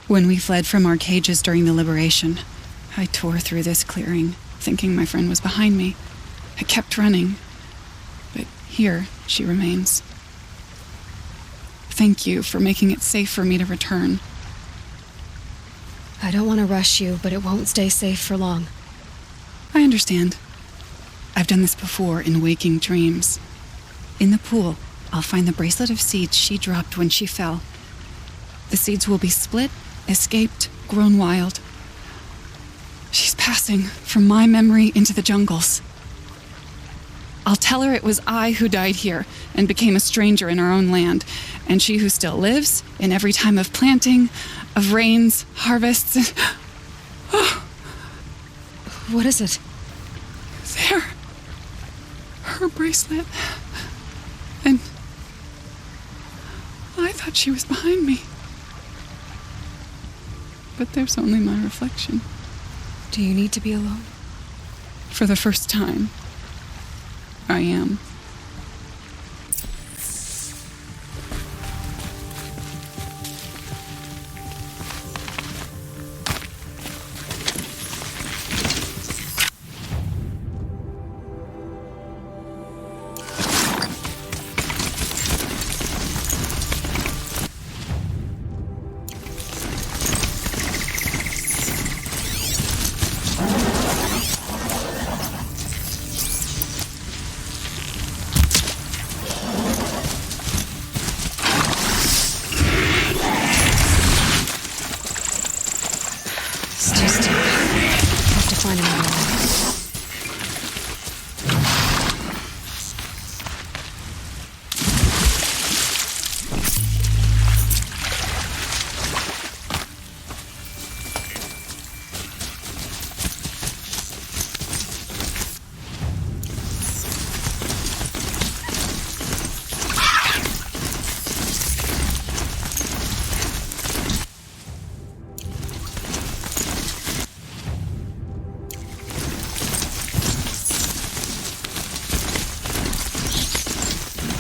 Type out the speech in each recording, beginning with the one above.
When we fled from our cages during the liberation, I tore through this clearing, thinking my friend was behind me. I kept running, but here she remains. Thank you for making it safe for me to return. I don't want to rush you, but it won't stay safe for long. I understand. I've done this before in waking dreams. In the pool, I'll find the bracelet of seeds she dropped when she fell. The seeds will be split, escaped, grown wild. She's passing from my memory into the jungles. I'll tell her it was I who died here and became a stranger in our own land, and she who still lives in every time of planting, of rains, harvests, and... What is it? There. Her bracelet. And I thought she was behind me. But there's only my reflection. Do you need to be alone? For the first time, I am.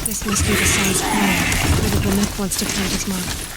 This must be the sun's flame, where the Banuk wants to plant its mark.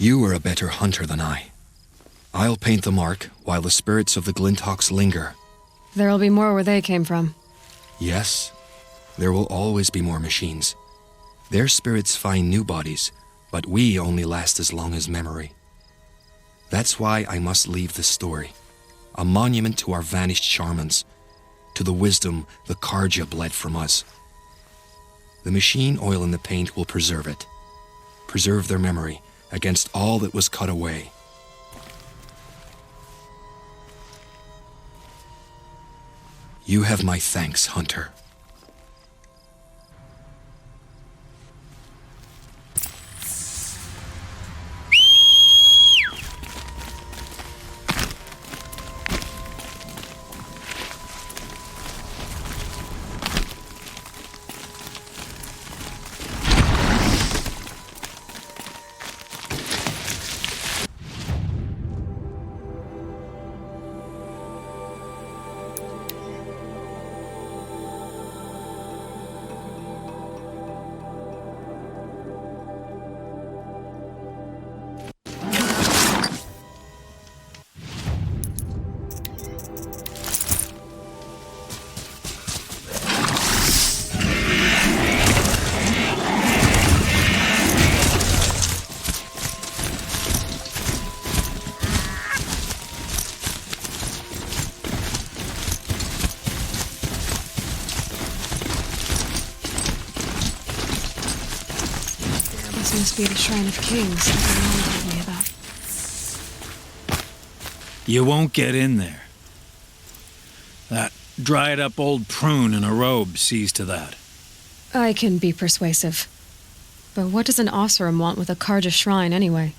You are a better hunter than I. I'll paint the mark while the spirits of the Glinthawks linger. There'll be more where they came from. Yes, there will always be more machines. Their spirits find new bodies, but we only last as long as memory. That's why I must leave this story. A monument to our vanished shamans, to the wisdom the Karja bled from us. The machine oil in the paint will preserve it. Preserve their memory against all that was cut away. You have my thanks, Hunter. This must be the Shrine of Kings that the Mom told me about. You won't get in there. That dried-up old prune in a robe sees to that. I can be persuasive. But what does an Osseram want with a Karja shrine, anyway?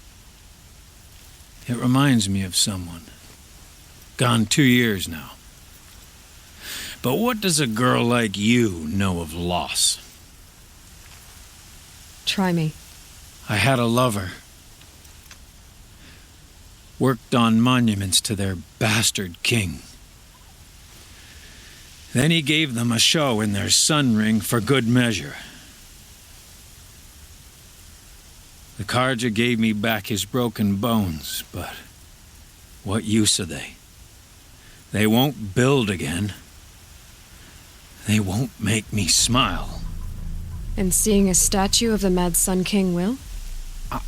It reminds me of someone. Gone 2 years now. But what does a girl like you know of loss? Try me. I had a lover. Worked on monuments to their bastard king. Then he gave them a show in their sun ring for good measure. The Karja gave me back his broken bones, but what use are they? They won't build again. They won't make me smile. And seeing a statue of the Mad Sun King will?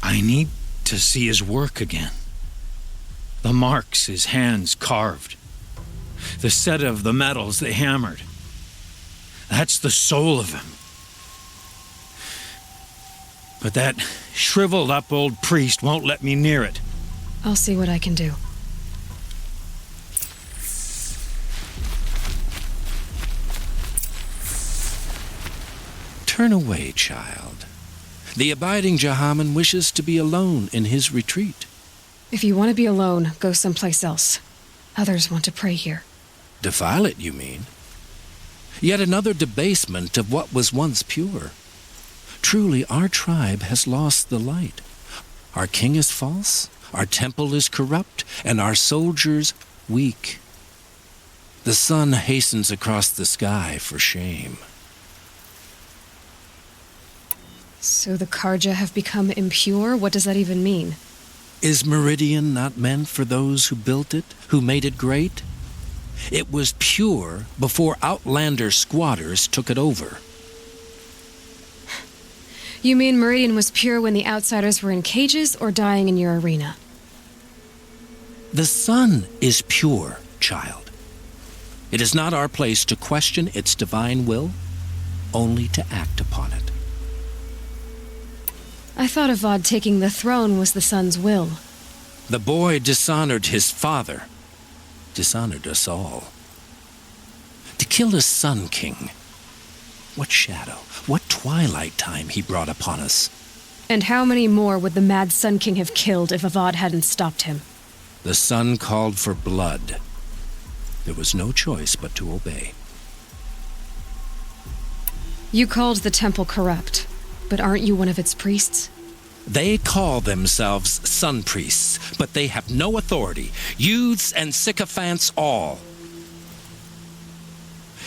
I need to see his work again. The marks his hands carved. The set of the metals they hammered. That's the soul of him. But that shriveled-up old priest won't let me near it. I'll see what I can do. Turn away, child. The abiding Jahaman wishes to be alone in his retreat. If you want to be alone, go someplace else. Others want to pray here. Defile it, you mean? Yet another debasement of what was once pure. Truly, our tribe has lost the light. Our king is false, our temple is corrupt, and our soldiers weak. The sun hastens across the sky for shame. So the Karja have become impure? What does that even mean? Is Meridian not meant for those who built it, who made it great? It was pure before outlander squatters took it over. You mean Meridian was pure when the outsiders were in cages or dying in your arena? The sun is pure, child. It is not our place to question its divine will, only to act upon it. I thought Avad taking the throne was the sun's will. The boy dishonored his father, dishonored us all. To kill his sun king, what shadow, what twilight time he brought upon us. And how many more would the Mad Sun King have killed if Avad hadn't stopped him? The sun called for blood. There was no choice but to obey. You called the temple corrupt, but aren't you one of its priests? They call themselves sun priests, but they have no authority. Youths and sycophants all.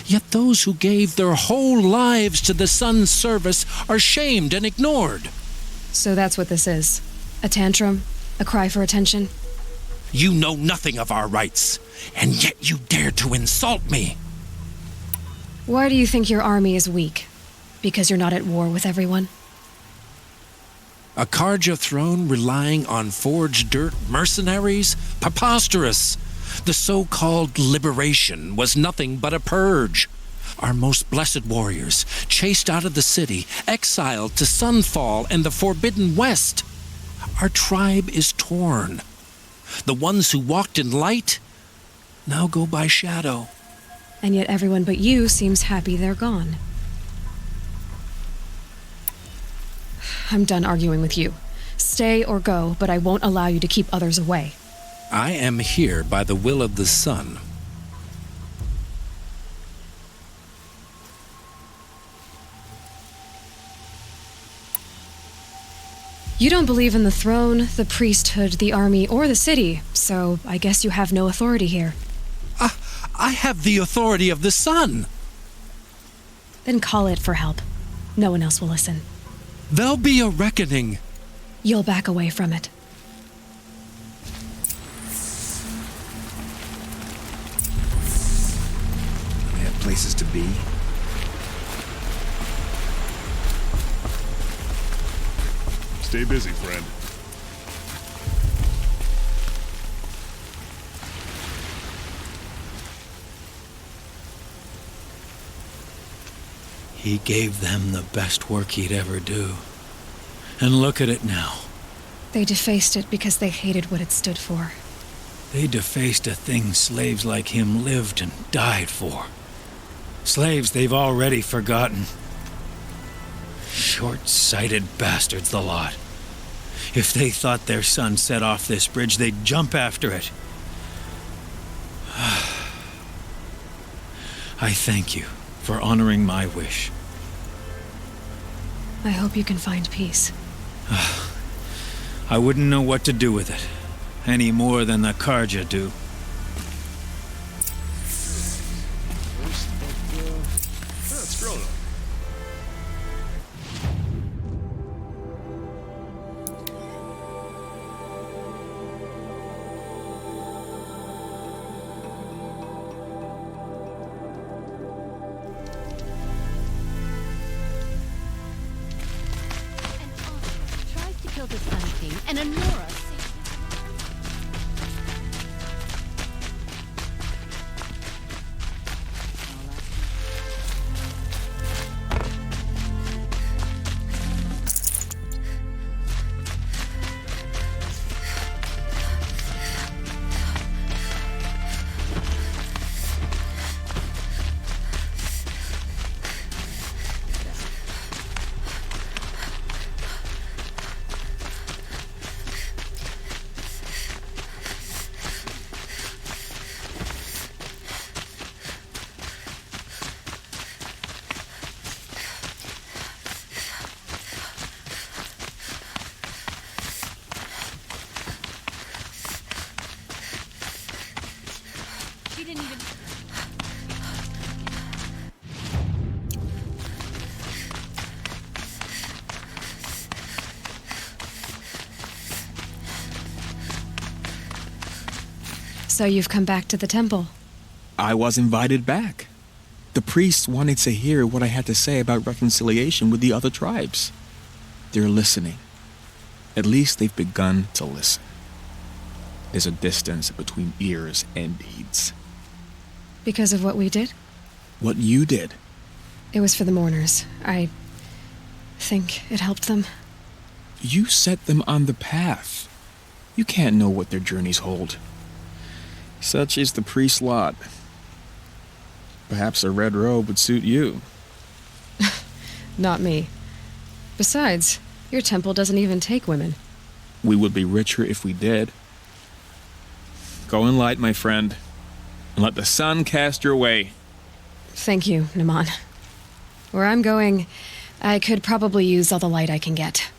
Yet those who gave their whole lives to the sun's service are shamed and ignored. So that's what this is. A tantrum? A cry for attention? You know nothing of our rights, and yet you dare to insult me. Why do you think your army is weak? Because you're not at war with everyone? A Karja throne relying on forged dirt mercenaries? Preposterous! The so-called liberation was nothing but a purge. Our most blessed warriors, chased out of the city, exiled to Sunfall and the Forbidden West. Our tribe is torn. The ones who walked in light now go by shadow. And yet everyone but you seems happy they're gone. I'm done arguing with you. Stay or go, but I won't allow you to keep others away. I am here by the will of the sun. You don't believe in the throne, the priesthood, the army, or the city, so I guess you have no authority here. I have the authority of the sun. Then call it for help. No one else will listen. There'll be a reckoning. You'll back away from it. I have places to be. Stay busy, friend. He gave them the best work he'd ever do. And look at it now. They defaced it because they hated what it stood for. They defaced a thing slaves like him lived and died for. Slaves they've already forgotten. Short-sighted bastards, the lot. If they thought their son set off this bridge, they'd jump after it. I thank you for honoring my wish. I hope you can find peace. I wouldn't know what to do with it, any more than the Karja do. It's grown up. Tries to kill the Sun King, and Anora saves She didn't even... So you've come back to the temple. I was invited back. The priests wanted to hear what I had to say about reconciliation with the other tribes. They're listening. At least they've begun to listen. There's a distance between ears and deeds. Because of what we did? What you did. It was for the mourners. I think it helped them. You set them on the path. You can't know what their journeys hold. Such is the priest's lot. Perhaps a red robe would suit you. Not me. Besides, your temple doesn't even take women. We would be richer if we did. Go in light, my friend, and let the sun cast your way. Thank you, Naman. Where I'm going, I could probably use all the light I can get.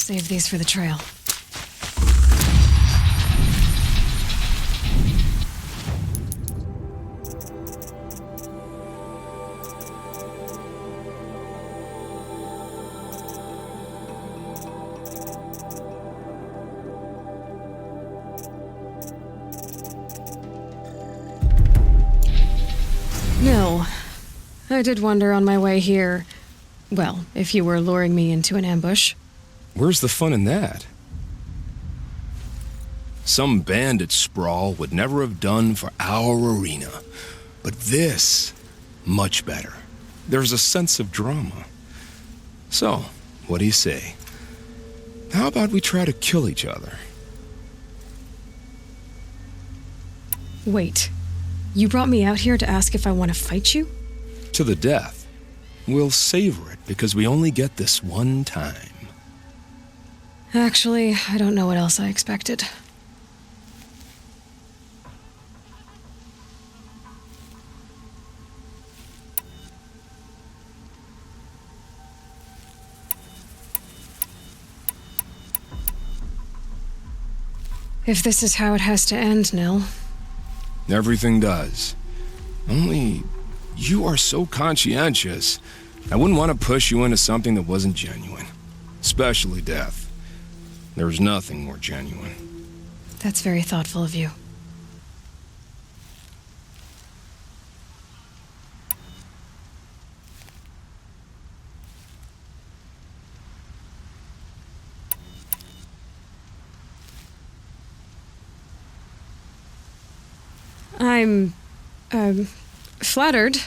Save these for the trail. Nil, I did wonder on my way here, well, if you were luring me into an ambush. Where's the fun in that? Some bandit sprawl would never have done for our arena. But this, much better. There's a sense of drama. So, what do you say? How about we try to kill each other? Wait, you brought me out here to ask if I want to fight you? To the death. We'll savor it because we only get this one time. Actually, I don't know what else I expected. If this is how it has to end, Nil. Everything does. Only, you are so conscientious. I wouldn't want to push you into something that wasn't genuine. Especially death. There's nothing more genuine. That's very thoughtful of you. I'm, flattered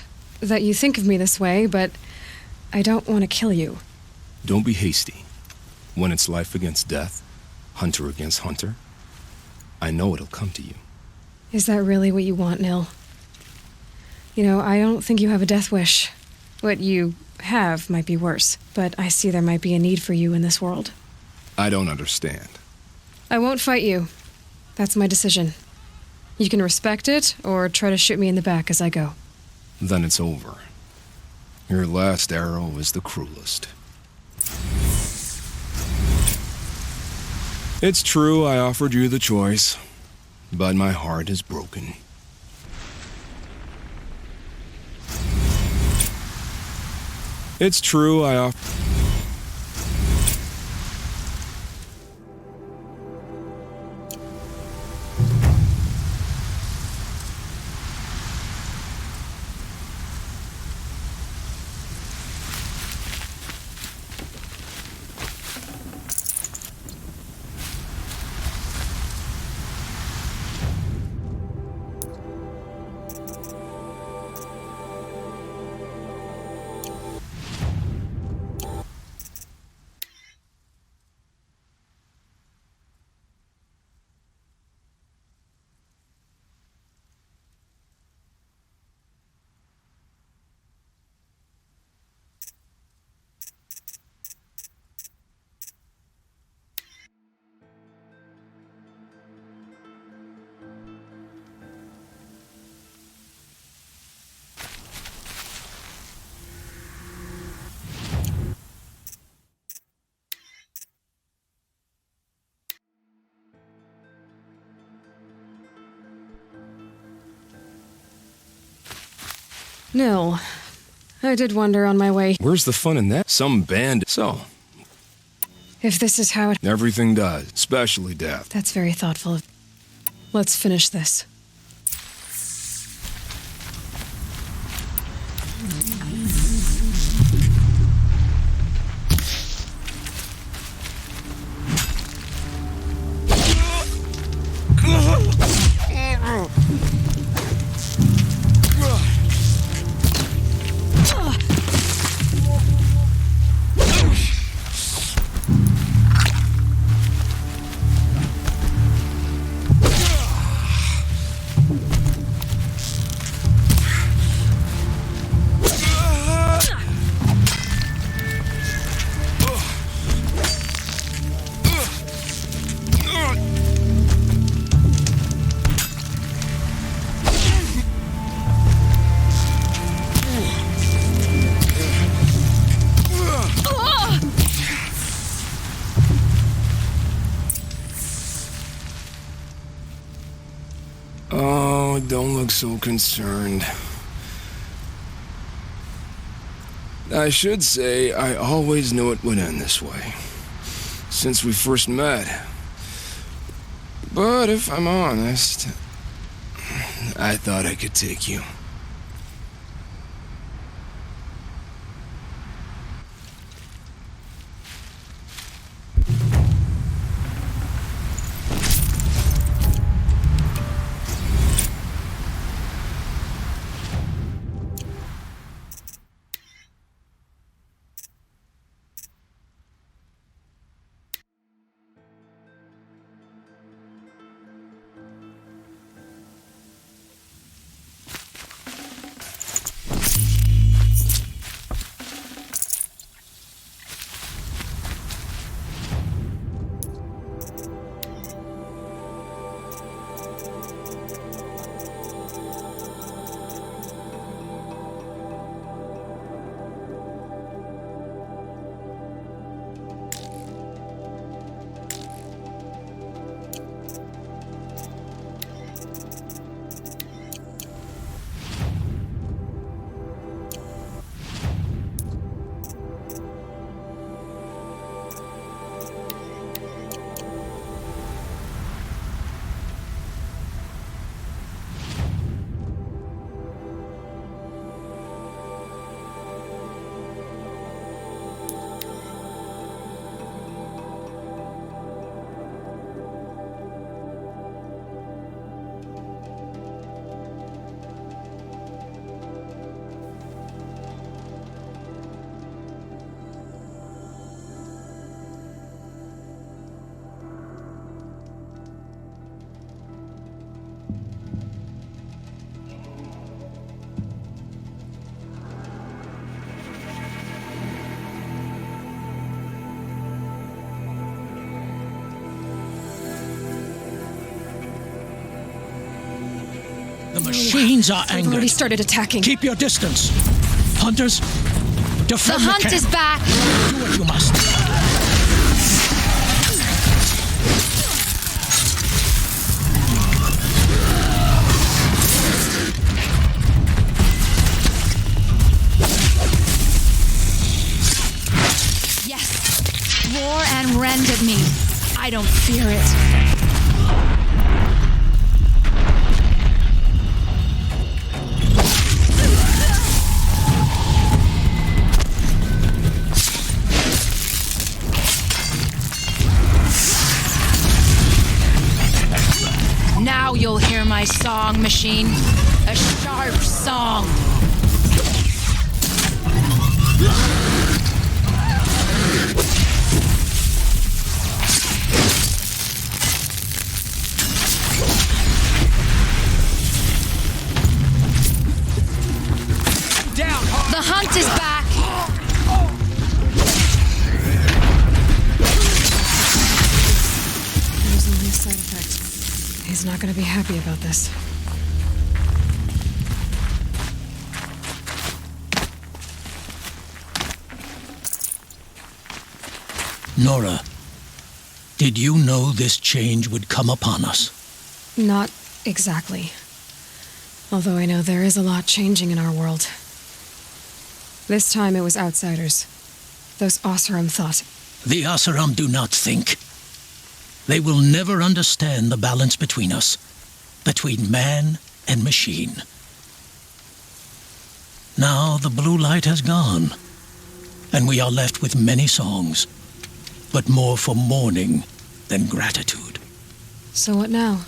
that you think of me this way, but I don't want to kill you. Don't be hasty. When it's life against death, hunter against hunter, I know it'll come to you. Is that really what you want, Nil? You know, I don't think you have a death wish. What you have might be worse, but I see there might be a need for you in this world. I don't understand. I won't fight you. That's my decision. You can respect it, or try to shoot me in the back as I go. Then it's over. Your last arrow is the cruelest. It's true I offered you the choice, but my heart is broken. It's true I offered... Nil, I did wonder on my way. Where's the fun in that? Some bandit... So, If this is how it... everything does, especially death. That's very thoughtful of... Let's finish this. don't look so concerned. I should say, I always knew it would end this way. Since we first met. But if I'm honest, I thought I could take you. The machines are They've angered. already started attacking. Keep your distance. Hunters, The defend the hunt camp. is back! Do what you must. Yes! Roar and rend at me. I don't fear it. Now you'll hear my song, machine. A sharp song. Down. The hunt is back. There's only a side effect. He's not going to be happy about this. Nora, did you know this change would come upon us? Not exactly. Although I know there is a lot changing in our world. This time it was outsiders. Those Oseram thought. The Oseram do not think. They will never understand the balance between us, between man and machine. Now the blue light has gone, and we are left with many songs, but more for mourning than gratitude. So what now?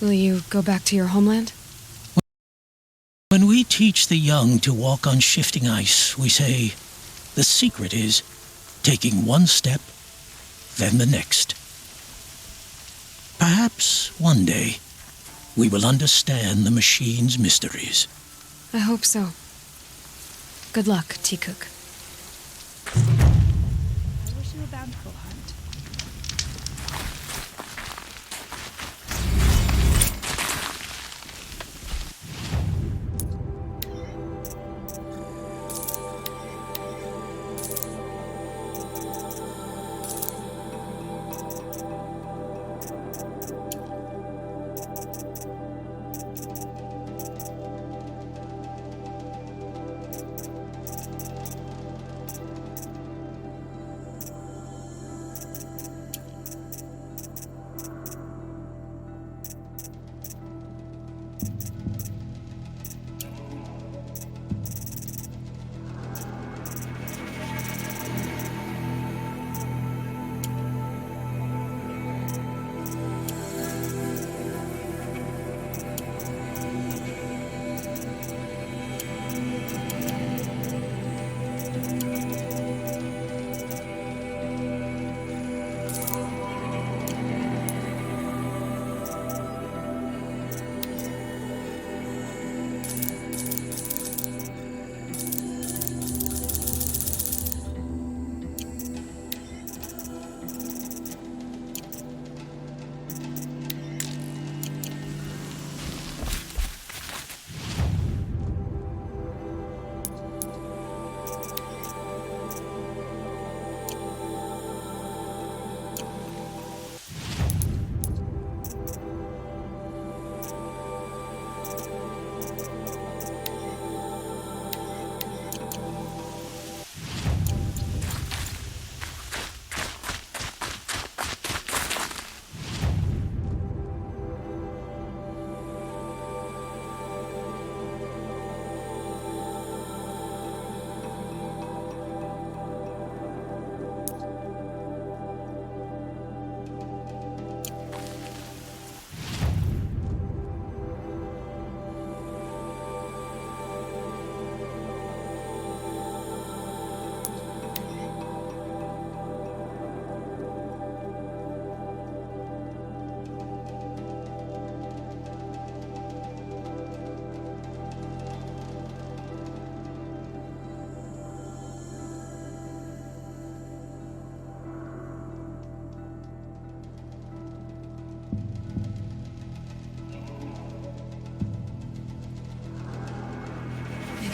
Will you go back to your homeland? When we teach the young to walk on shifting ice, we say, the secret is taking one step, then the next. Perhaps one day we will understand the machine's mysteries. I hope so. Good luck, T-Cook. I wish you a bountiful hunt.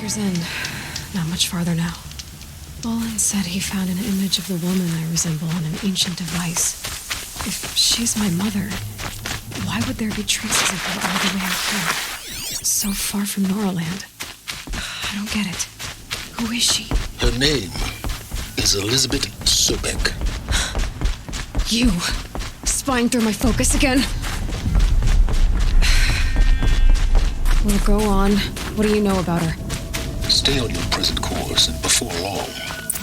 Years in, not much farther now. Olin said he found an image of the woman I resemble on an ancient device. If she's my mother, why would there be traces of her all the way out here? So far from Noraland. I don't get it. Who is she? Her name is Elizabeth Sobek. You! Spying through my focus again? Well, go on. What do you know about her? Stay on your present course, and before long...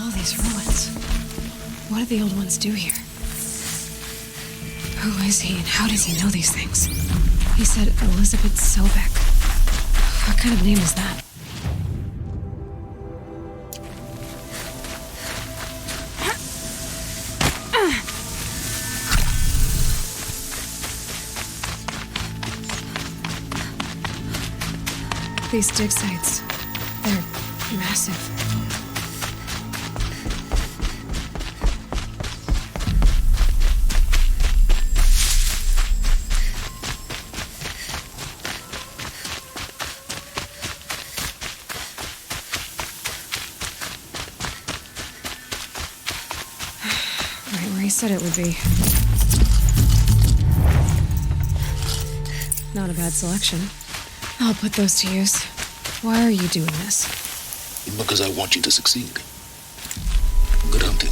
All these ruins. What do the old ones do here? Who is he, and how does he know these things? He said Elizabeth Sobek. What kind of name is that? These dig sites, they're massive. Right where he said it would be. Not a bad selection. I'll put those to use. Why are you doing this? Because I want you to succeed. Good hunting.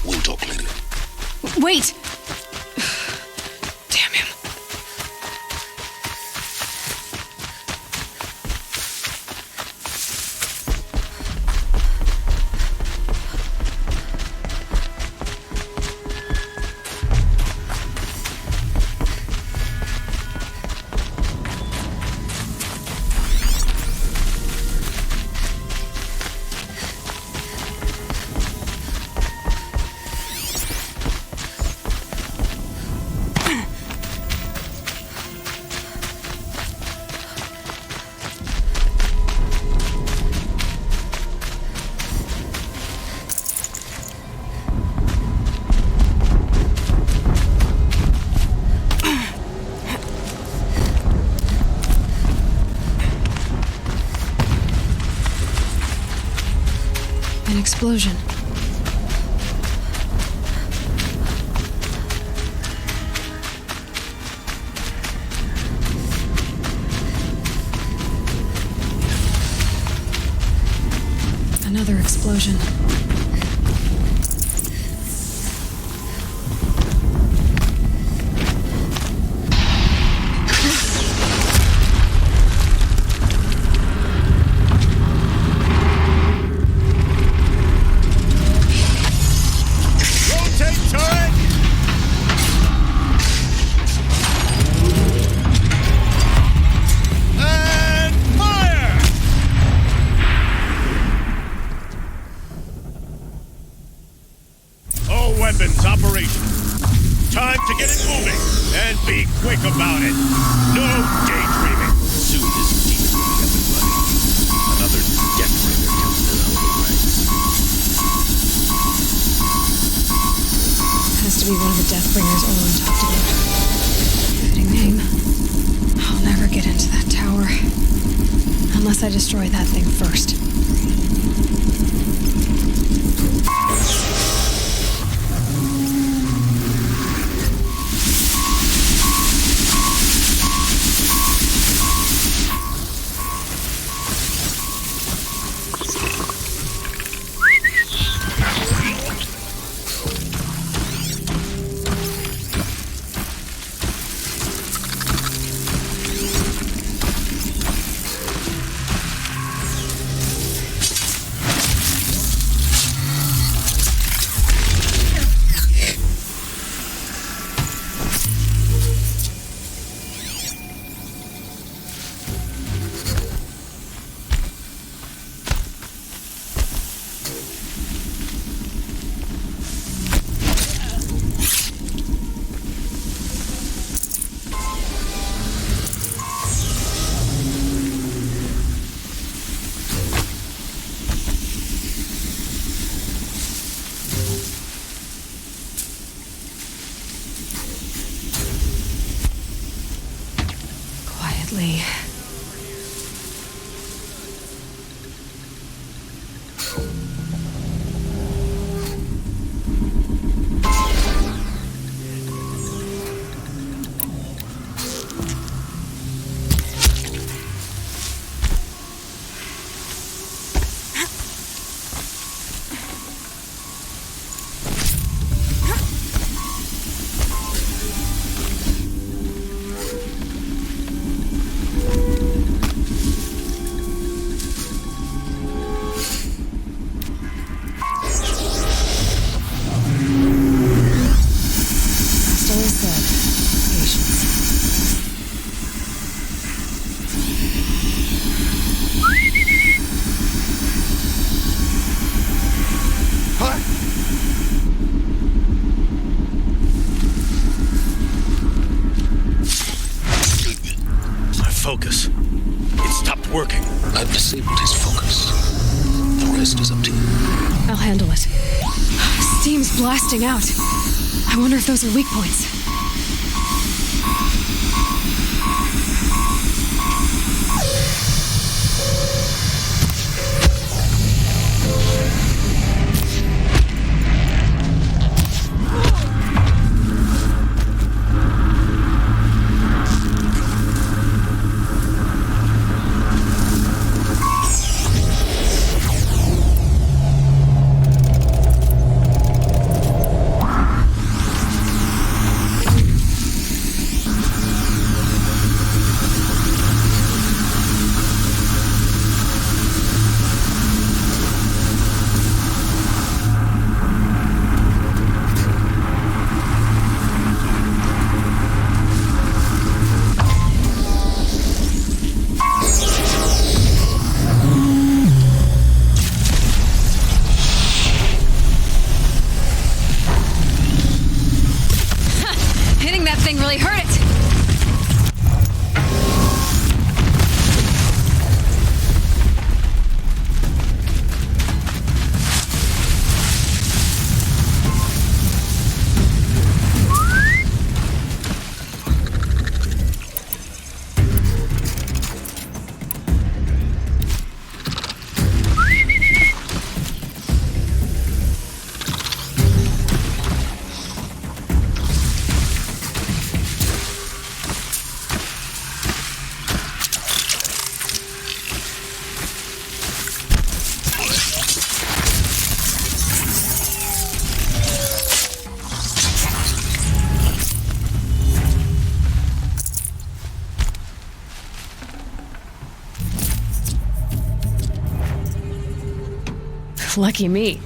We'll talk later. Wait! Damn him. An explosion. Another explosion. Weapons operational. Time to get it moving, and be quick about it. No daydreaming. Soon this team will be up and running. Another death bringer to fill the ranks. Has to be one of the Deathbringers Olin talked about. Fitting name. I'll never get into that tower. Unless I destroy that thing first. focus. It stopped working. I've disabled his focus. The rest is up to you. I'll handle it. Steam's blasting out. I wonder if those are weak points. Really hurt it. Lucky me.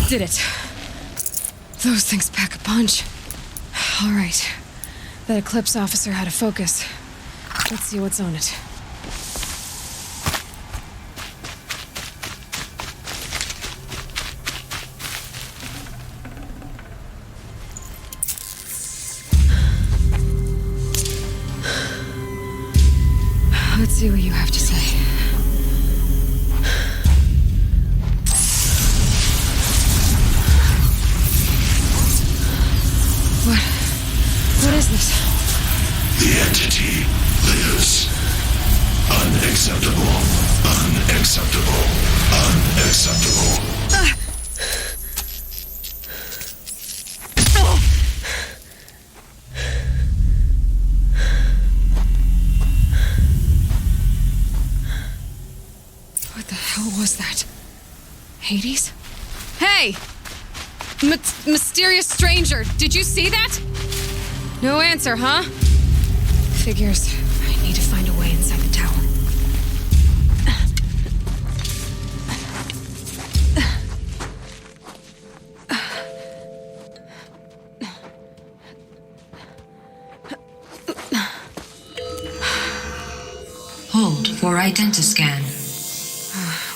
Did it. Those things pack a punch. All right. That Eclipse officer had a focus. Let's see what's on it. Let's see what you have to say. What is this? The entity lives. Unacceptable. Unacceptable. Unacceptable. What the hell was that? Hades? Hey! Mysterious stranger, did you see that? No answer, huh? Figures. I need to find a way inside the tower. Hold for identiscan.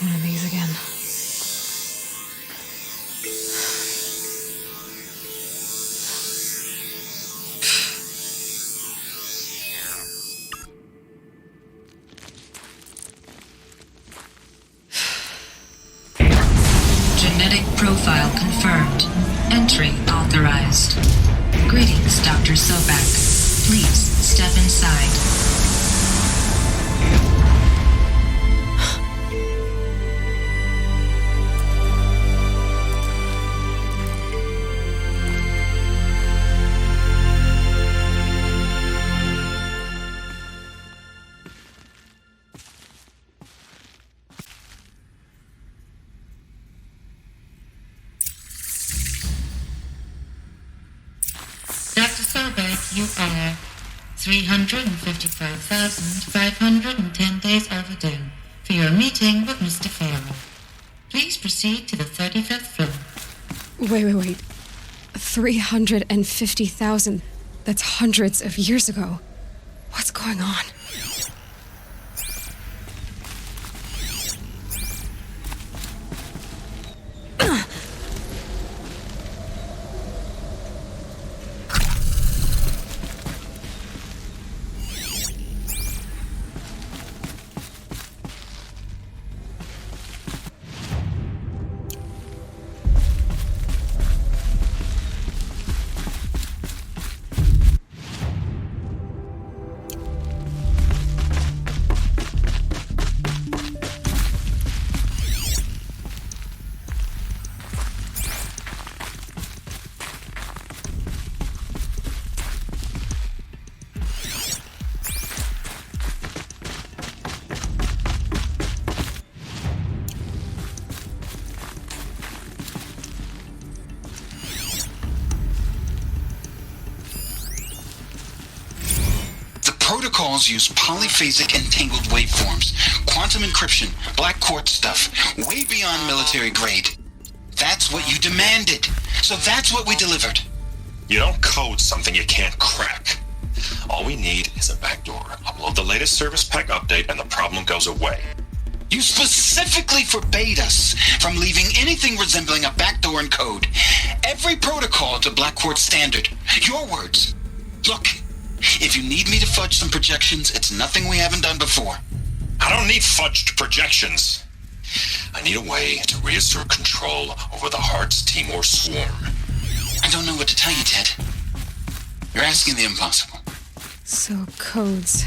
One of these again. Genetic profile confirmed. Entry authorized. Greetings, Dr. Sobek. Please step inside. You are 355,510 days overdue for your meeting with Mr. Faro. Please proceed to the 35th floor. Wait. 350,000. That's hundreds of years ago. What's going on? Protocols use polyphasic entangled waveforms, quantum encryption, black quartz stuff, way beyond military grade. That's what you demanded, so that's what we delivered. You don't code something you can't crack. All we need is a backdoor. Upload the latest service pack update and the problem goes away. You specifically forbade us from leaving anything resembling a backdoor in code. Every protocol to black quartz standard. Your words. Look. If you need me to fudge some projections, it's nothing we haven't done before. I don't need fudged projections. I need a way to reassert control over the Heart's Timor swarm. I don't know what to tell you, Ted. You're asking the impossible. So, codes.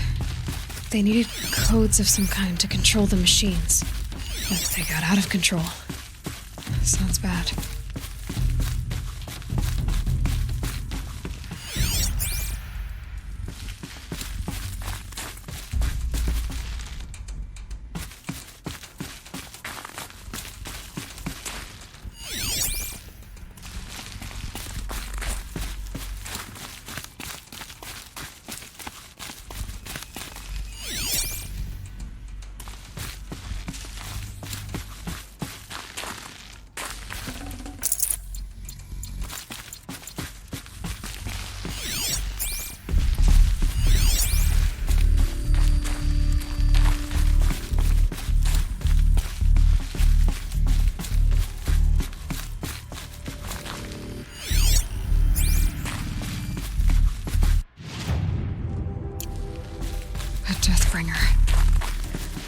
They needed codes of some kind to control the machines. But they got out of control. Sounds bad.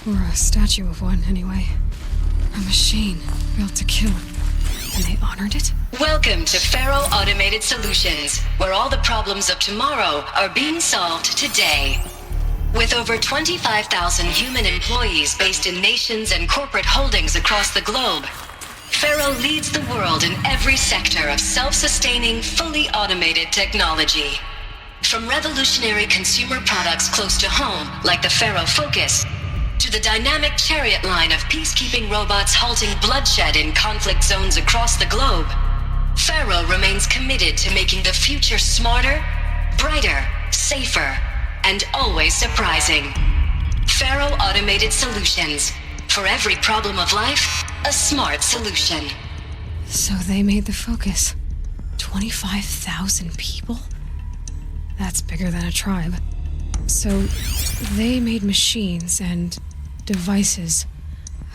Or a statue of one, anyway. A machine built to kill. And they honored it? Welcome to Faro Automated Solutions, where all the problems of tomorrow are being solved today. With over 25,000 human employees based in nations and corporate holdings across the globe, Faro leads the world in every sector of self-sustaining, fully automated technology. From revolutionary consumer products close to home, like the Faro Focus, to the dynamic chariot line of peacekeeping robots halting bloodshed in conflict zones across the globe, Faro remains committed to making the future smarter, brighter, safer, and always surprising. Faro Automated Solutions. For every problem of life, a smart solution. So they made the Focus. 25,000 people? That's bigger than a tribe. So they made machines and devices.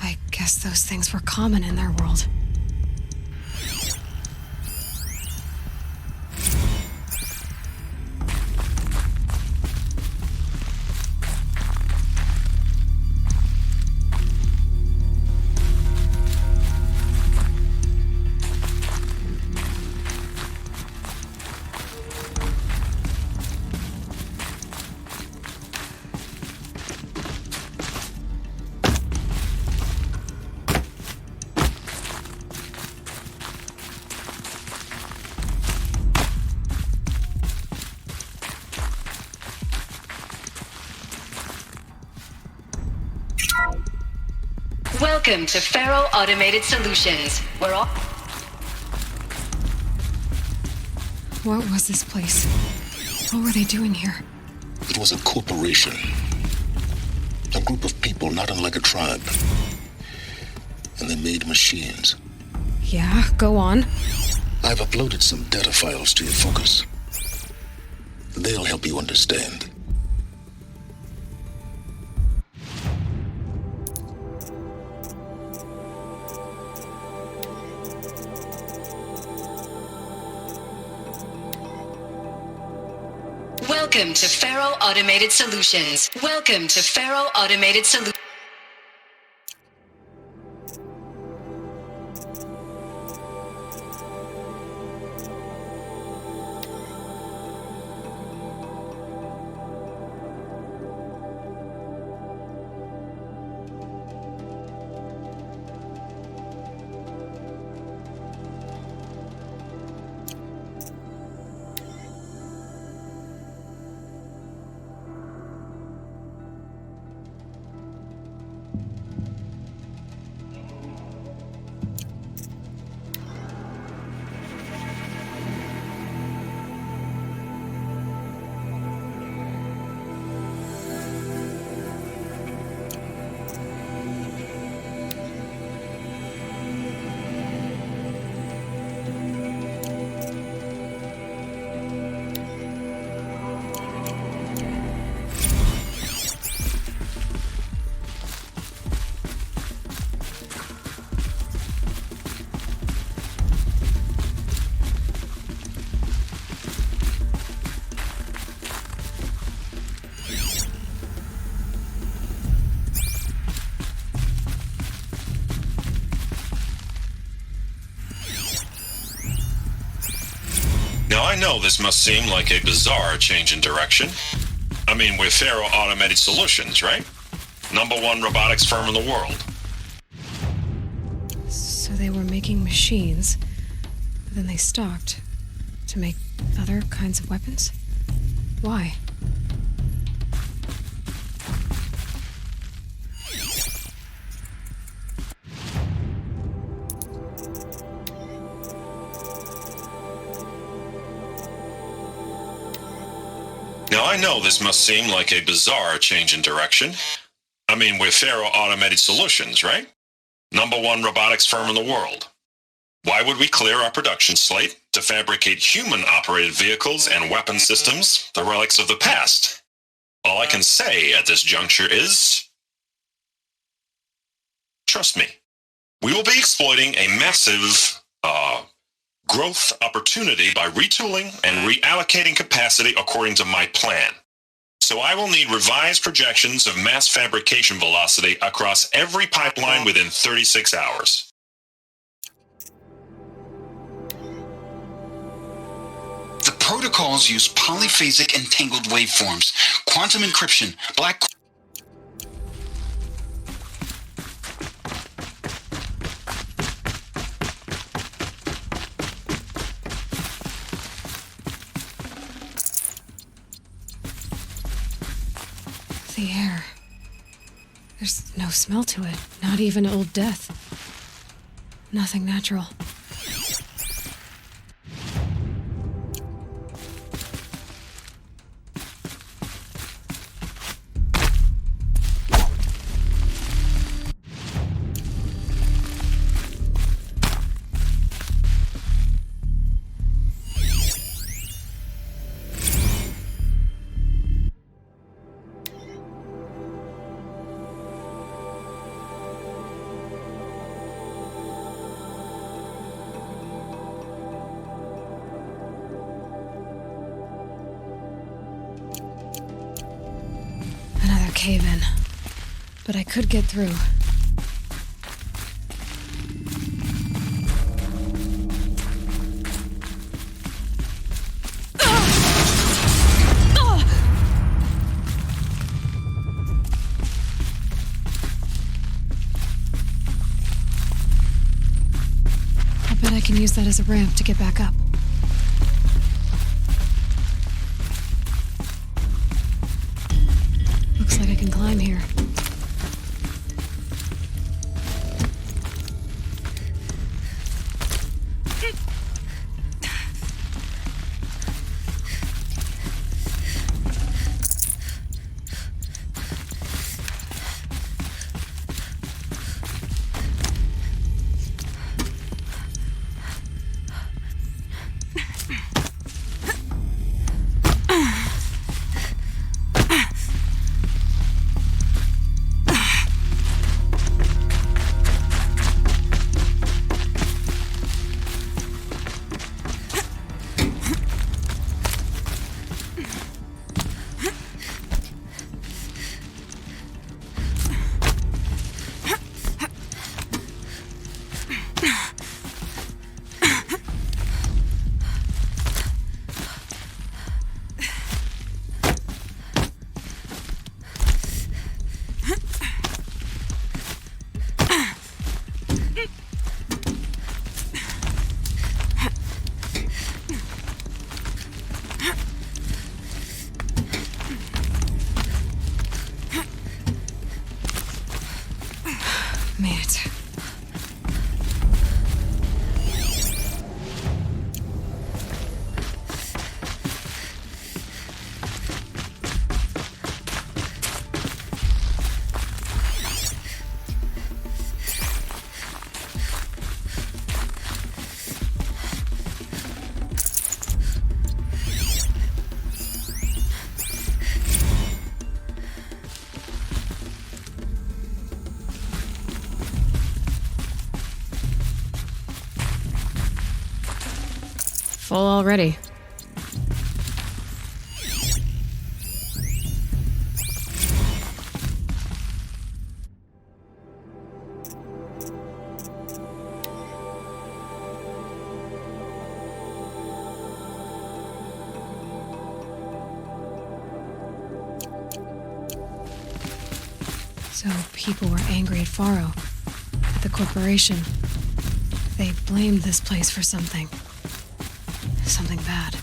I guess those things were common in their world. Welcome to Faro Automated Solutions, where all... What was this place? What were they doing here? It was a corporation. A group of people not unlike a tribe. And they made machines. Yeah, go on. I've uploaded some data files to your focus. They'll help you understand. Welcome to Faro Automated Solutions. Welcome to Faro Automated Solutions. Now, I know this must seem like a bizarre change in direction. I mean, we're Faro Automated Solutions, right? #1 robotics firm in the world. So they were making machines, but then they stopped to make other kinds of weapons? Why? Now, I know this must seem like a bizarre change in direction. I mean, we're Faro Automated Solutions, right? #1 robotics firm in the world. Why would we clear our production slate to fabricate human-operated vehicles and weapon systems, the relics of the past? All I can say at this juncture is, trust me, we will be exploiting a massive, growth opportunity by retooling and reallocating capacity according to my plan. So I will need revised projections of mass fabrication velocity across every pipeline within 36 hours. The protocols use polyphasic entangled waveforms, quantum encryption, black... The air. There's no smell to it, not even old death. Nothing natural. Cave-in, but I could get through. I bet I can use that as a ramp to get back up. Looks like I can climb here. Full already. So people were angry at Faro, at the corporation. They blamed this place for something. Something bad.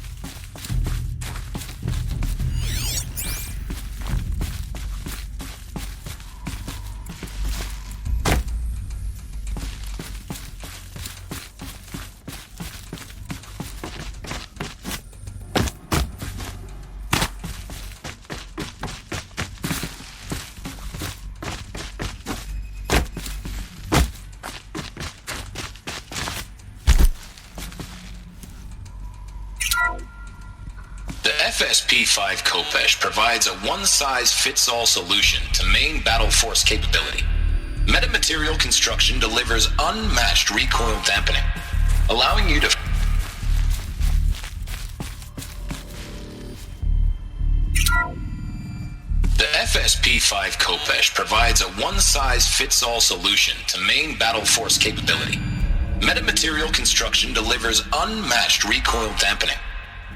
FSP-5 Kopesh provides a one-size-fits-all solution to main battle force capability. Metamaterial construction delivers unmatched recoil dampening, allowing you to... The FSP-5 Kopesh provides a one-size-fits-all solution to main battle force capability. Metamaterial construction delivers unmatched recoil dampening,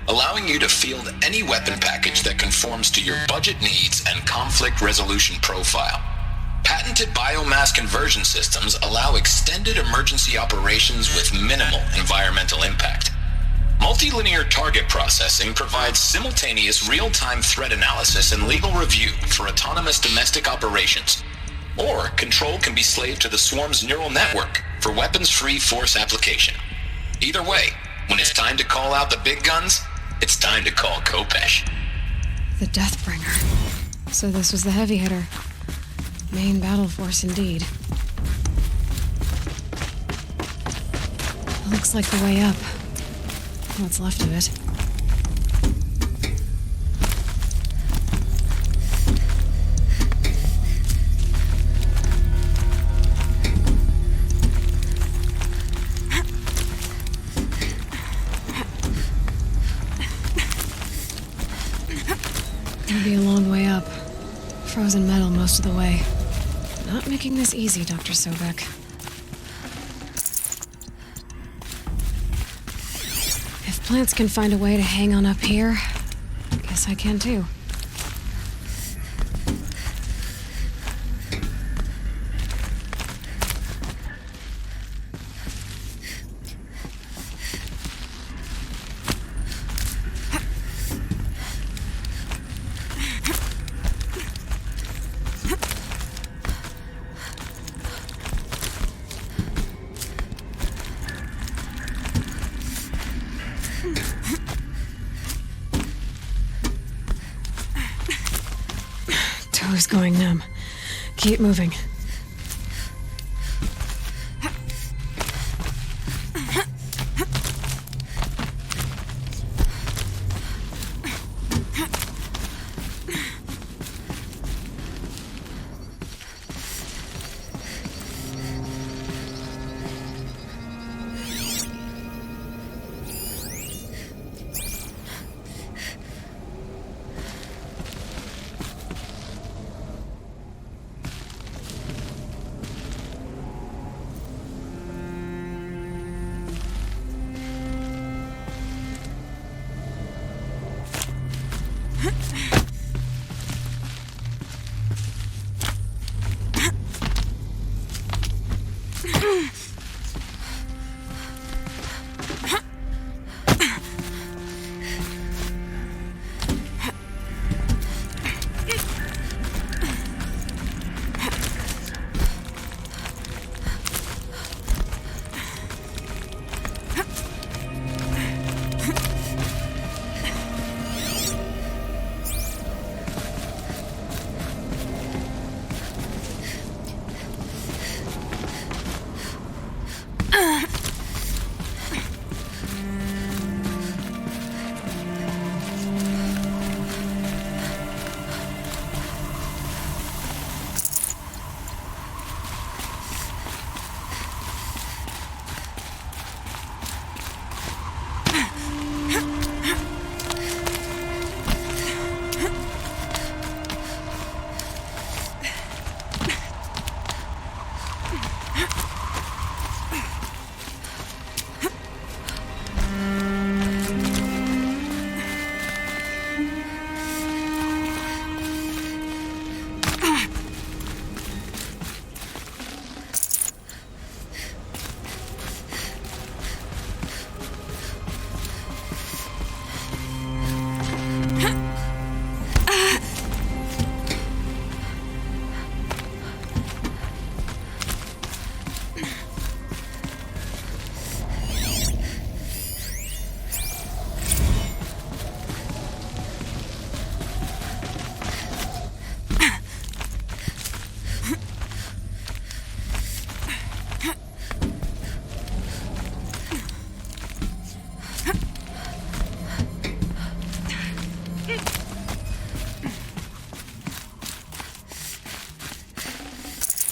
allowing you to field any weapon package that conforms to your budget needs and conflict resolution profile. Patented biomass conversion systems allow extended emergency operations with minimal environmental impact. Multilinear target processing provides simultaneous real-time threat analysis and legal review for autonomous domestic operations. Or control can be slaved to the swarm's neural network for weapons-free force application. Either way, when it's time to call out the big guns, it's time to call Kopesh. The Deathbringer. So this was the heavy hitter. Main battle force indeed. Looks like the way up. What's left of it. It'll be a long way up. Frozen metal most of the way. Not making this easy, Dr. Sobek. If plants can find a way to hang on up here, I guess I can too. Toes going numb. Keep moving.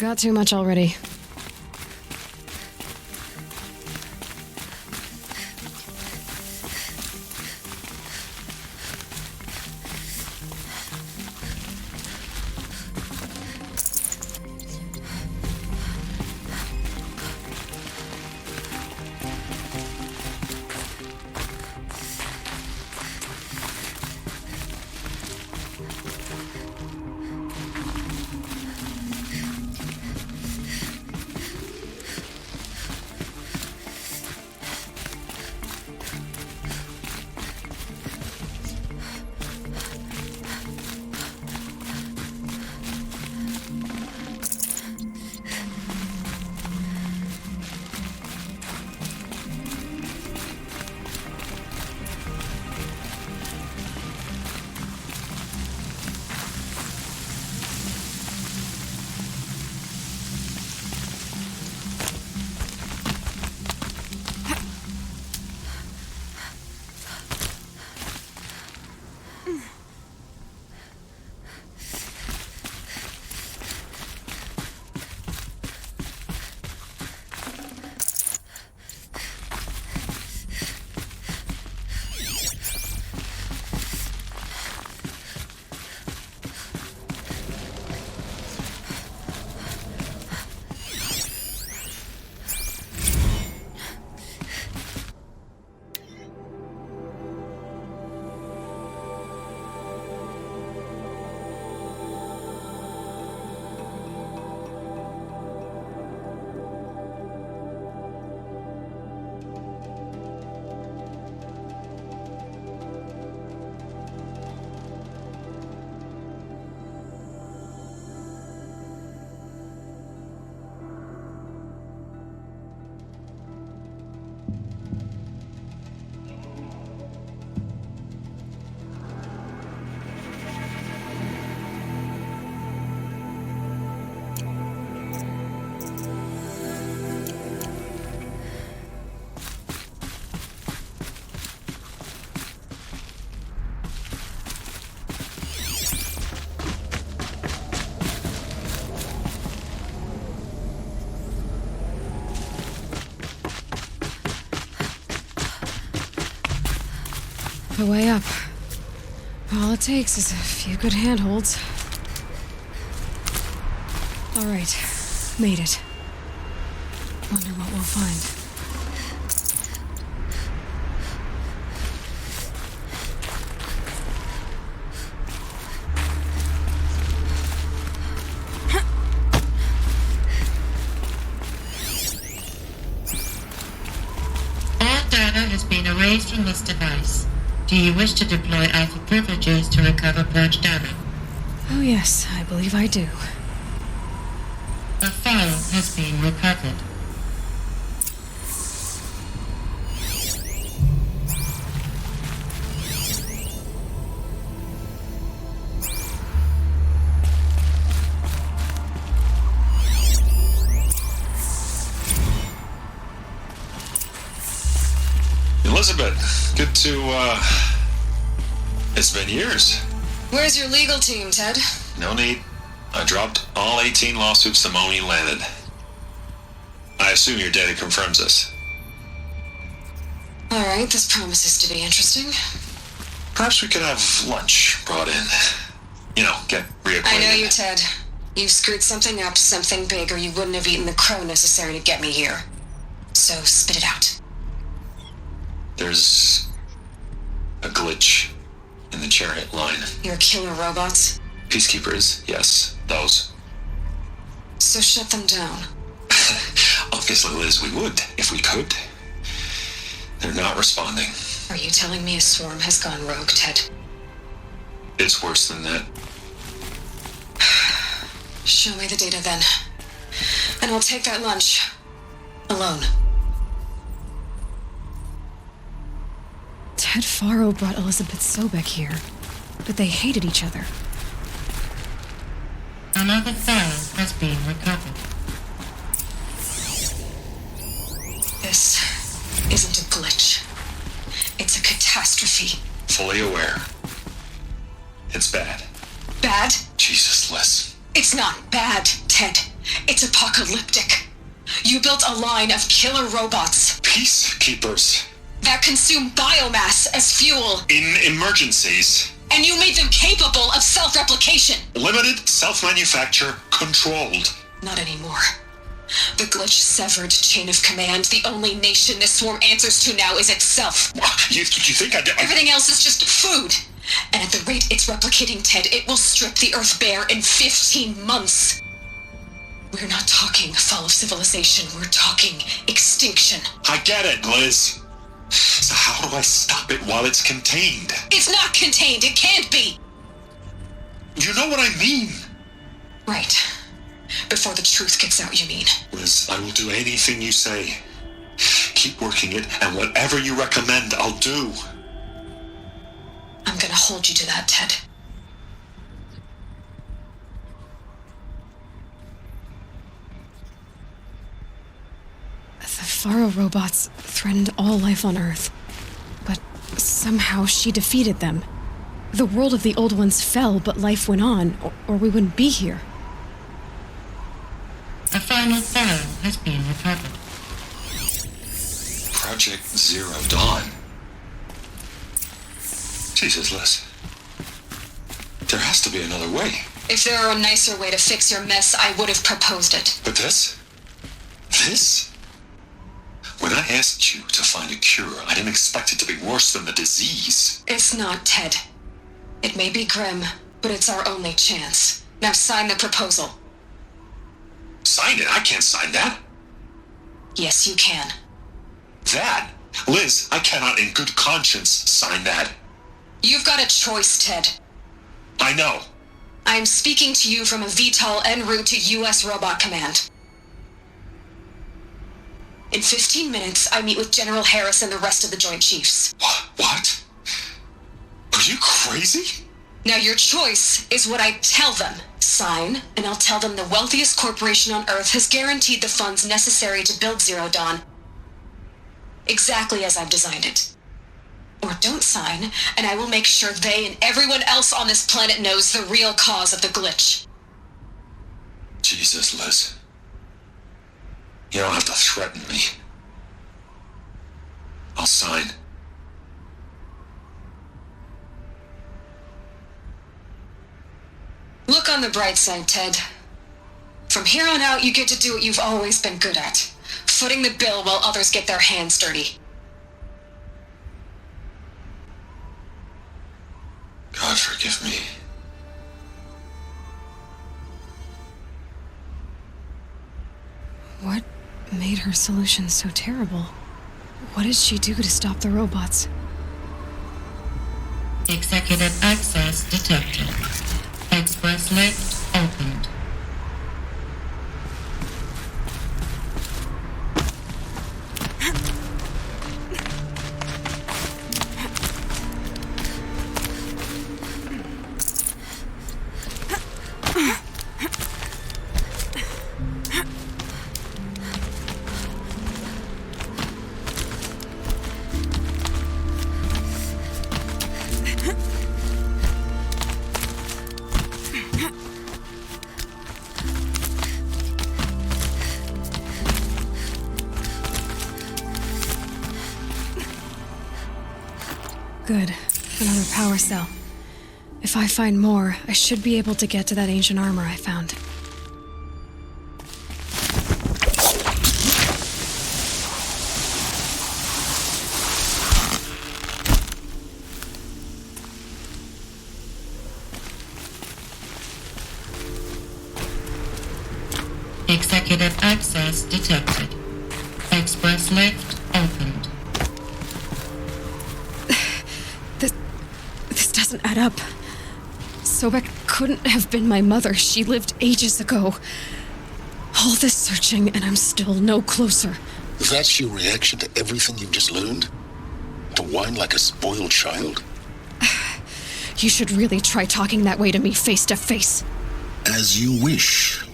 Got too much already. The way up. All it takes is a few good handholds. All right, made it. Wonder what we'll find. All data has been erased from this device. Do you wish to deploy Alpha privileges to recover purged data? Oh yes, I believe I do. A file has been recovered. Elizabeth, good to, it's been years. Where's your legal team, Ted? No need. I dropped all 18 lawsuits the moment you landed. I assume your data confirms this. All right, this promises to be interesting. Perhaps we could have lunch brought in. You know, get reacquainted. I know you, Ted. You've screwed something up, something big, or you wouldn't have eaten the crow necessary to get me here. So spit it out. There's a glitch in the chariot line. Your killer robots? Peacekeepers, yes, those. So shut them down. Obviously, Liz, we would, if we could. They're not responding. Are you telling me a swarm has gone rogue, Ted? It's worse than that. Show me the data then. And I'll take that lunch. Alone. Ted Faro brought Elizabeth Sobek here, but they hated each other. Another file has been recovered. This isn't a glitch. It's a catastrophe. Fully aware. It's bad. Bad? Jesus, Liz. It's not bad, Ted. It's apocalyptic. You built a line of killer robots. Peacekeepers. That consume biomass as fuel. In emergencies. And you made them capable of self-replication. Limited, self-manufacture, controlled. Not anymore. The glitch severed chain of command. The only nation this swarm answers to now is itself. You think Everything else is just food. And at the rate it's replicating, Ted, it will strip the Earth bare in 15 months. We're not talking fall of civilization. We're talking extinction. I get it, Liz. So how do I stop it while it's contained? It's not contained. It can't be. You know what I mean. Right. Before the truth gets out, you mean? Liz, I will do anything you say. Keep working it, and whatever you recommend, I'll do. I'm gonna hold you to that, Ted. The Faro robots threatened all life on Earth, but somehow she defeated them. The world of the old ones fell, but life went on, or we wouldn't be here. A final Faro has been recovered. Project Zero Dawn. Jesus, Liz. There has to be another way. If there were a nicer way to fix your mess, I would have proposed it. But this? This? When I asked you to find a cure, I didn't expect it to be worse than the disease. It's not, Ted. It may be grim, but it's our only chance. Now sign the proposal. Sign it? I can't sign that. Yes, you can. That? Liz, I cannot in good conscience sign that. You've got a choice, Ted. I know. I am speaking to you from a VTOL en route to U.S. Robot Command. In 15 minutes, I meet with General Harris and the rest of the Joint Chiefs. What? Are you crazy? Now your choice is what I tell them. Sign, and I'll tell them the wealthiest corporation on Earth has guaranteed the funds necessary to build Zero Dawn. Exactly as I've designed it. Or don't sign, and I will make sure they and everyone else on this planet knows the real cause of the glitch. Jesus, Liz. You don't have to threaten me. I'll sign. Look on the bright side, Ted. From here on out, you get to do what you've always been good at. Footing the bill while others get their hands dirty. God forgive me. What made her solution so terrible? What did she do to stop the robots? Executive access detected. Express lift opened. Good. Another power cell. If I find more, I should be able to get to that ancient armor I found. Executive access detected. Express lift opened. This doesn't add up. Sobek couldn't have been my mother. She lived ages ago. All this searching, and I'm still no closer. That's your reaction to everything you've just learned? To whine like a spoiled child? You should really try talking that way to me face to face. As you wish.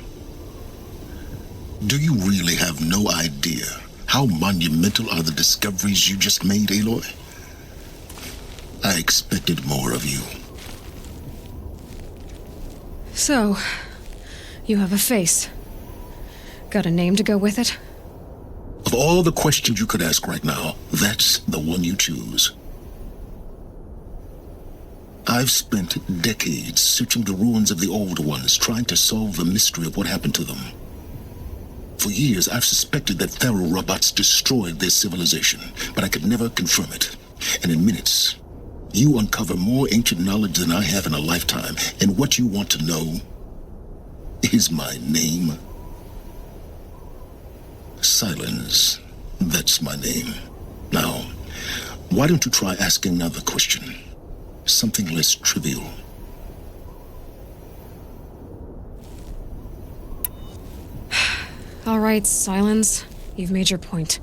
Do you really have no idea how monumental are the discoveries you just made, Aloy? I expected more of you. So, you have a face. Got a name to go with it? Of all the questions you could ask right now, that's the one you choose. I've spent decades searching the ruins of the old ones, trying to solve the mystery of what happened to them. For years, I've suspected that Faro robots destroyed their civilization, but I could never confirm it. And in minutes, you uncover more ancient knowledge than I have in a lifetime, and what you want to know is my name. Sylens, that's my name. Now, why don't you try asking another question? Something less trivial. All right, Sylens. You've made your point.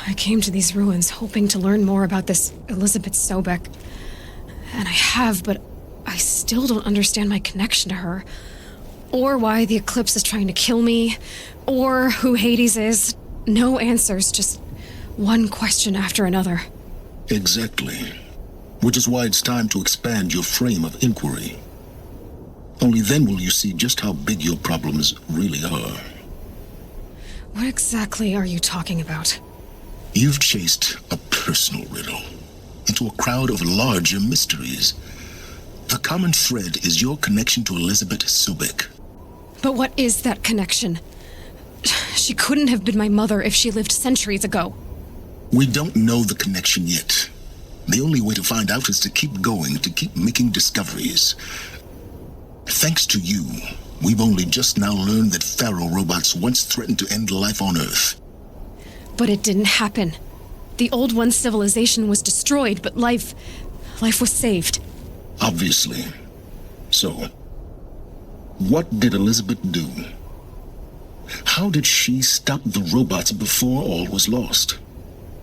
I came to these ruins hoping to learn more about this Elizabeth Sobek. And I have, but I still don't understand my connection to her. Or why the Eclipse is trying to kill me. Or who Hades is. No answers, just one question after another. Exactly. Which is why it's time to expand your frame of inquiry. Only then will you see just how big your problems really are. What exactly are you talking about? You've chased a personal riddle into a crowd of larger mysteries. The common thread is your connection to Elizabeth Sobek. But what is that connection? She couldn't have been my mother if she lived centuries ago. We don't know the connection yet. The only way to find out is to keep going, to keep making discoveries. Thanks to you, we've only just now learned that Faro robots once threatened to end life on Earth. But it didn't happen. The Old One's civilization was destroyed, but life was saved. Obviously. So, what did Elizabeth do? How did she stop the robots before all was lost?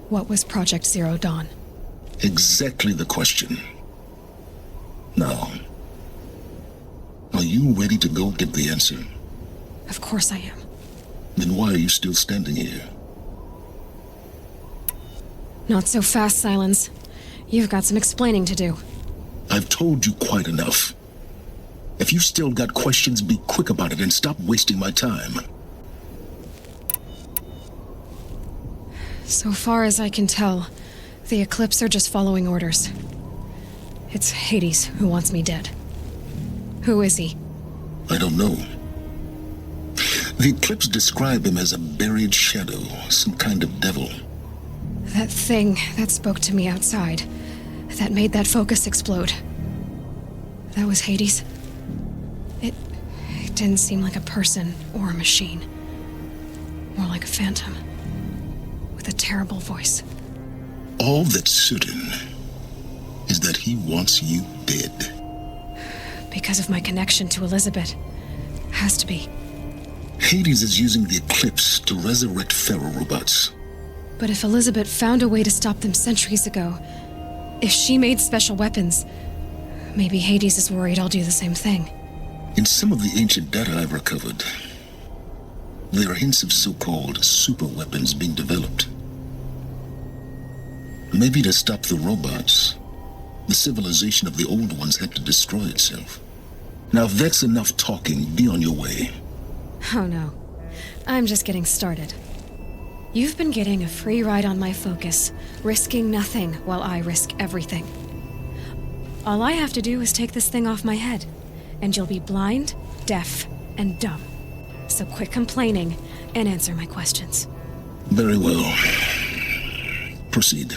What was Project Zero Dawn? Exactly the question. Now, are you ready to go get the answer? Of course I am. Then why are you still standing here? Not so fast, Sylens. You've got some explaining to do. I've told you quite enough. If you've still got questions, be quick about it and stop wasting my time. So far as I can tell, the Eclipse are just following orders. It's Hades who wants me dead. Who is he? I don't know. The Eclipse describe him as a buried shadow, some kind of devil. That thing that spoke to me outside, that made that focus explode. That was Hades? It didn't seem like a person or a machine. More like a phantom. With a terrible voice. All that's certain is that he wants you dead. Because of my connection to Elizabeth. Has to be. Hades is using the Eclipse to resurrect Faro robots. But if Elizabeth found a way to stop them centuries ago, if she made special weapons, maybe Hades is worried I'll do the same thing. In some of the ancient data I've recovered, there are hints of so-called super weapons being developed. Maybe to stop the robots, the civilization of the old ones had to destroy itself. Now, if that's enough talking, be on your way. Oh no. I'm just getting started. You've been getting a free ride on my focus, risking nothing while I risk everything. All I have to do is take this thing off my head, and you'll be blind, deaf, and dumb. So quit complaining and answer my questions. Very well. Proceed.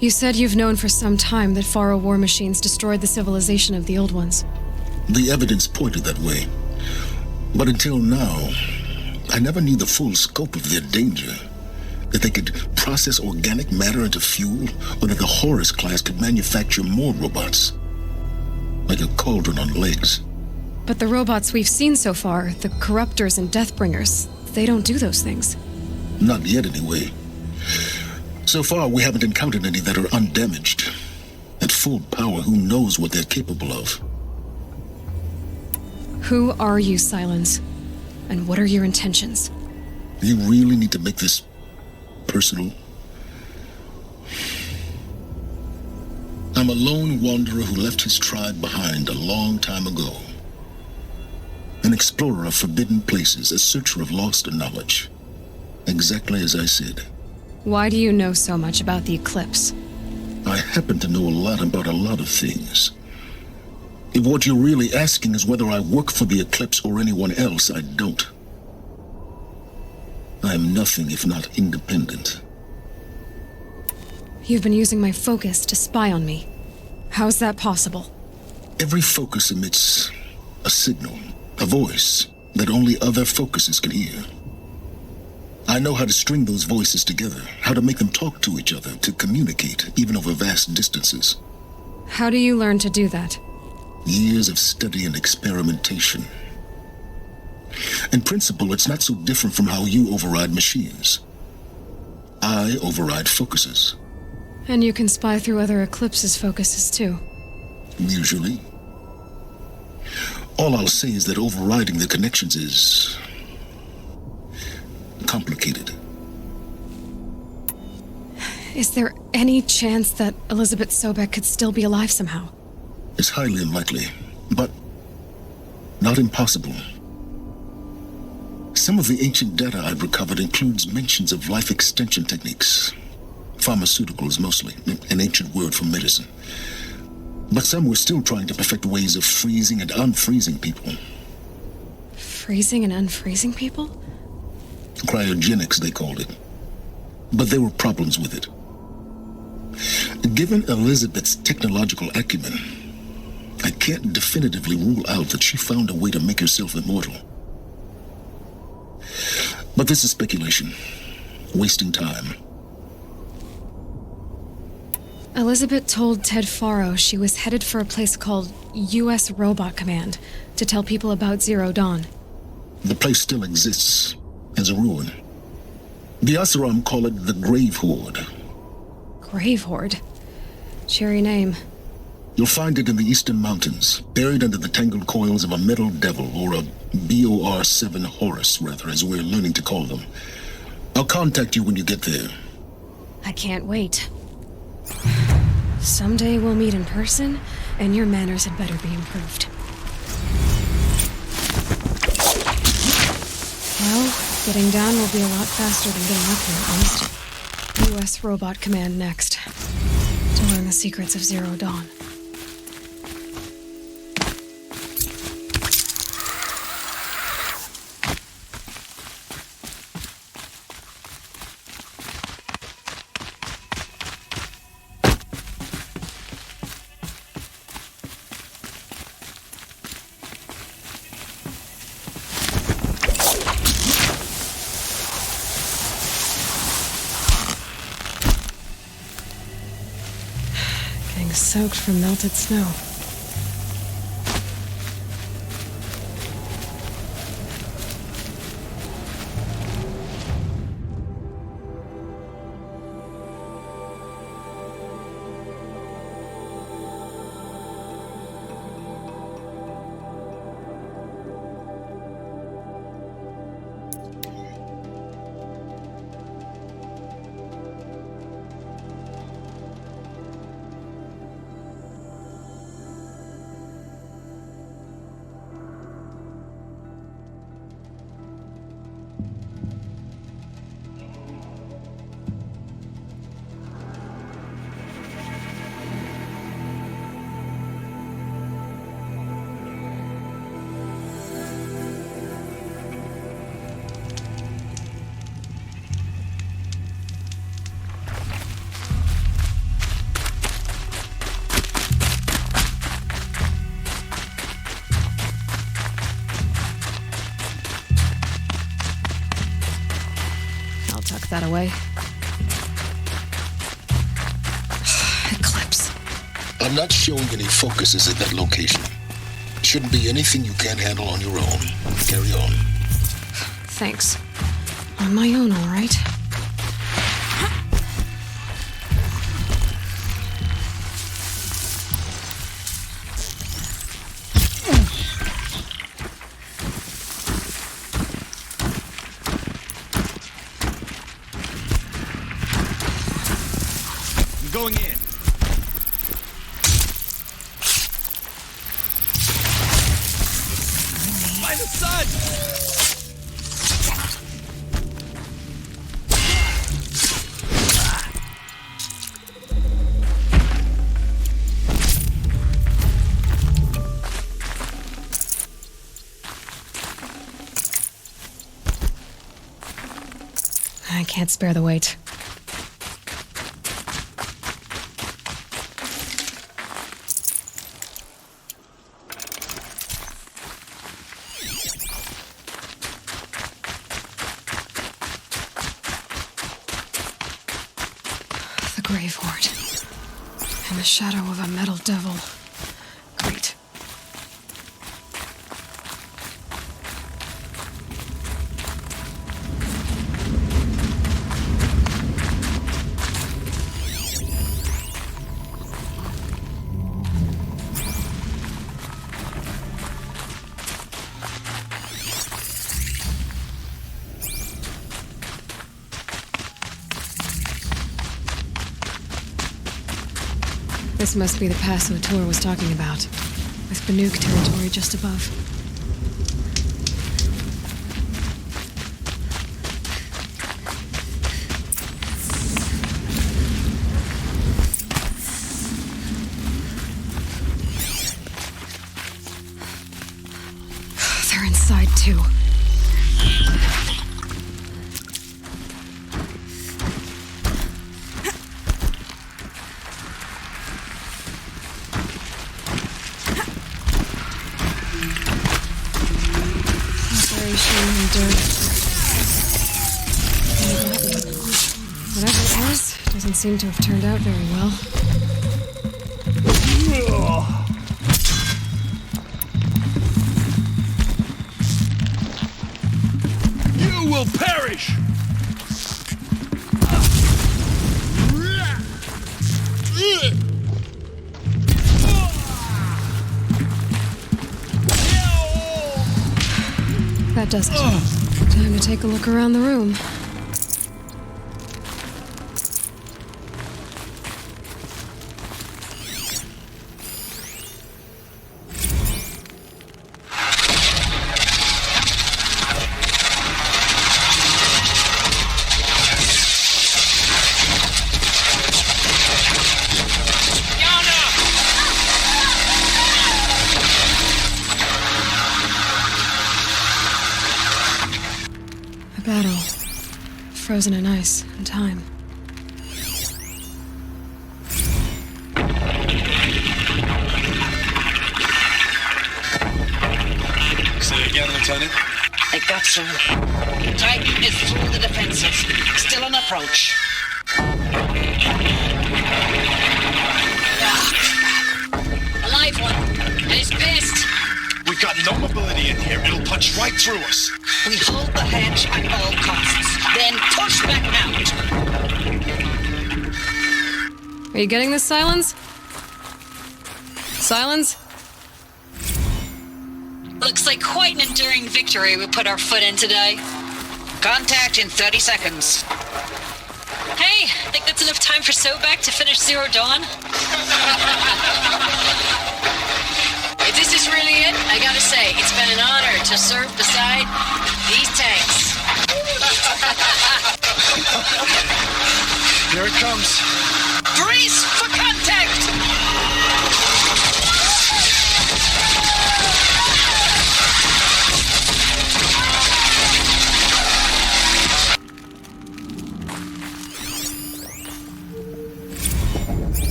You said you've known for some time that Faro war machines destroyed the civilization of the old ones. The evidence pointed that way. But until now, I never knew the full scope of their danger. That they could process organic matter into fuel, or that the Horus class could manufacture more robots. Like a cauldron on legs. But the robots we've seen so far, the Corruptors and Deathbringers, they don't do those things. Not yet, anyway. So far, we haven't encountered any that are undamaged. At full power, who knows what they're capable of? Who are you, Sylens? And what are your intentions? You really need to make this personal? I'm a lone wanderer who left his tribe behind a long time ago. An explorer of forbidden places, a searcher of lost knowledge. Exactly as I said. Why do you know so much about the eclipse? I happen to know a lot about a lot of things. If what you're really asking is whether I work for the eclipse or anyone else, I don't. I am nothing if not independent. You've been using my focus to spy on me. How is that possible? Every focus emits a signal, a voice that only other focuses can hear. I know how to string those voices together, how to make them talk to each other, to communicate, even over vast distances. How do you learn to do that? Years of study and experimentation. In principle, it's not so different from how you override machines. I override focuses. And you can spy through other eclipses' focuses too. Usually. All I'll say is that overriding the connections is complicated. Is there any chance that Elizabeth Sobek could still be alive somehow? It's highly unlikely, but not impossible. Some of the ancient data I've recovered includes mentions of life extension techniques. Pharmaceuticals mostly, an ancient word for medicine. But some were still trying to perfect ways of freezing and unfreezing people. Freezing and unfreezing people? Cryogenics, they called it. But there were problems with it. Given Elizabeth's technological acumen, I can't definitively rule out that she found a way to make herself immortal. But this is speculation. Wasting time. Elizabeth told Ted Faro she was headed for a place called U.S. Robot Command to tell people about Zero Dawn. The place still exists as a ruin. The Asuram call it the Grave Horde. Grave Horde? Cheery name. You'll find it in the Eastern Mountains, buried under the tangled coils of a metal devil, or a BOR-7 Horus, rather, as we're learning to call them. I'll contact you when you get there. I can't wait. Someday we'll meet in person, and your manners had better be improved. Well, getting down will be a lot faster than getting up here, at least. U.S. Robot Command next. To learn the secrets of Zero Dawn. Soaked from melted snow. That away. Eclipse. I'm not showing any focuses at that location. Shouldn't be anything you can't handle on your own. Carry on. Thanks. On my own, all right. Going in. by the sun! I can't spare the weight. The grave hoard. And the shadow of a metal devil. Great. This must be the pass O'Tor was talking about, with Banuk territory just above. They're inside too. Whatever it was, doesn't seem to have turned out very well. You will perish! That does it. Time to take a look around the room. Battle. Frozen in ice and time. Say again, Lieutenant. I got through. Titan is through the defenses. Still an approach. A live one. And he's pissed. We've got no mobility in here. It'll punch right through us. We hold the hedge at all costs, then push back out. Are you getting this, Sylens? Sylens? Looks like quite an enduring victory we put our foot in today. Contact in 30 seconds. Hey, think that's enough time for Sobek to finish Zero Dawn? If this is really it, I gotta say, it's been an honor to serve beside these tanks. Here it comes. Brace for contact!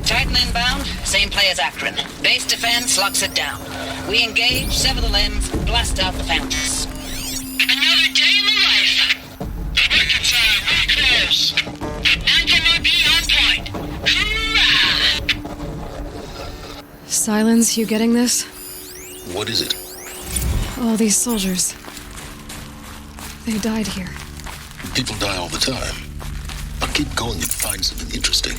Titan inbound, same play as Akron. Base defense locks it down. We engage, sever the limbs, blast out the fountains. Another day in the life. Reconcile, very close. Anti-MOB on point. Hoorah! Sylens, you getting this? What is it? All these soldiers. They died here. People die all the time. But keep going and find something interesting.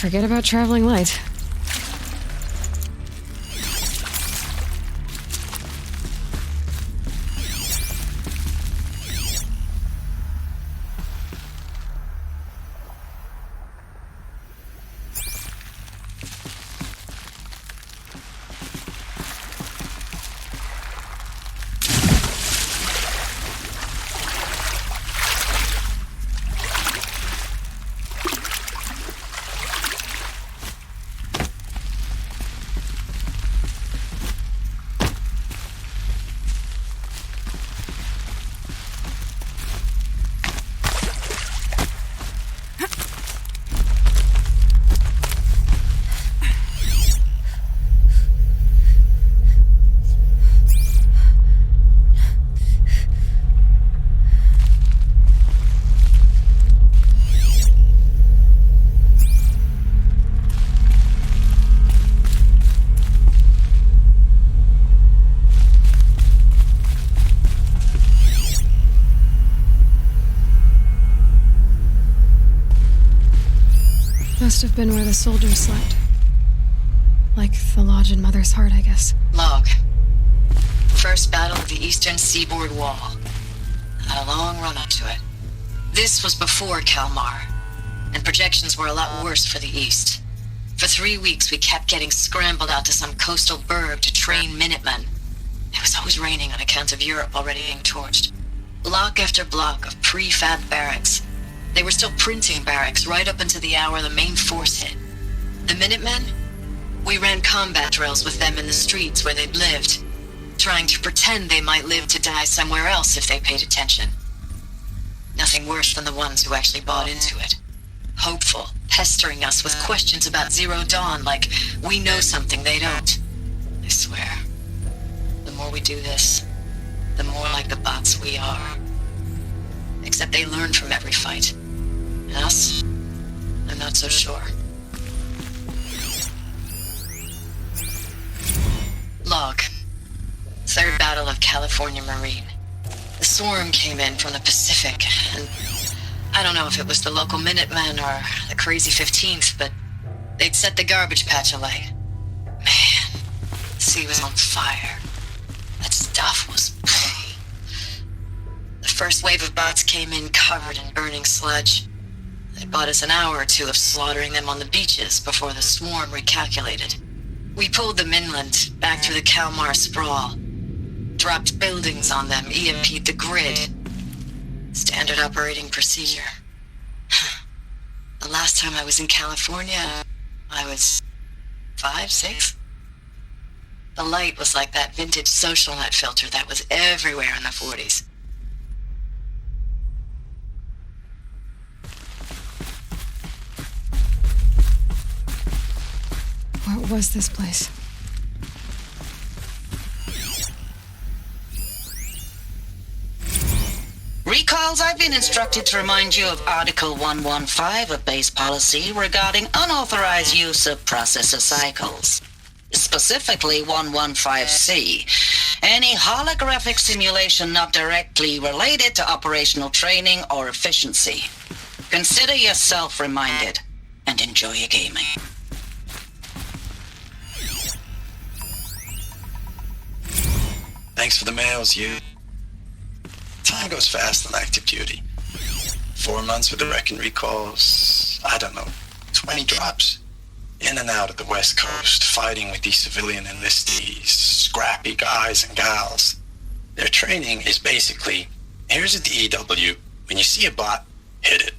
Forget about traveling light. Must have been where the soldiers slept. Like the lodge in Mother's Heart, I guess. Log. First battle of the eastern seaboard wall. Had a long run up to it. This was before Kalmar, and projections were a lot worse for the east. For 3 weeks, we kept getting scrambled out to some coastal burg to train Minutemen. It was always raining on account of Europe already being torched. Block after block of prefab barracks. They were still printing barracks right up until the hour the main force hit. The Minutemen? We ran combat drills with them in the streets where they'd lived, trying to pretend they might live to die somewhere else if they paid attention. Nothing worse than the ones who actually bought into it. Hopeful, pestering us with questions about Zero Dawn like we know something they don't. I swear, the more we do this, the more like the bots we are. Except they learn from every fight. And us? I'm not so sure. Log. Third Battle of California Marine. The swarm came in from the Pacific, and I don't know if it was the local Minutemen or the crazy 15th, but they'd set the garbage patch alight. Man, the sea was on fire. That stuff was... The first wave of bots came in covered in burning sludge. They bought us an hour or two of slaughtering them on the beaches before the swarm recalculated. We pulled them inland, back through the Kalmar sprawl. Dropped buildings on them, EMP'd the grid. Standard operating procedure. The last time I was in California, I was 5, 6? The light was like that vintage social net filter that was everywhere in the 40s. What was this place? Recalls, I've been instructed to remind you of Article 115 of base policy regarding unauthorized use of processor cycles. Specifically 115C. Any holographic simulation not directly related to operational training or efficiency. Consider yourself reminded and enjoy your gaming. Thanks for the mails, you. Time goes fast on active duty. 4 months with the Reckon recalls, I don't know, 20 drops. In and out of the West Coast, fighting with these civilian enlistees, scrappy guys and gals. Their training is basically, here's a DEW, when you see a bot, hit it.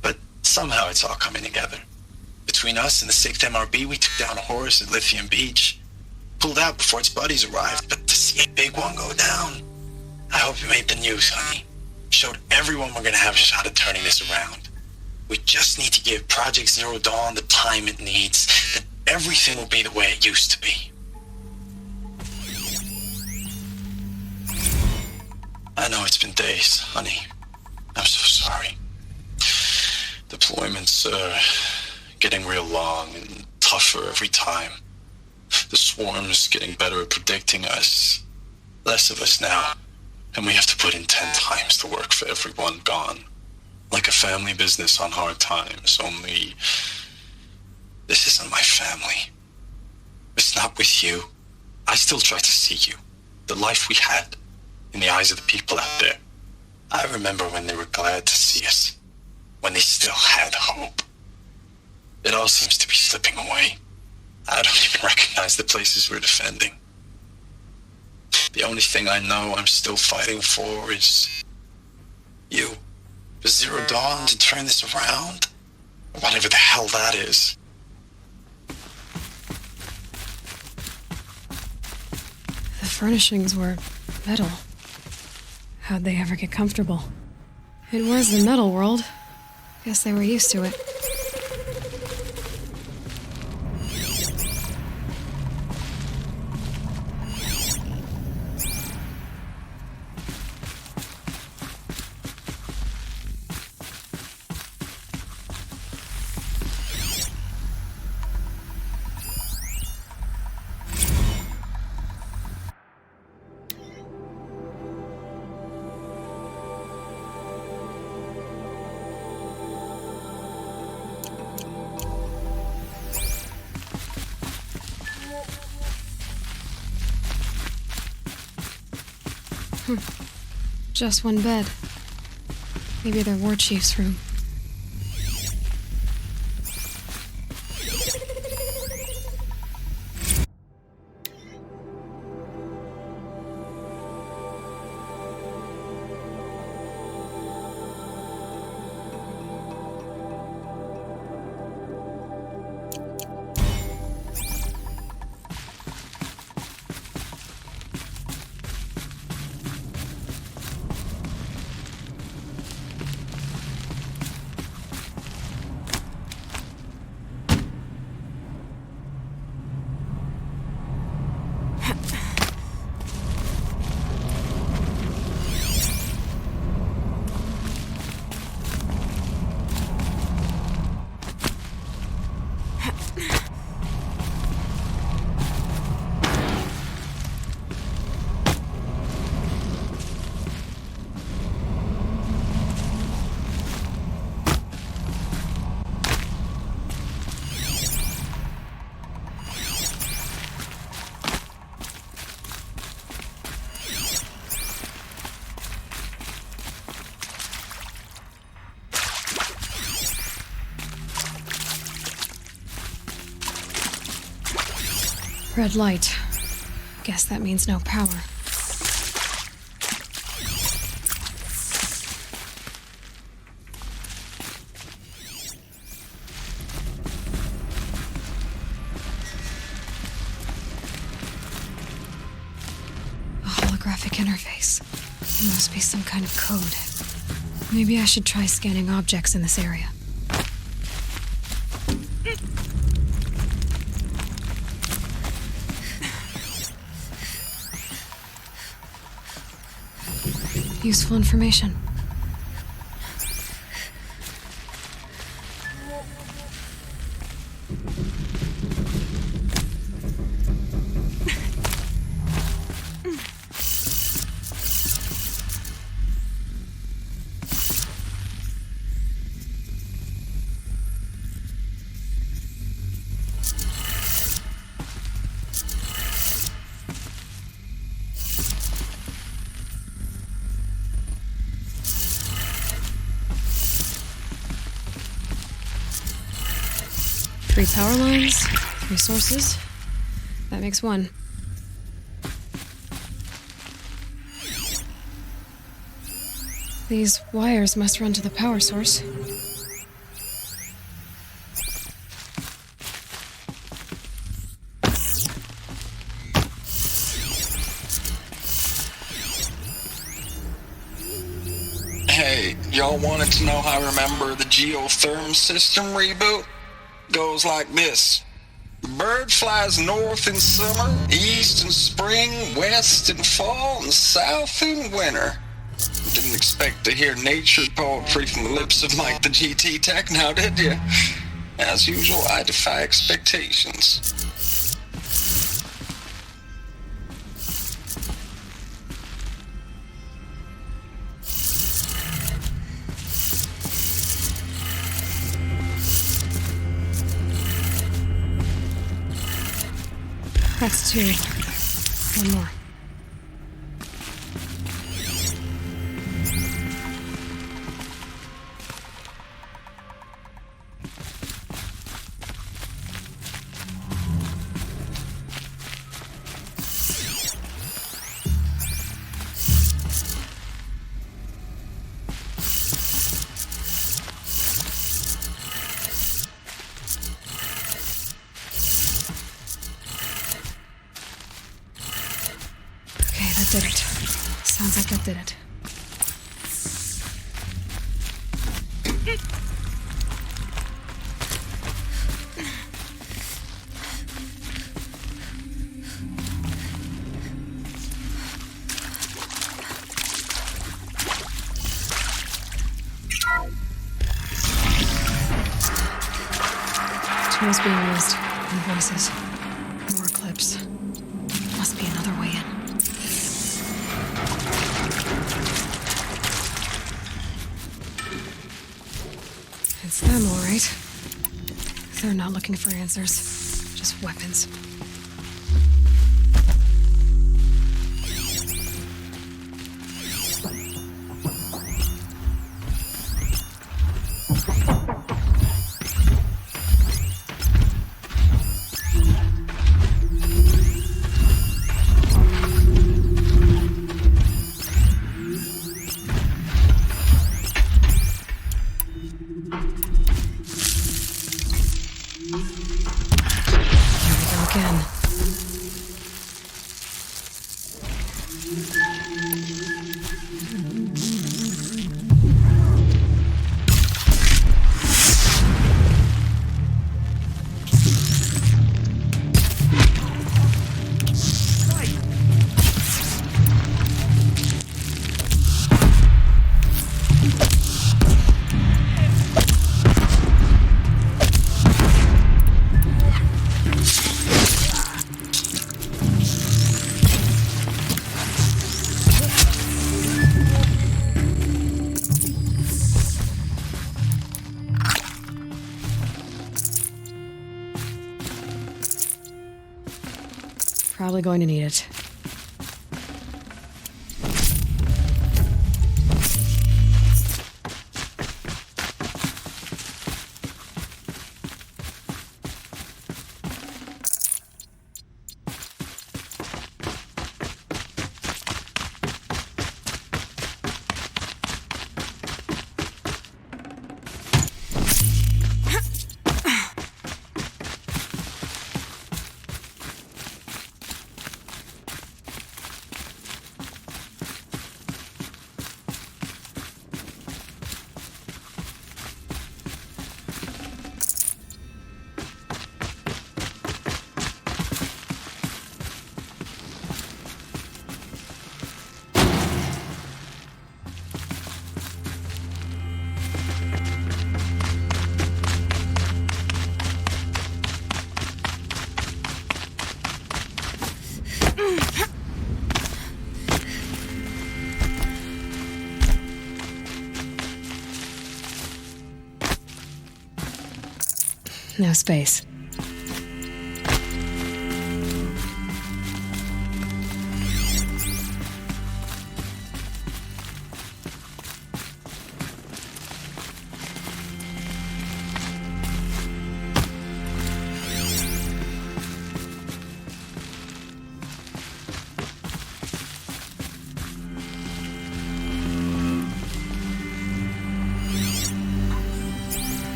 But somehow it's all coming together. Between us and the 6th MRB, we took down a horse at Lithium Beach. Pulled out before its buddies arrived, but to see a big one go down. I hope you made the news, honey. Showed everyone we're gonna have a shot at turning this around. We just need to give Project Zero Dawn the time it needs, then everything will be the way it used to be. I know it's been days, honey. I'm so sorry. Deployments are getting real long and tougher every time. The swarm's getting better at predicting us. Less of us now, and we have to put in 10 times the work for everyone gone. like a family business on hard times, only this isn't my family. It's not with you. I still try to see you, the life we had, in the eyes of the people out there. I remember when they were glad to see us, when they still had hope. It all seems to be slipping away. I don't even recognize the places we're defending. The only thing I know I'm still fighting for is you. For Zero Dawn to turn this around, whatever the hell that is. The furnishings were metal. How'd they ever get comfortable? It was the metal world. Guess they were used to it. Just one bed. Maybe their war chief's room. Red light. Guess that means no power. A holographic interface. It must be some kind of code. Maybe I should try scanning objects in this area. Useful information. Three power lines, 3 sources. That makes 1. These wires must run to the power source. Hey, y'all wanted to know how I remember the geotherm system reboot? Goes like this. The bird flies north in summer, east in spring, west in fall, and south in winter. Didn't expect to hear nature poetry from the lips of Mike the GT Tech now, did you? As usual, I defy expectations. That's 2. One more. Did it. Sounds like that did it. Tools being used. And voices. More clips. Must be another way in. It's them, all right. They're not looking for answers, just weapons. Probably going to need it. No space.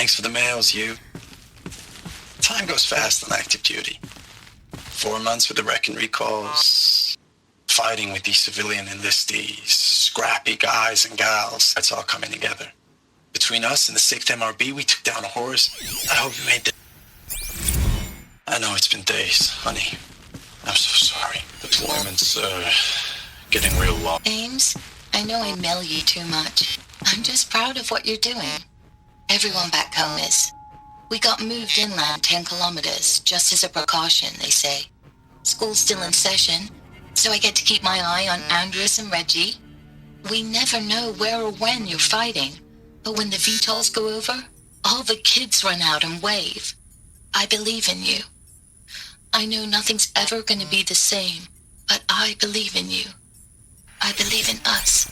Thanks for the mails, you. Time goes fast on active duty. 4 months with the wreck and recalls, fighting with these civilian enlistees, scrappy guys and gals. That's all coming together. Between us and the 6th MRB, we took down a horse. I hope you made the... I know it's been days, honey. I'm so sorry. Deployment's, getting real long. Ames, I know I mail you too much. I'm just proud of what you're doing. Everyone back home is. We got moved inland 10 kilometers, just as a precaution, they say. School's still in session, so I get to keep my eye on Andres and Reggie. We never know where or when you're fighting, but when the VTOLs go over, all the kids run out and wave. I believe in you. I know nothing's ever going to be the same, but I believe in you. I believe in us.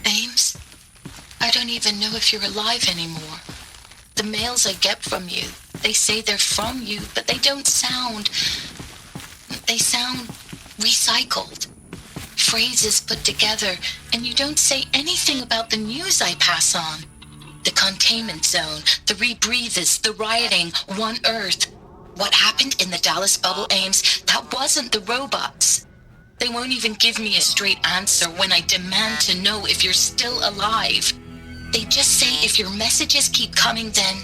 Ames, I don't even know if you're alive anymore. The mails I get from you, they say they're from you, but they don't sound... They sound recycled. Phrases put together, and you don't say anything about the news I pass on. The containment zone, the rebreathers, the rioting, One Earth. What happened in the Dallas bubble, Ames, that wasn't the robots. They won't even give me a straight answer when I demand to know if you're still alive. They just say if your messages keep coming, then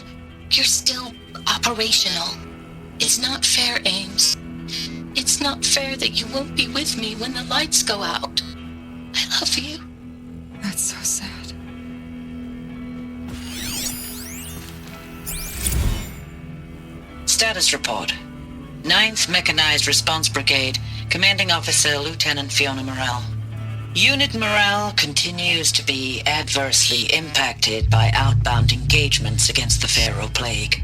you're still operational. It's not fair, Ames. It's not fair that you won't be with me when the lights go out. I love you. That's so sad. Status report. 9th Mechanized Response Brigade, Commanding Officer Lieutenant Fiona Morrell. Unit morale continues to be adversely impacted by outbound engagements against the Faro plague,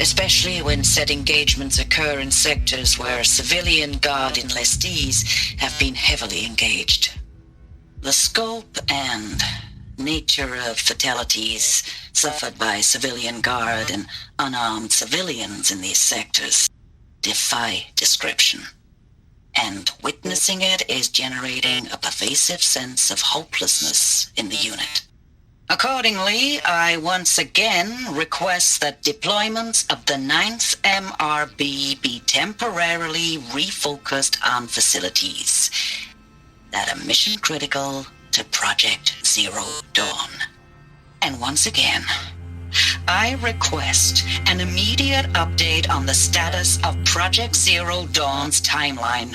especially when said engagements occur in sectors where civilian guard enlistees have been heavily engaged. The scope and nature of fatalities suffered by civilian guard and unarmed civilians in these sectors defy description. And witnessing it is generating a pervasive sense of hopelessness in the unit. Accordingly, I once again request that deployments of the 9th MRB be temporarily refocused on facilities that are mission critical to Project Zero Dawn. And once again, I request an immediate update on the status of Project Zero Dawn's timeline.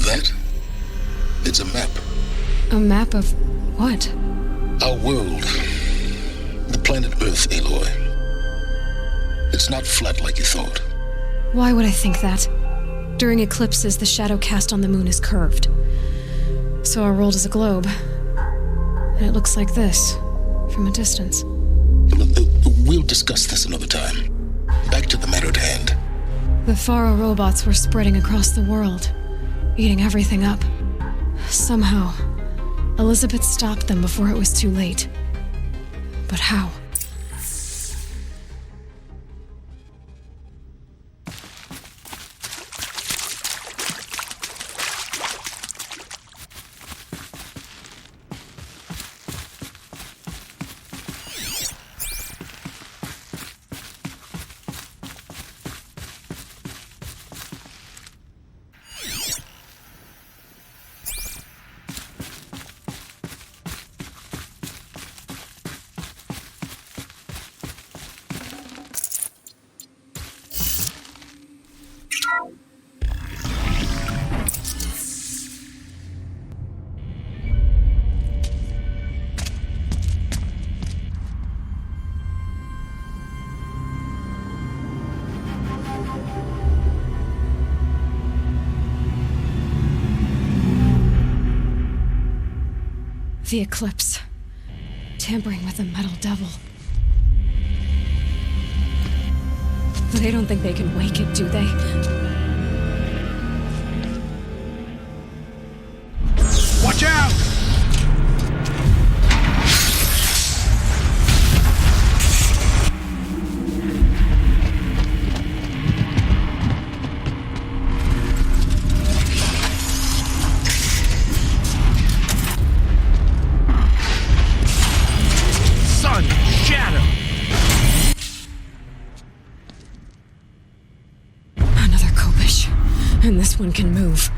That? It's a map. A map of what? Our world. The planet Earth, Aloy. It's not flat like you thought. Why would I think that? During eclipses, the shadow cast on the moon is curved. So our world is a globe. And it looks like this, from a distance. We'll discuss this another time. Back to the matter at hand. The Faro robots were spreading across the world, eating everything up. Somehow, Elizabeth stopped them before it was too late. But how? The eclipse. Tampering with the metal devil. They don't think they can wake it, do they? Watch out! Sun shadow! Another Kopish. And this one can move.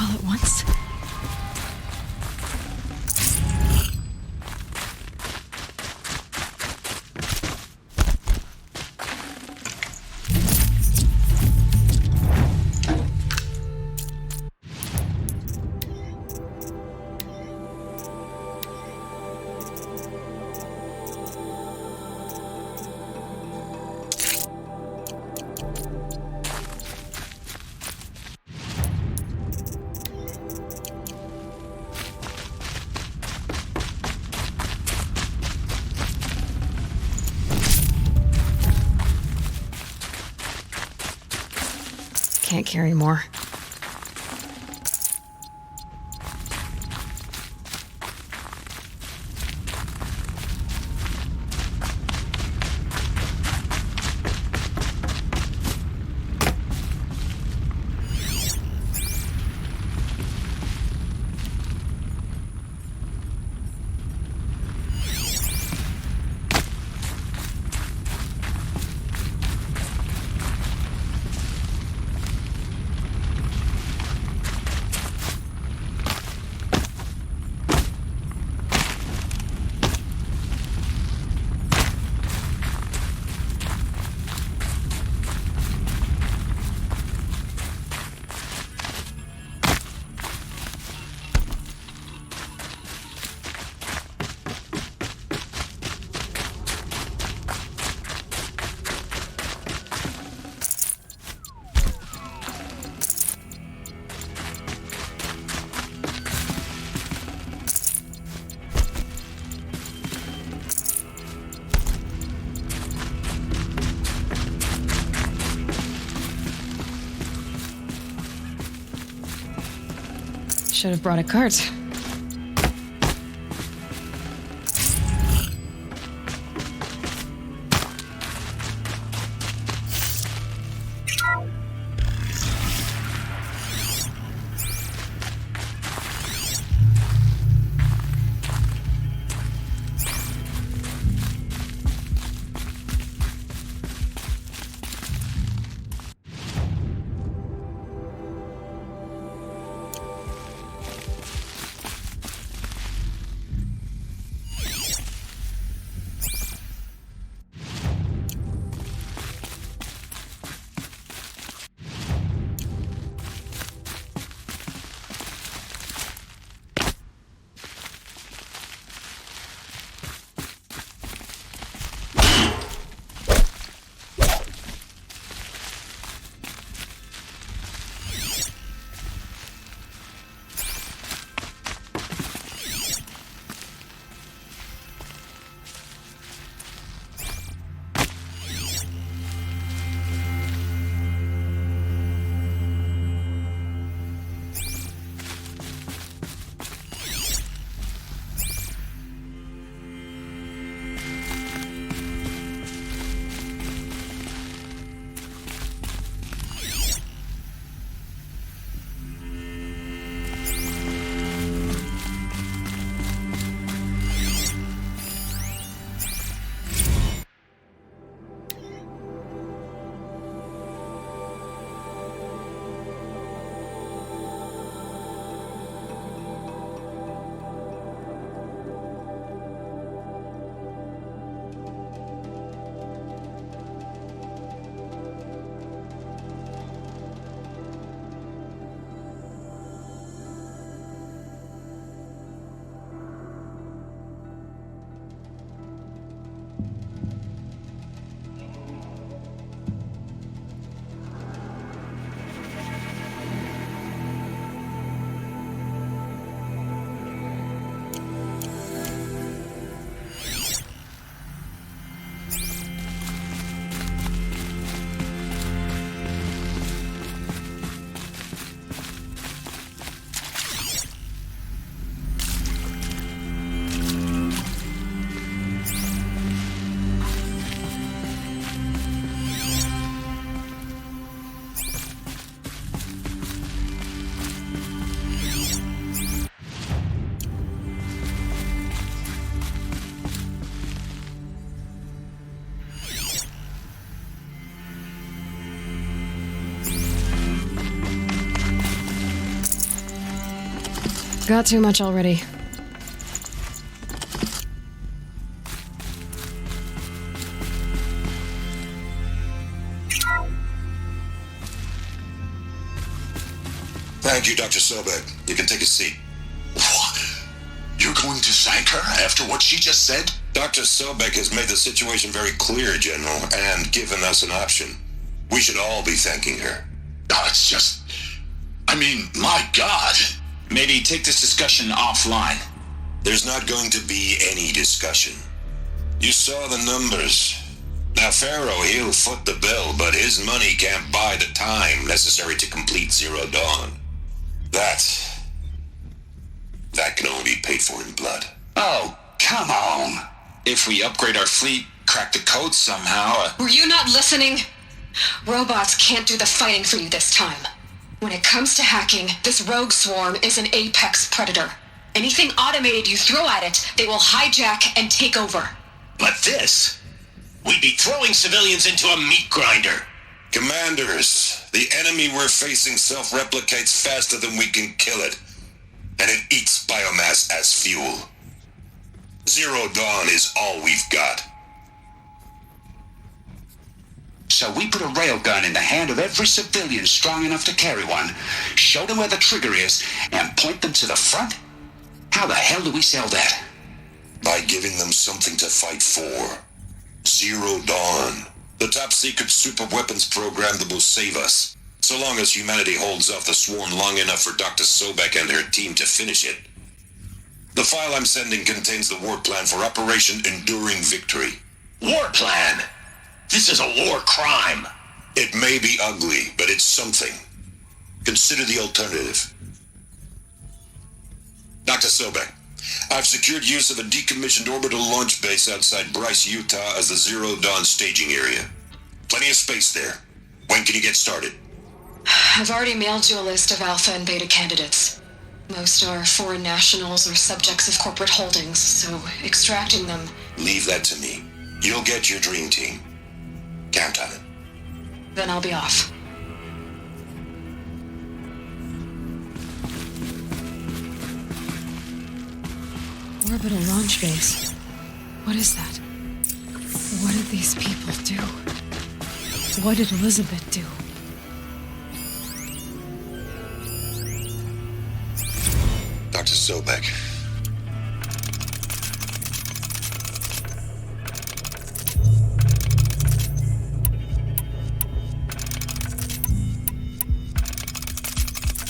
all at once? Can't carry more. Should have brought a cart. got too much already. Thank you, Dr. Sobek. You can take a seat. What? You're going to thank her after what she just said? Dr. Sobek has made the situation very clear, General, and given us an option. We should all be thanking her. Oh, it's just... I mean, my God. Maybe take this discussion offline. There's not going to be any discussion. You saw the numbers. Now, Faro, he'll foot the bill, but his money can't buy the time necessary to complete Zero Dawn. That can only be paid for in blood. Oh, come on. If we upgrade our fleet, crack the code somehow... Were you not listening? Robots can't do the fighting for you this time. When it comes to hacking, this rogue swarm is an apex predator. Anything automated you throw at it, they will hijack and take over. But this... we'd be throwing civilians into a meat grinder. Commanders, the enemy we're facing self-replicates faster than we can kill it. And it eats biomass as fuel. Zero Dawn is all we've got. So we put a railgun in the hand of every civilian strong enough to carry one, show them where the trigger is, and point them to the front? How the hell do we sell that? By giving them something to fight for. Zero Dawn. The top-secret super-weapons program that will save us. So long as humanity holds off the swarm long enough for Dr. Sobek and her team to finish it. The file I'm sending contains the war plan for Operation Enduring Victory. War plan? This is a war crime. It may be ugly, but it's something. Consider the alternative. Dr. Sobek, I've secured use of a decommissioned orbital launch base outside Bryce, Utah as the Zero Dawn staging area. Plenty of space there. When can you get started? I've already mailed you a list of alpha and beta candidates. Most are foreign nationals or subjects of corporate holdings, so extracting them... Leave that to me. You'll get your dream team. Count on it. Then I'll be off. Orbital launch base. What is that? What did these people do? What did Elizabeth do? Dr. Sobek.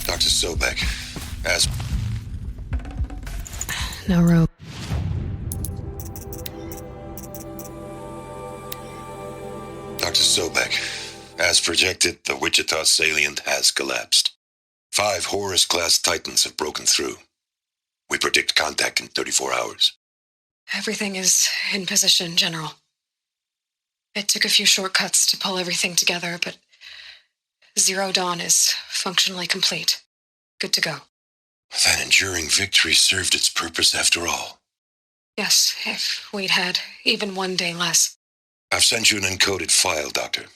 Dr. Sobek, as... No rope. Dr. Sobek, as projected, the Wichita salient has collapsed. 5 Horus-class Titans have broken through. We predict contact in 34 hours. Everything is in position, General. It took a few shortcuts to pull everything together, but Zero Dawn is functionally complete. Good to go. That enduring victory served its purpose after all. Yes, if we'd had even one day less. I've sent you an encoded file, Doctor.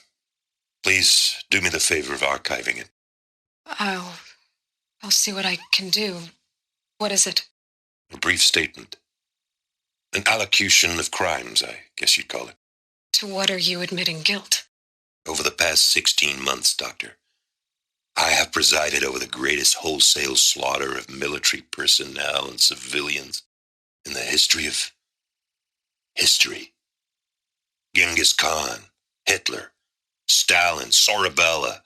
Please do me the favor of archiving it. I'll see what I can do. What is it? A brief statement. An allocution of crimes, I guess you'd call it. To what are you admitting guilt? Over the past 16 months, Doctor, I have presided over the greatest wholesale slaughter of military personnel and civilians in the history of history. Genghis Khan, Hitler, Stalin, Sorabella,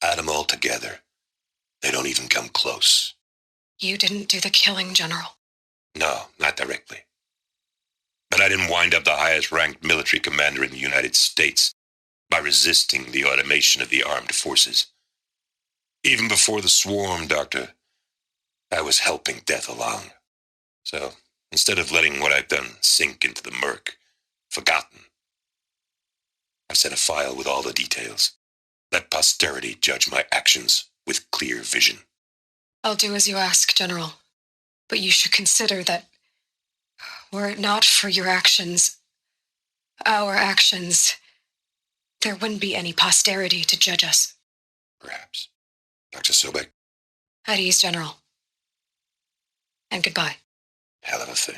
add them all together. They don't even come close. You didn't do the killing, General. No, not directly. But I didn't wind up the highest-ranked military commander in the United States by resisting the automation of the armed forces. Even before the swarm, Doctor, I was helping death along. So, instead of letting what I've done sink into the murk, forgotten, I've sent a file with all the details. Let posterity judge my actions with clear vision. I'll do as you ask, General. But you should consider that were it not for your actions, our actions, there wouldn't be any posterity to judge us. Perhaps. Dr. Sobek? At ease, General. And goodbye. Hell of a thing.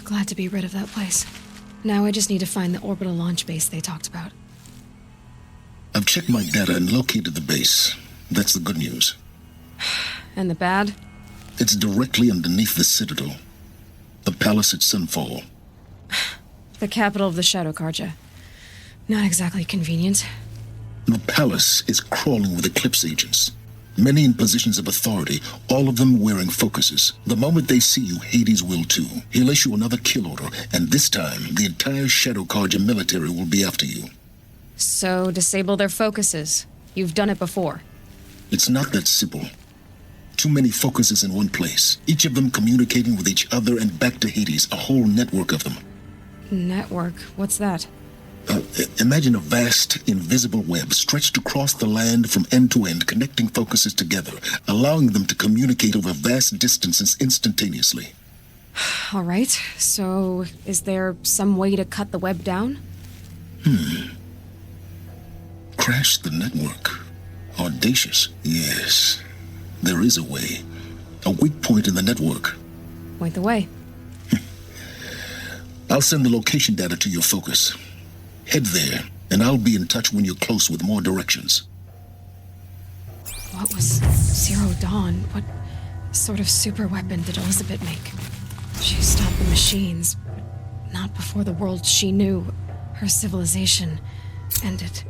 Glad to be rid of that place. Now I just need to find the orbital launch base they talked about. I've checked my data and located the base. That's the good news. And the bad? It's directly underneath the Citadel. The palace at Sunfall. The capital of the Shadow Carja. Not exactly convenient. The palace is crawling with Eclipse agents. Many in positions of authority, all of them wearing focuses. The moment they see you, Hades will too. He'll issue another kill order, and this time, the entire Shadow Carja military will be after you. So, disable their focuses. You've done it before. It's not that simple. Too many focuses in one place, each of them communicating with each other and back to Hades, a whole network of them. Network? What's that? Imagine a vast, invisible web stretched across the land from end to end, connecting focuses together, allowing them to communicate over vast distances instantaneously. All right, so is there some way to cut the web down? Crash the network. Audacious. Yes, there is a way. A weak point in the network. Point the way. I'll send the location data to your focus. Head there, and I'll be in touch when you're close with more directions. What was Zero Dawn? What sort of super weapon did Elizabeth make? She stopped the machines, but not before the world she knew, her civilization, ended.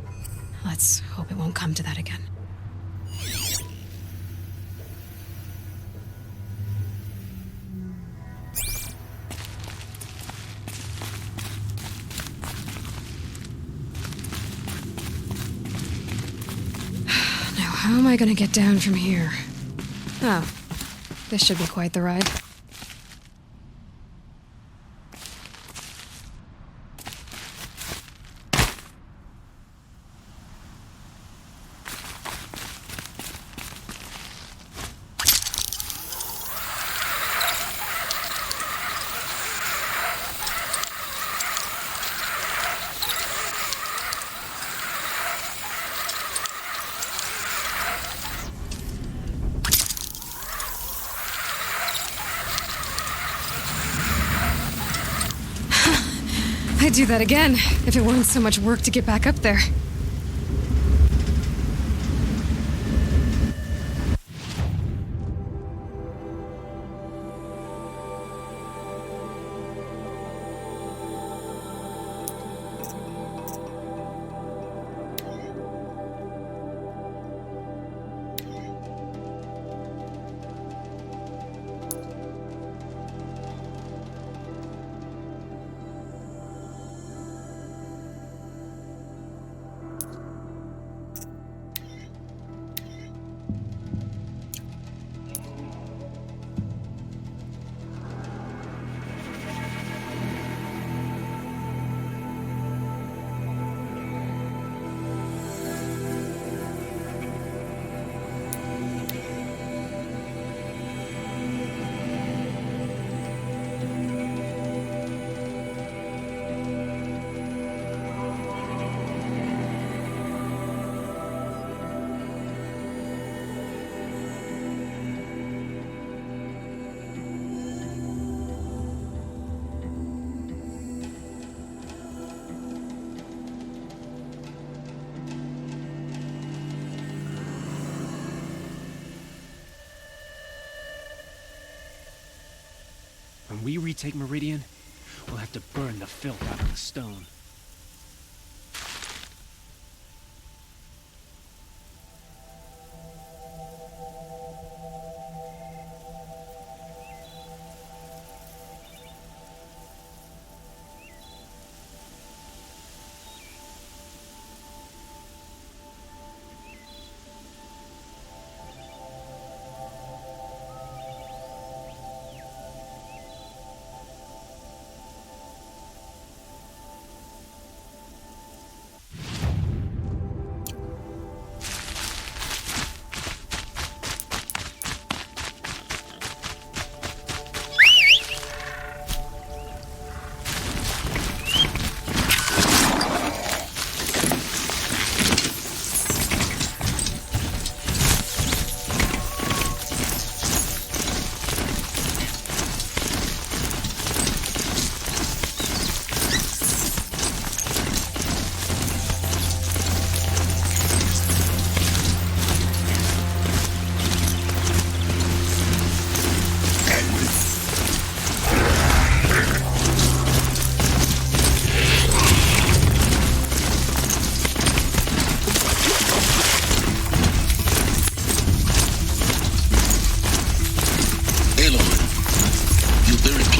Let's hope it won't come to that again. How am I gonna get down from here? Oh, this should be quite the ride. I'd do that again, if it weren't so much work to get back up there. When we retake Meridian, we'll have to burn the filth out of the stone.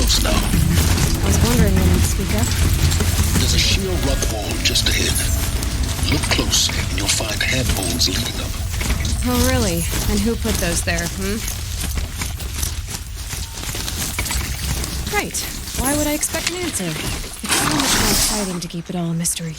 close now. I was wondering when you'd speak up. There's a sheer rock wall just ahead. Look close, and you'll find handholds leading up. Oh, really? And who put those there, Right. Why would I expect an answer? It's so much more exciting to keep it all a mystery.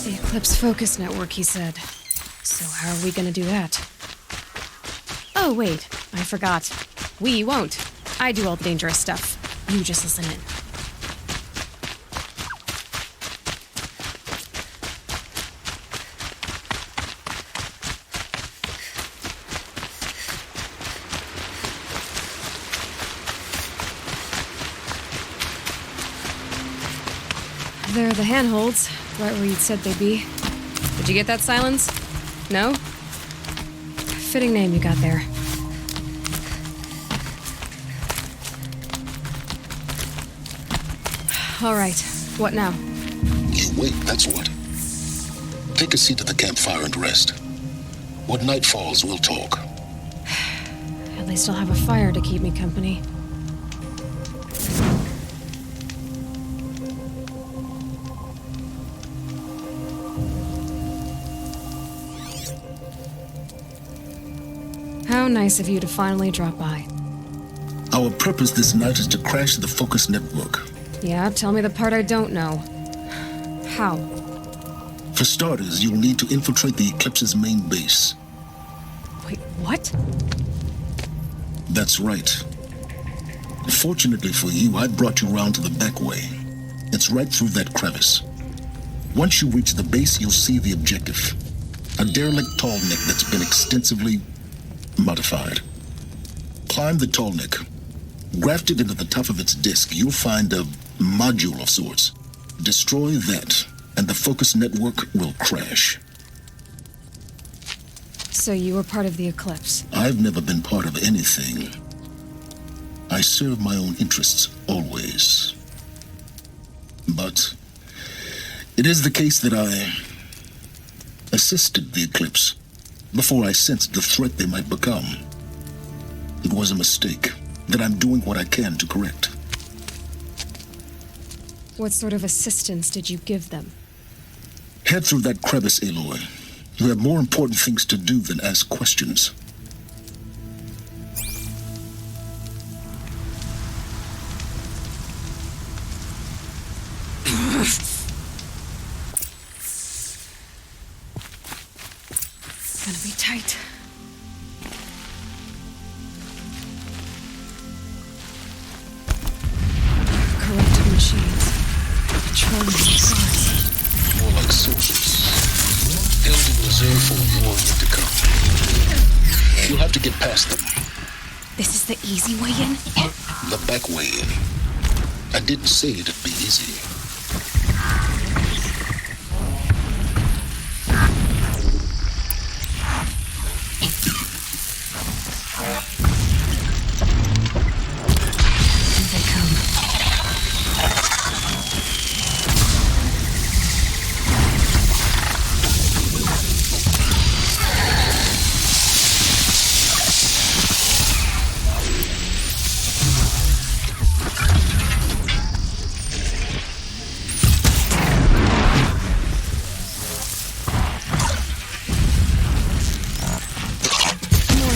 The Eclipse Focus Network, he said. So how are we gonna do that? Oh, wait. I forgot. We won't. I do all the dangerous stuff. You just listen in. There are the handholds. Right where you'd said they'd be. Did you get that, Sylens? No? Fitting name you got there. All right. What now? You wait, that's what. Take a seat at the campfire and rest. When night falls, we'll talk. At least I'll have a fire to keep me company. How nice of you to finally drop by. Our purpose this night is to crash the Focus Network. Yeah, tell me the part I don't know. How? For starters, you'll need to infiltrate the Eclipse's main base. Wait, what? That's right. Fortunately for you, I brought you round to the back way. It's right through that crevice. Once you reach the base, you'll see the objective. A derelict tall neck that's been extensively modified. Climb the tall neck. Grafted into the top of its disk, you'll find a module of sorts. Destroy that, and the Focus Network will crash. So you were part of the Eclipse? I've never been part of anything. I serve my own interests, always. But it is the case that I assisted the Eclipse before I sensed the threat they might become. It was a mistake that I'm doing what I can to correct. What sort of assistance did you give them? Head through that crevice, Aloy. You have more important things to do than ask questions. Gonna be tight. Corrupted machines. Patrolling the guards. More like soldiers. Held in reserve for a war yet to come. You'll have to get past them. This is the easy way in? The back way in. I didn't say it'd be easy.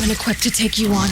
Equipped to take you on.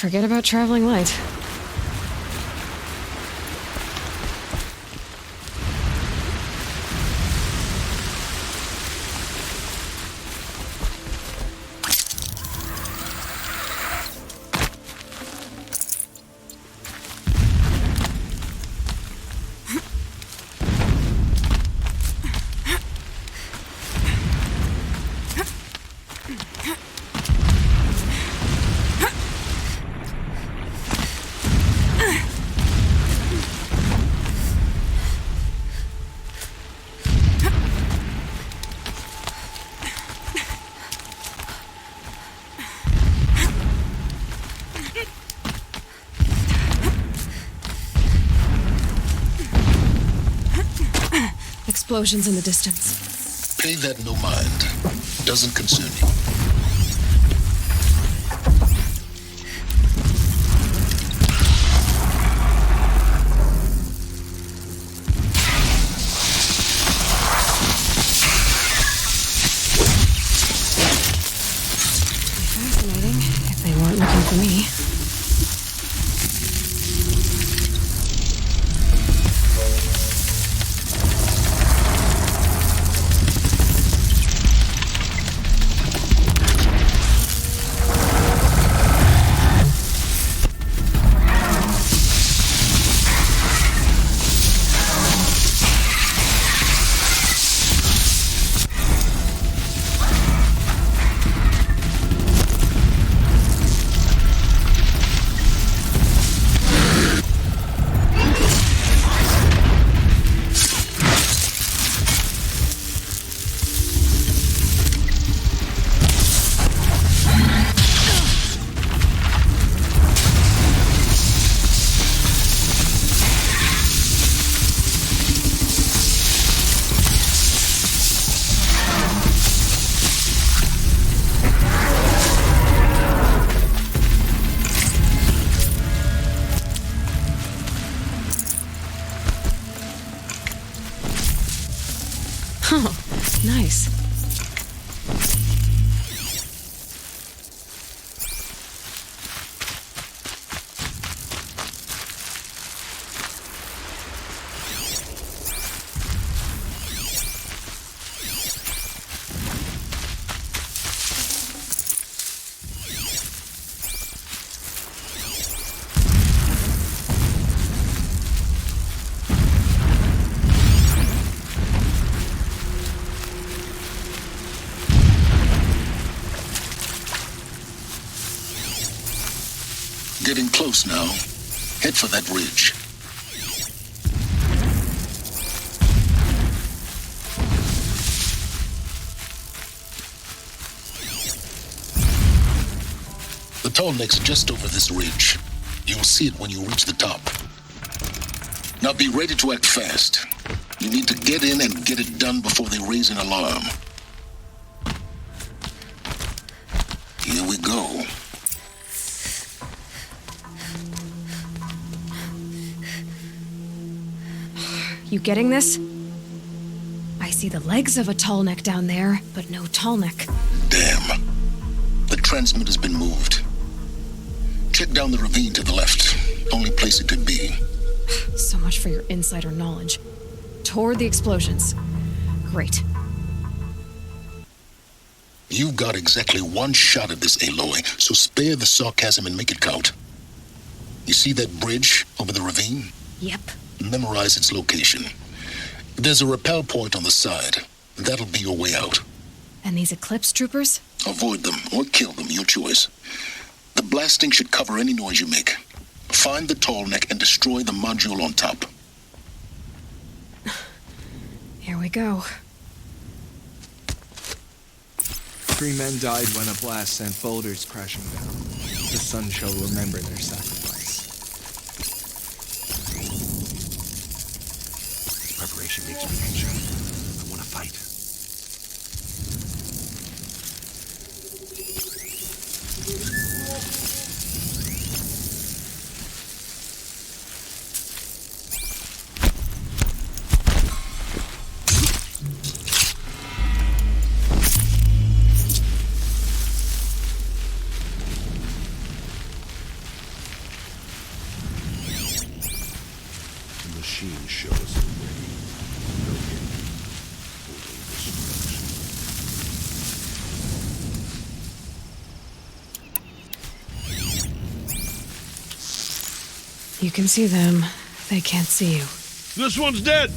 Forget about traveling light. Explosions in the distance. Pay that no mind. Doesn't concern you. Fascinating, if they weren't looking for me. Oh, nice. Getting close now. Head for that ridge. The tall neck's just over this ridge. You'll see it when you reach the top. Now be ready to act fast. You need to get in and get it done before they raise an alarm. Here we go. You getting this? I see the legs of a tall neck down there, but no tall neck. dam. The transmitter's been moved. Check down the ravine to the left. Only place it could be. So much for your insider knowledge. Toward the explosions. Great. You've got exactly one shot at this, Aloy, so spare the sarcasm and make it count. You see that bridge over the ravine? Yep. Memorize its location. There's a rappel point on the side. That'll be your way out. And these Eclipse troopers? Avoid them or kill them, your choice. The blasting should cover any noise you make. Find the tall neck and destroy the module on top. Here we go. 3 men died when a blast sent boulders crashing down. The sun shall remember their sacrifice. This preparation makes me anxious. I want to fight. Machine shows us the way. No hidden. Only destruction. You can see them. They can't see you. This one's dead!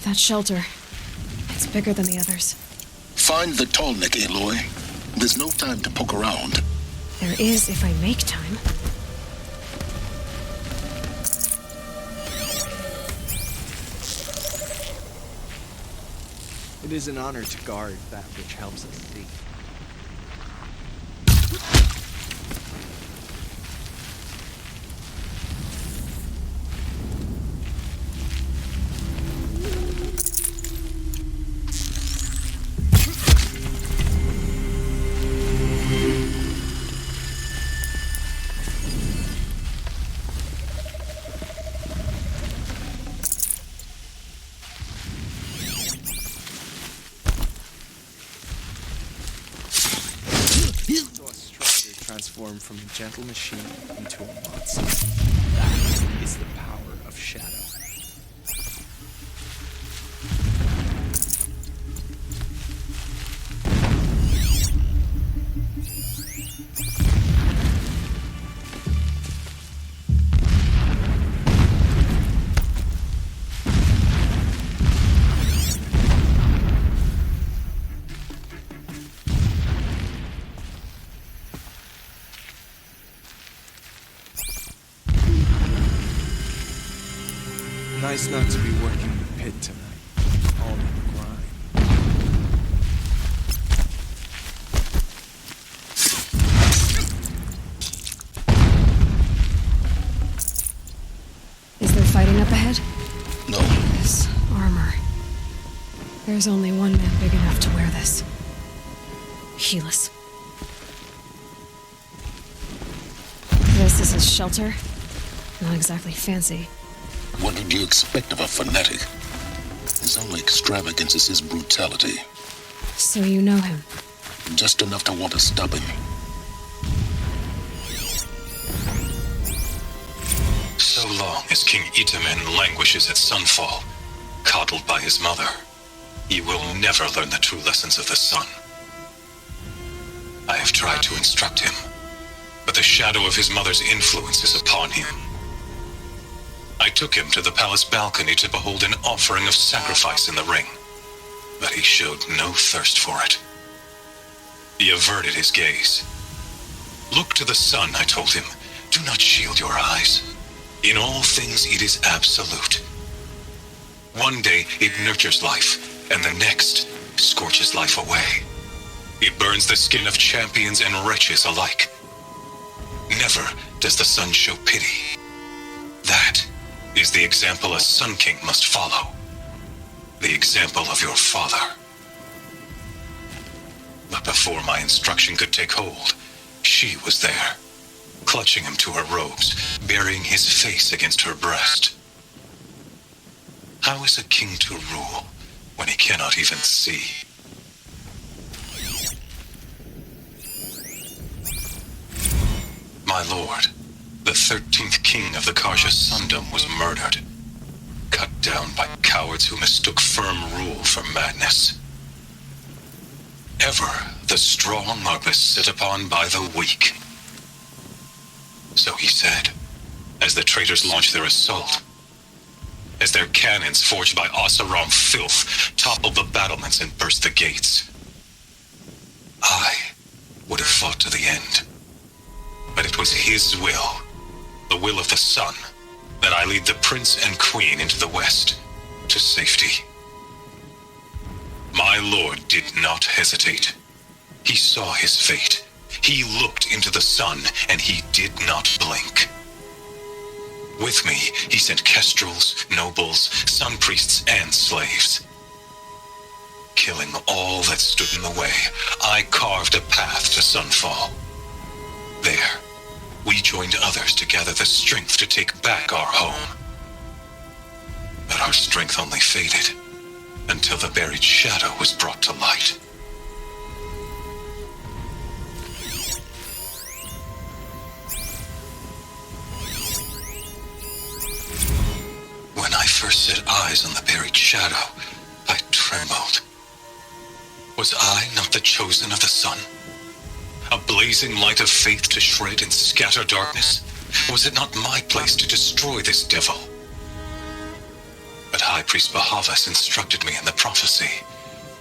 That shelter. It's bigger than the others. Find the tall neck, Aloy. There's no time to poke around. There is if I make time. It is an honor to guard that which helps us see. Transform from a gentle machine into a monster. That is the power of shadow. Nice not to be working in the pit tonight. All in the grind. Is there fighting up ahead? No. This armor. There's only one man big enough to wear this. Helis. This is his shelter. Not exactly fancy. What did you expect of a fanatic? His only extravagance is his brutality. So you know him? Just enough to want to stop him. So long as King Itamen languishes at Sunfall, coddled by his mother, he will never learn the true lessons of the sun. I have tried to instruct him, but the shadow of his mother's influence is upon him. I took him to the palace balcony to behold an offering of sacrifice in the ring. but he showed no thirst for it. He averted his gaze. Look to the sun, I told him. Do not shield your eyes. In all things it is absolute. One day it nurtures life, and the next scorches life away. It burns the skin of champions and wretches alike. Never does the sun show pity. That is the example a Sun King must follow. The example of your father. But before my instruction could take hold, she was there, clutching him to her robes, burying his face against her breast. How is a king to rule when he cannot even see? My lord, the 13th king of the Karja Sundom was murdered, cut down by cowards who mistook firm rule for madness. Ever the strong are beset upon by the weak. So he said, as the traitors launched their assault, as their cannons forged by Oseram filth toppled the battlements and burst the gates. I would have fought to the end, but it was his will, the will of the sun, that I lead the prince and queen into the west, to safety. My lord did not hesitate. He saw his fate. He looked into the sun, and he did not blink. With me, he sent kestrels, nobles, sun priests, and slaves. Killing all that stood in the way, I carved a path to sunfall. There, we joined others to gather the strength to take back our home. But our strength only faded until the buried shadow was brought to light. When I first set eyes on the buried shadow, I trembled. Was I not the chosen of the sun? A blazing light of faith to shred and scatter darkness? Was it not my place to destroy this devil? But High Priest Bahavas instructed me in the prophecy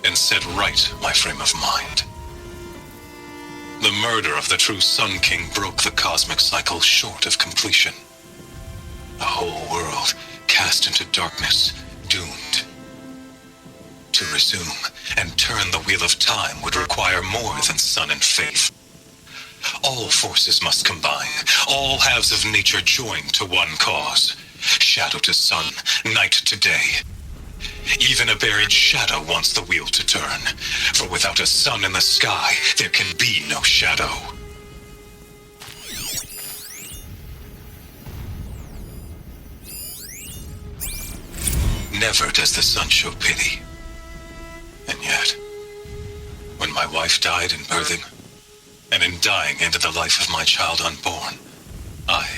and set right my frame of mind. The murder of the true Sun King broke the cosmic cycle short of completion. The whole world cast into darkness, doomed. To resume and turn the wheel of time would require more than sun and faith. All forces must combine, all halves of nature join to one cause. Shadow to sun, night to day. Even a buried shadow wants the wheel to turn, for without a sun in the sky, there can be no shadow. Never does the sun show pity. And yet, when my wife died in birthing, and in dying ended the life of my child unborn, I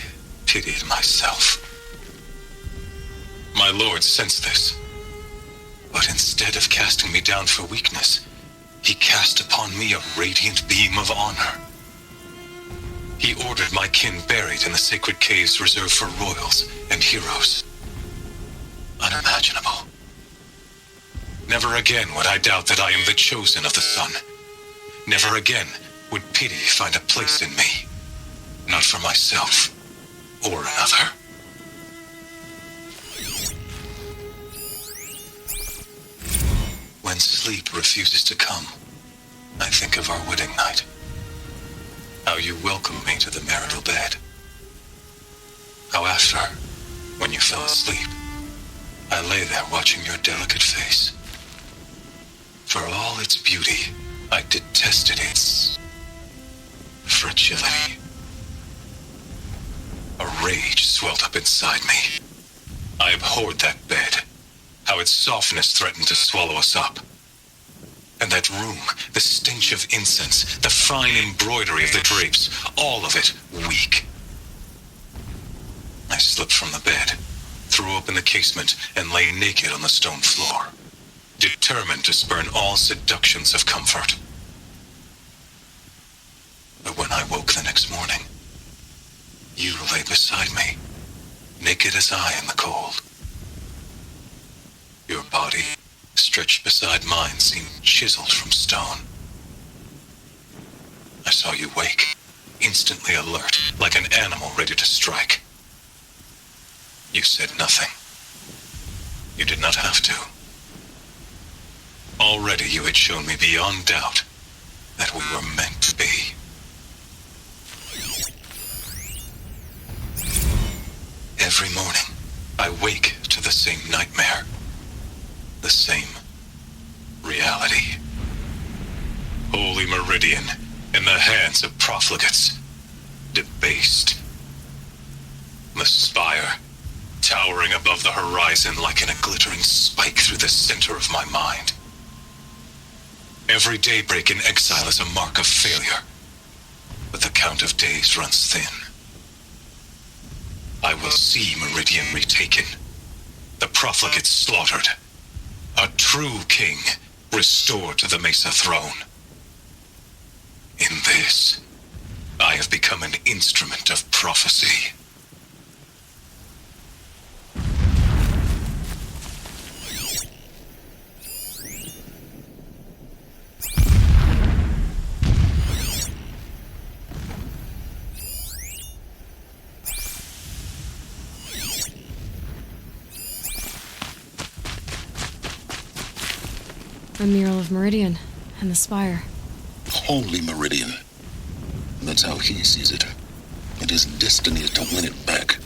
pitied myself. My lord sensed this, but instead of casting me down for weakness, he cast upon me a radiant beam of honor. He ordered my kin buried in the sacred caves reserved for royals and heroes. Unimaginable. Never again would I doubt that I am the chosen of the sun. Never again would pity find a place in me, not for myself or another. When sleep refuses to come, I think of our wedding night. How you welcomed me to the marital bed. How after, when you fell asleep, I lay there watching your delicate face. For all its beauty, I detested its fragility. A rage swelled up inside me. I abhorred that bed, how its softness threatened to swallow us up. And that room, the stench of incense, the fine embroidery of the drapes, all of it weak. I slipped from the bed, threw open the casement, and lay naked on the stone floor, determined to spurn all seductions of comfort. But when I woke the next morning, you lay beside me, naked as I in the cold. Your body stretched beside mine seemed chiseled from stone. I saw you wake, instantly alert, like an animal ready to strike. You said nothing. You did not have to. Already you had shown me beyond doubt that we were meant to be. Every morning, I wake to the same nightmare. The same reality. Holy Meridian, in the hands of profligates. Debased. The spire, towering above the horizon like in a glittering spike through the center of my mind. Every daybreak in exile is a mark of failure, but the count of days runs thin. I will see Meridian retaken, the profligates slaughtered, a true king restored to the Mesa throne. In this, I have become an instrument of prophecy. A mural of Meridian and the spire. Holy Meridian. That's how he sees it. And his destiny is to win it back.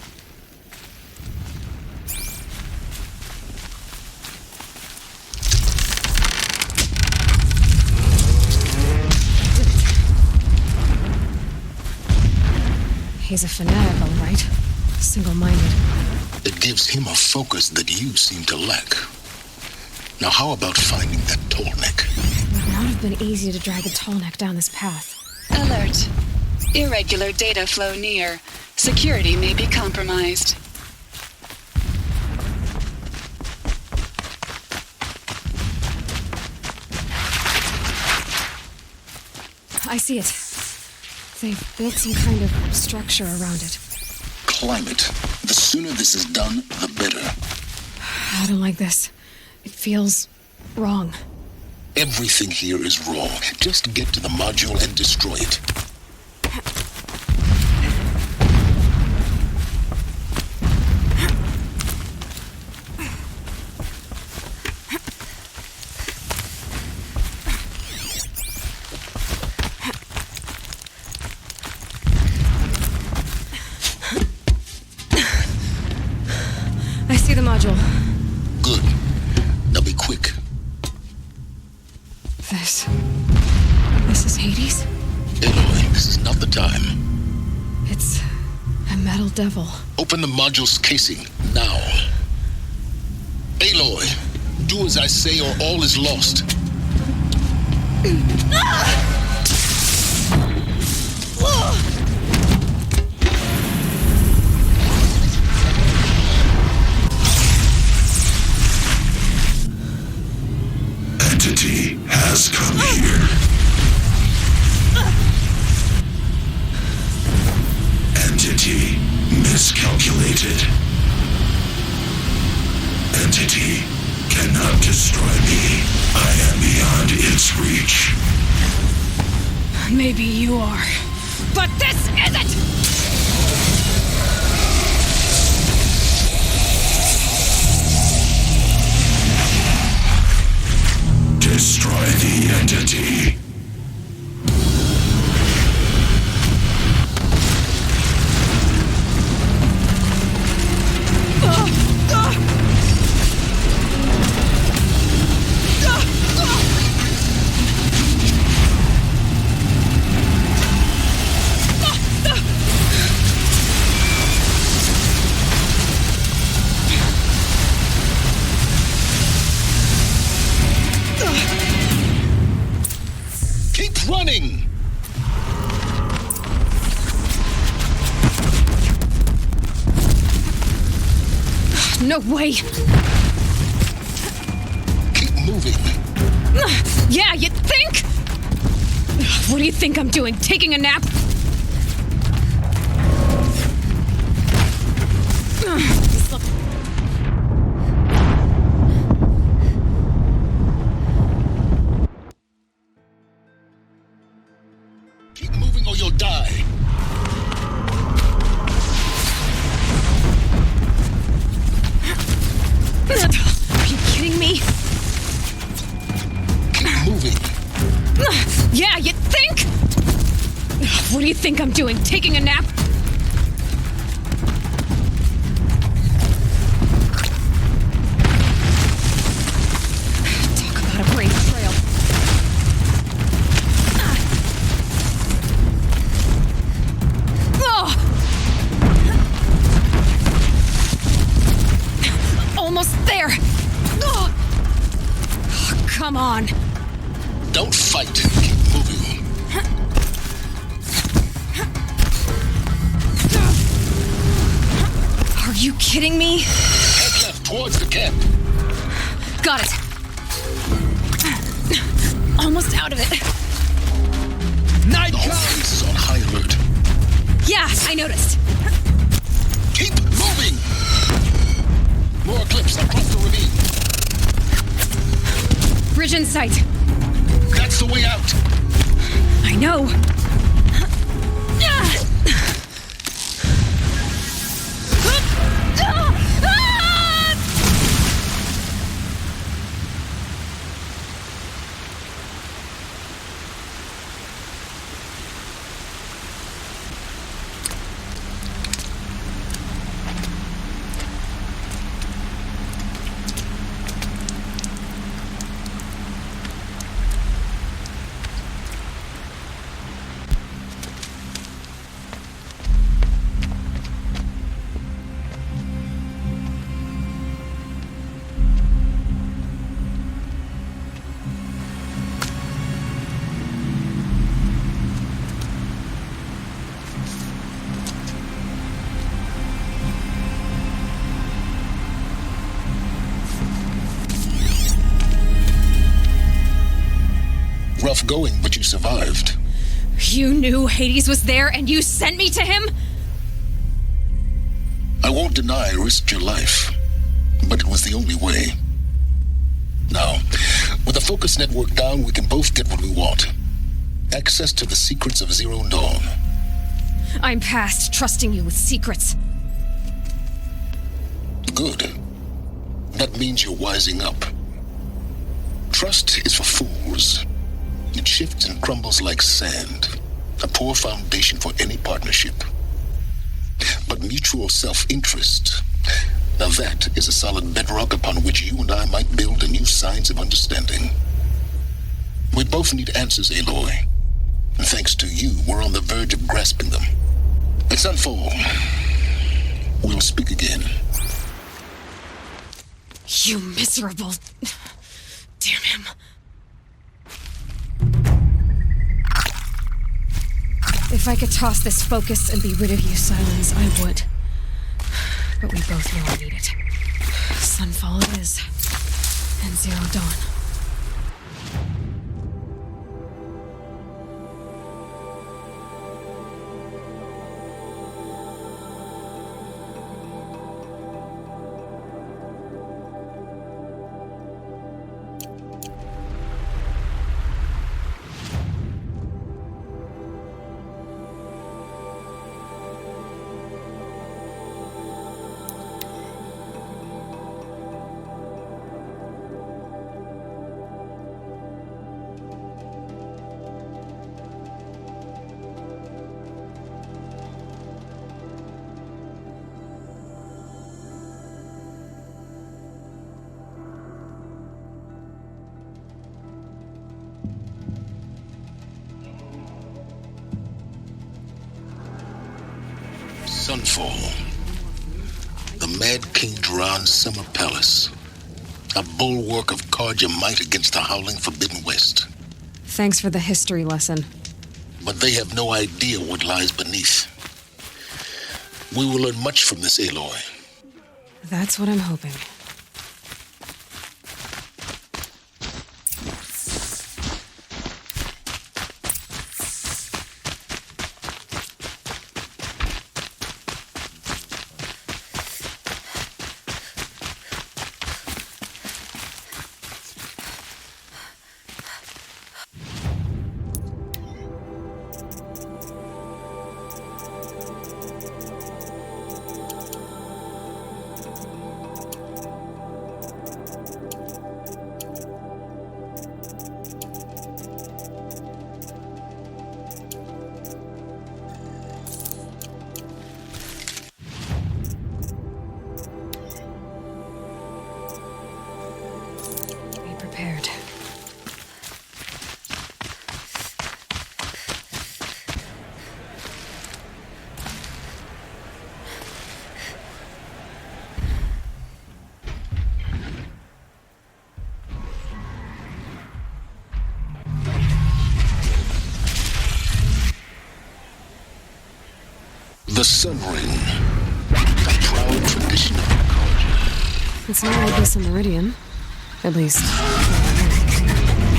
He's a fanatic, all right. Single-minded. It gives him a focus that you seem to lack. Now how about finding that tallneck? It would not have been easy to drag a tallneck down this path. Alert. Irregular data flow near. Security may be compromised. I see it. They've built some kind of structure around it. Climate. The sooner this is done, the better. I don't like this. It feels wrong. Everything here is wrong. Just get to the module and destroy it. I see the module. Good. Now be quick. This is Hades? Aloy, this is not the time. It's a metal devil. Open the module's casing, now. Aloy, do as I say or all is lost. Entity has come here. Entity miscalculated. Entity cannot destroy me. I am beyond its reach. Maybe you are, but this isn't! Destroy the entity. Keep running! No way! Keep moving. Yeah, you think? What do you think I'm doing? Taking a nap? What do you think I'm doing? Taking a nap? Talk about a brave trail. Almost there! Oh, come on! Don't fight. Keep moving. Are you kidding me? Head left towards the camp. Got it. Almost out of it. Night comes! Is on high alert. Yeah, I noticed. Keep moving! More clips across the ravine. Bridge in sight. That's the way out. I know. Rough going, but you survived. You knew Hades was there and you sent me to him? I won't deny I risked your life, but it was the only way. Now, with the focus network down, we can both get what we want. Access to the secrets of Zero Dawn. I'm past trusting you with secrets. Good. That means you're wising up. Trust is for fools. It shifts and crumbles like sand. A poor foundation for any partnership. But mutual self-interest, now that is a solid bedrock upon which you and I might build a new science of understanding. We both need answers, Aloy. And thanks to you, we're on the verge of grasping them. Let's unfold. We'll speak again. You miserable... Damn him. If I could toss this focus and be rid of you, Sylens, I would. But we both know I need it. Sunfall it is. And Zero Dawn. Sunfall. The Mad King Duran's summer palace. A bulwark of Carja might against the howling Forbidden West. Thanks for the history lesson. But they have no idea what lies beneath. We will learn much from this, Aloy. That's what I'm hoping. prepared. The Sun Ring. A proud tradition of our culture. It's not like this in Meridian. At least.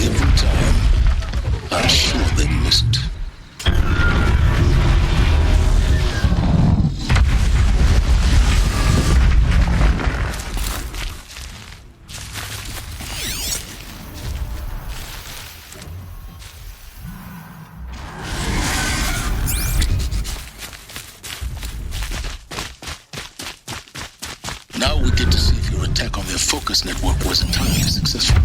Every time, I'm sure they missed. Now we get to see if your attack on their focus network was entirely successful.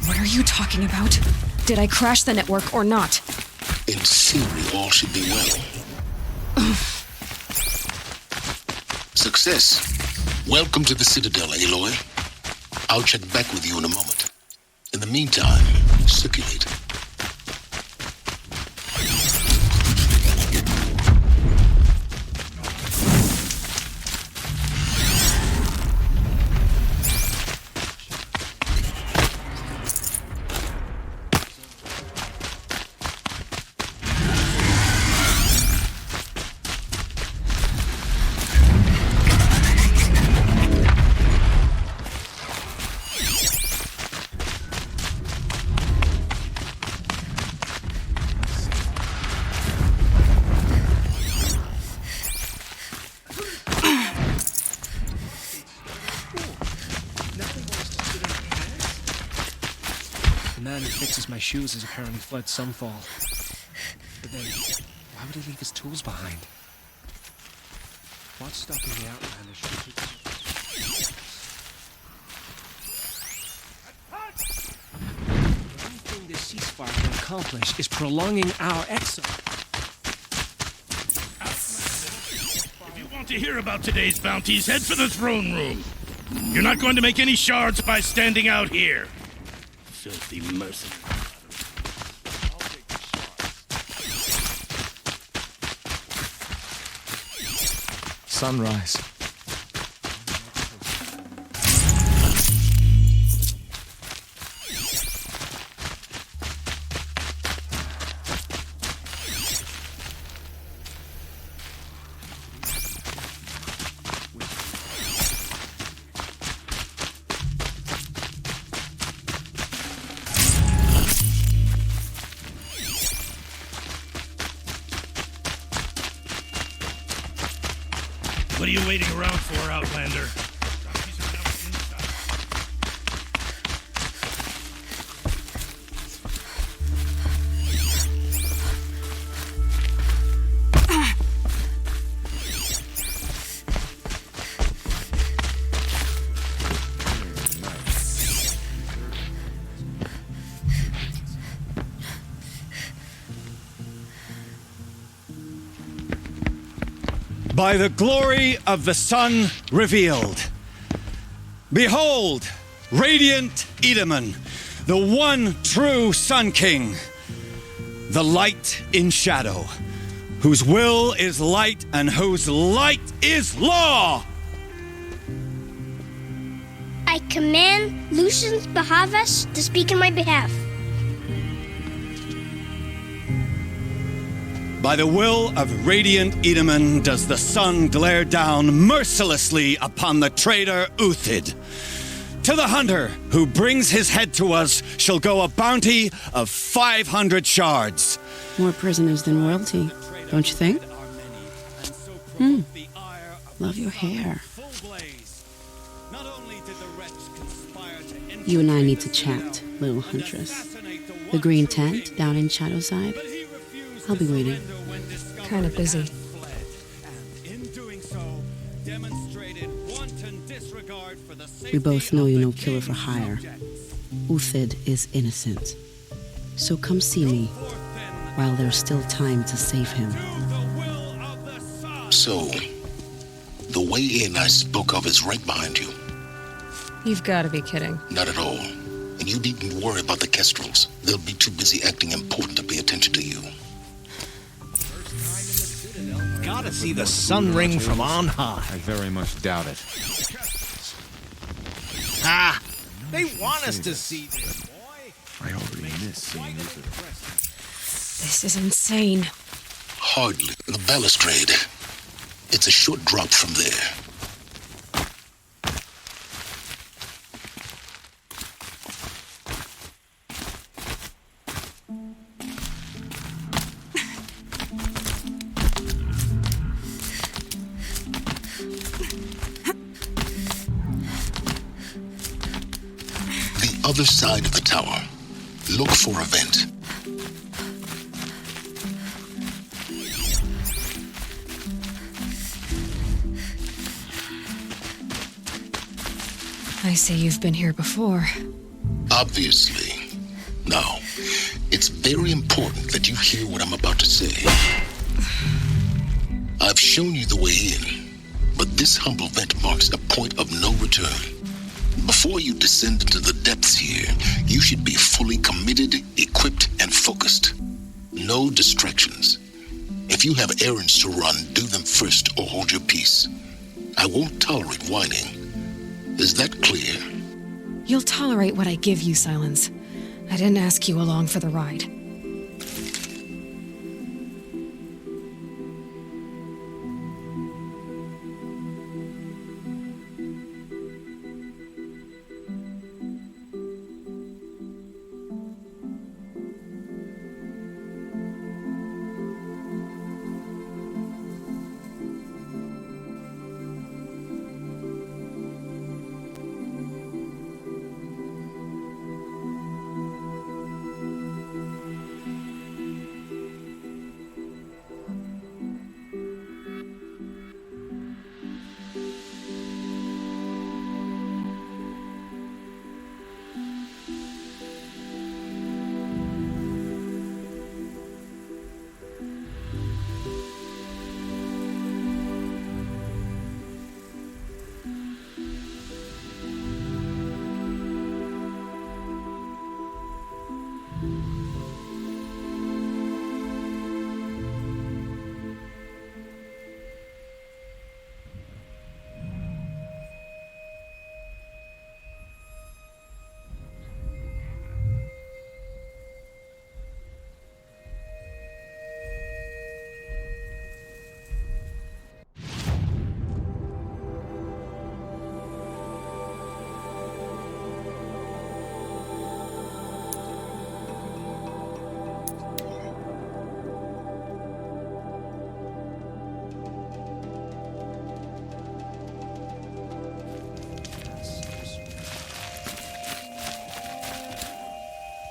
What are you talking about? Did I crash the network or not? In theory, all should be well. Success. Welcome to the Citadel, Aloy. I'll check back with you in a moment. In the meantime, circulate. The man who fixes my shoes has apparently fled Sunfall. But then, why would he leave his tools behind? What's stopping the Outlanders from keeping... The only thing this ceasefire can accomplish is prolonging our exile. If you want to hear about today's bounties, head for the throne room. You're not going to make any shards by standing out here. Filthy mercenary. Sunrise. What are you waiting around for, Outlander? By the glory of the sun revealed. Behold, radiant Edaman, the one true Sun King, the light in shadow, whose will is light and whose light is law. I command Lucius Bahavas to speak in my behalf. By the will of radiant Edaman does the sun glare down mercilessly upon the traitor Uthid. To the hunter who brings his head to us shall go a bounty of 500 shards. More prisoners than royalty, don't you think? Love your hair. You and I need to chat, little huntress. The green tent down in Shadowside. I'll be waiting. Kinda busy. We both know you're no killer for hire. Uthid is innocent. So come see me while there's still time to save him. So, the way in I spoke of is right behind you. You've got to be kidding. Not at all. And you needn't worry about the Kestrels. They'll be too busy acting important to pay attention to you. Gotta see the sun ring from on high. I very much doubt it. Ah! They want us to see this, boy. I already miss seeing Uther. This is insane. Hardly. The balustrade. It's a short drop from there. Other side of the tower. Look for a vent. I see you've been here before. Obviously. Now, it's very important that you hear what I'm about to say. I've shown you the way in, but this humble vent marks a point of no return. Before you descend into the depths here, you should be fully committed, equipped, and focused. No distractions. If you have errands to run, do them first or hold your peace. I won't tolerate whining. Is that clear? You'll tolerate what I give you, Sylens. I didn't ask you along for the ride.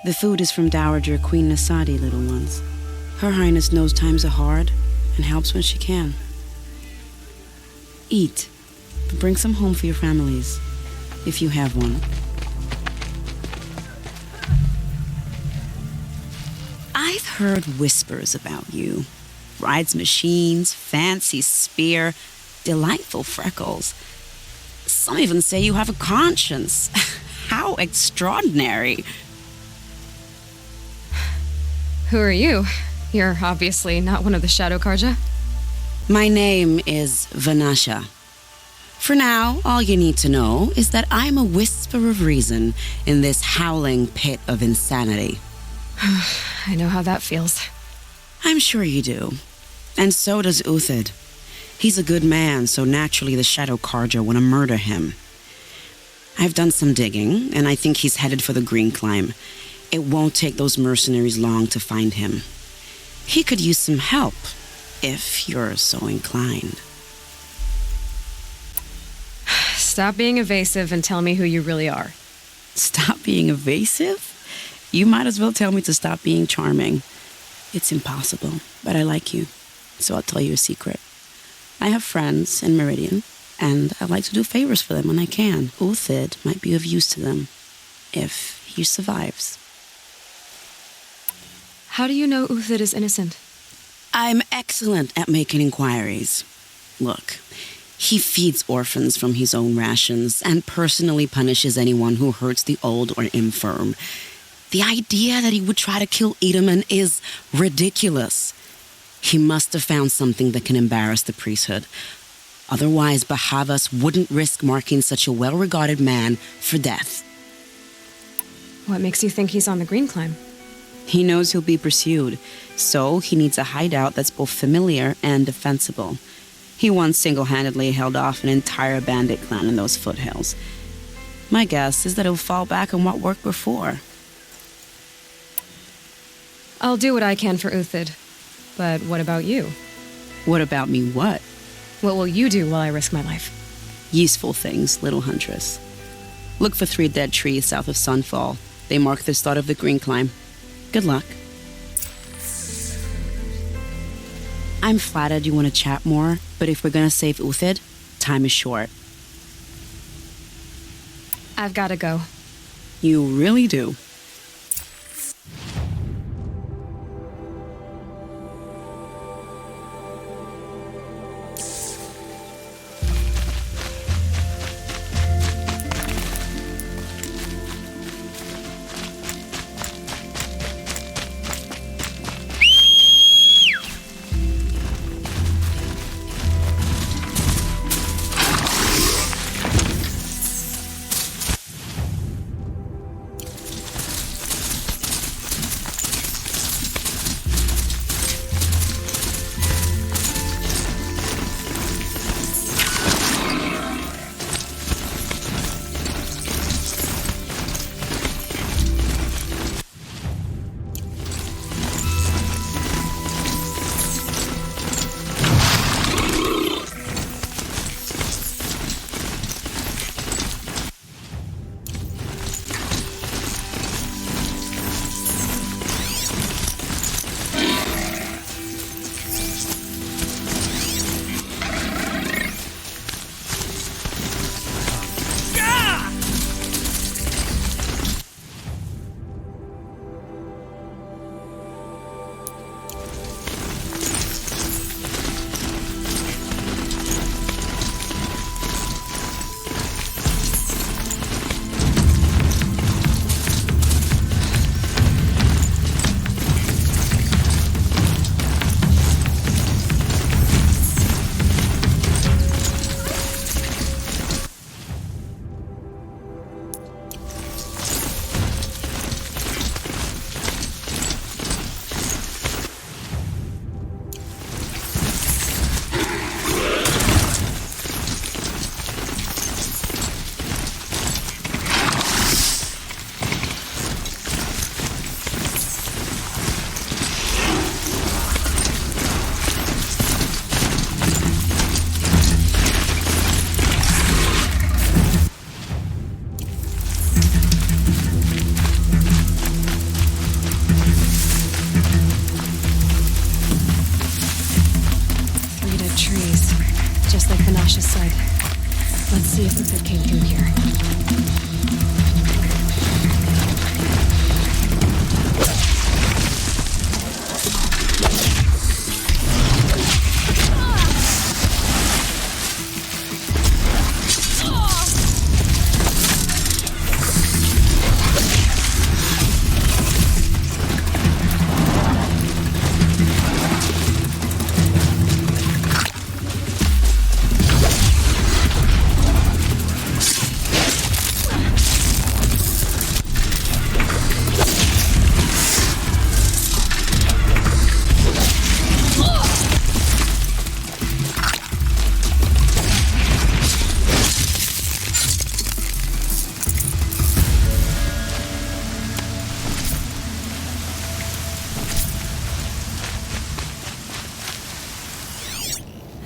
The food is from Dowager Queen Nasadi, little ones. Her Highness knows times are hard and helps when she can. Eat, but bring some home for your families, if you have one. I've heard whispers about you. Rides machines, fancy spear, delightful freckles. Some even say you have a conscience. How extraordinary. Who are you? You're obviously not one of the Shadow Karja. My name is Vanasha. For now, all you need to know is that I'm a whisper of reason in this howling pit of insanity. I know how that feels. I'm sure you do. And so does Uthid. He's a good man, so naturally the Shadow Karja want to murder him. I've done some digging, and I think he's headed for the Green Climb. It won't take those mercenaries long to find him. He could use some help, if you're so inclined. Stop being evasive and tell me who you really are. Stop being evasive? You might as well tell me to stop being charming. It's impossible, but I like you, so I'll tell you a secret. I have friends in Meridian, and I like to do favors for them when I can. Uthid might be of use to them, if he survives. How do you know Uthid is innocent? I'm excellent at making inquiries. Look, He feeds orphans from his own rations and personally punishes anyone who hurts the old or infirm. The idea that he would try to kill Edelman is ridiculous. He must have found something that can embarrass the priesthood. Otherwise, Bahavas wouldn't risk marking such a well-regarded man for death. What makes you think he's on the green climb? He knows he'll be pursued, so he needs a hideout that's both familiar and defensible. He once single-handedly held off an entire bandit clan in those foothills. My guess is that he'll fall back on what worked before. I'll do what I can for Uthid. But what about you? What about me what? What will you do while I risk my life? Useful things, little huntress. Look for 3 dead trees south of Sunfall. They mark the start of the green climb. Good luck. I'm flattered you want to chat more, but if we're gonna save Uthid, time is short. I've gotta go. You really do. Let's see if Uthid came through here.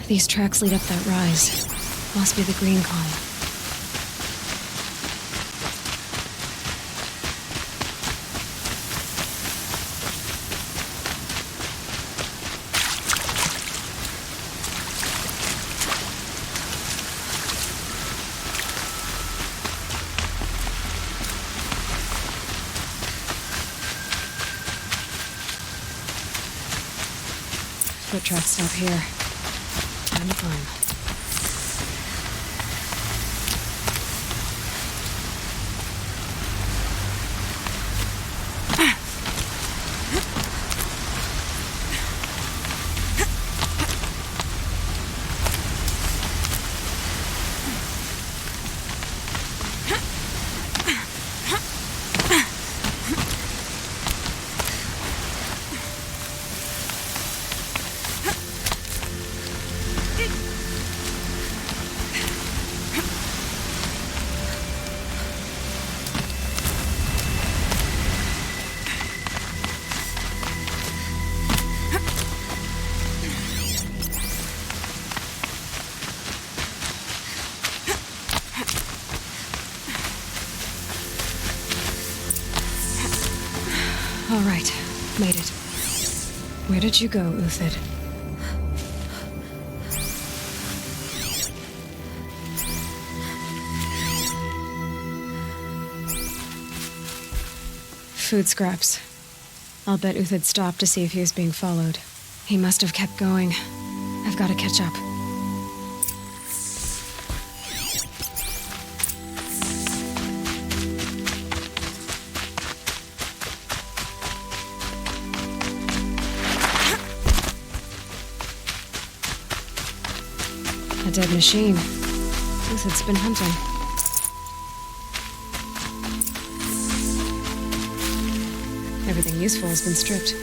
These tracks lead up that rise. Must be the green column. Foot tracks stop here. Time to climb. All right. Made it. Where did you go, Uthid? Food scraps. I'll bet Uthid stopped to see if he was being followed. He must have kept going. I've got to catch up. A dead machine. Uthid's been hunting. Everything useful has been stripped.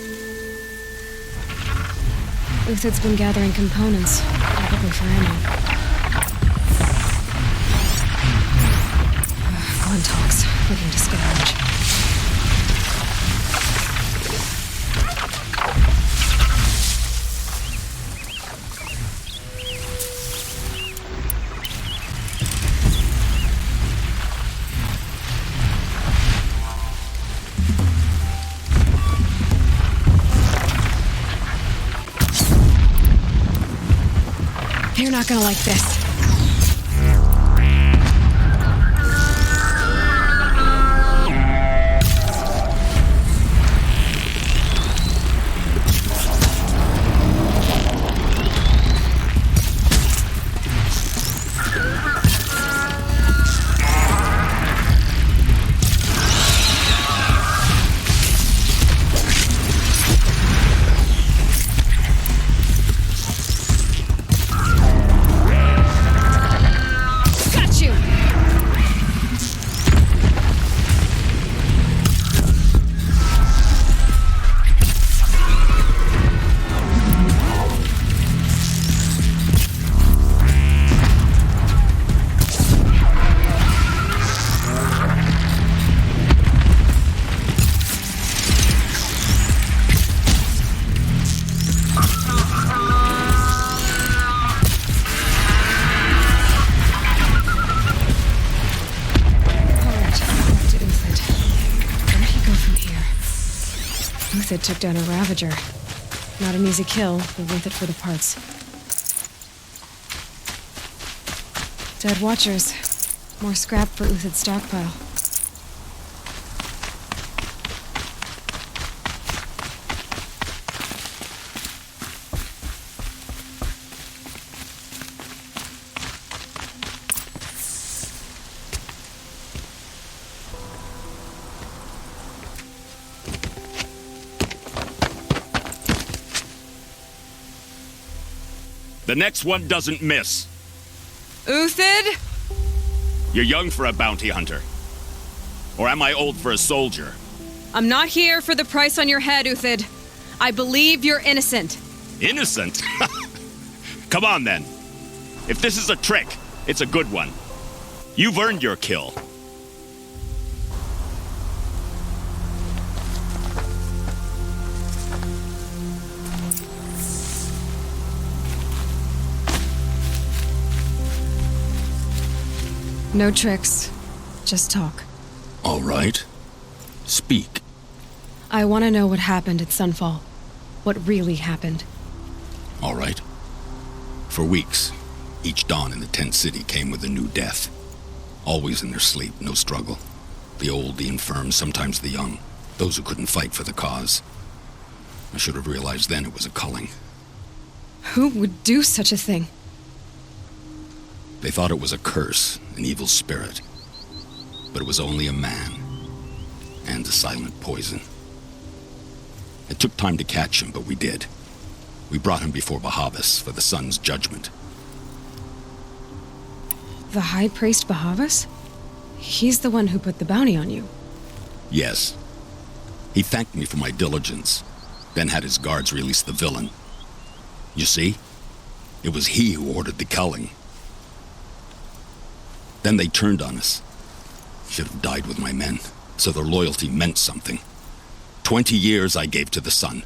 Uthid's been gathering components, probably for ammo. Glentalks, looking to scavenge. You're not gonna like this. Uthid took down a Ravager. Not an easy kill, but worth it for the parts. Dead Watchers. More scrap for Uthid's stockpile. The next one doesn't miss. Uthid? You're young for a bounty hunter. Or am I old for a soldier? I'm not here for the price on your head, Uthid. I believe you're innocent. Innocent? Come on, then. If this is a trick, it's a good one. You've earned your kill. No tricks. Just talk. All right. Speak. I want to know what happened at Sunfall. What really happened. All right. For weeks, each dawn in the tent city came with a new death. Always in their sleep, no struggle. The old, the infirm, sometimes the young. Those who couldn't fight for the cause. I should have realized then it was a culling. Who would do such a thing? They thought it was a curse, an evil spirit. But it was only a man. And a silent poison. It took time to catch him, but we did. We brought him before Bahavas for the sun's judgment. The High Priest Bahavas? He's the one who put the bounty on you. Yes. He thanked me for my diligence, then had his guards release the villain. You see? It was he who ordered the culling. Then they turned on us. Should have died with my men, so their loyalty meant something. 20 years I gave to the sun.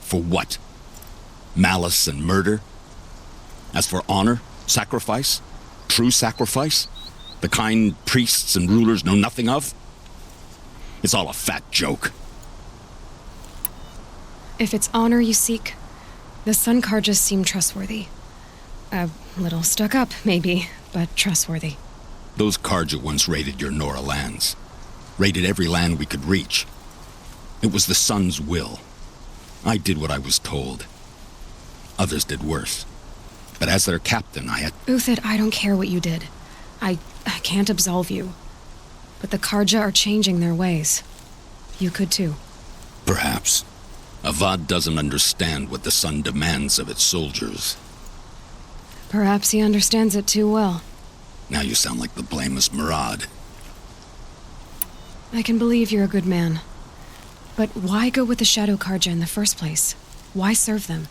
For what? Malice and murder? As for honor, sacrifice, true sacrifice, the kind priests and rulers know nothing of? It's all a fat joke. If it's honor you seek, the Sun Karjas seem trustworthy. A little stuck up, maybe, but trustworthy. Those Karja once raided your Nora lands. Raided every land we could reach. It was the Sun's will. I did what I was told. Others did worse. But as their captain, I had... Uthid, I don't care what you did. I can't absolve you. But the Karja are changing their ways. You could too. Perhaps. Avad doesn't understand what the Sun demands of its soldiers. Perhaps he understands it too well. Now you sound like the blameless Murad. I can believe you're a good man. But why go with the Shadow Karja in the first place? Why serve them?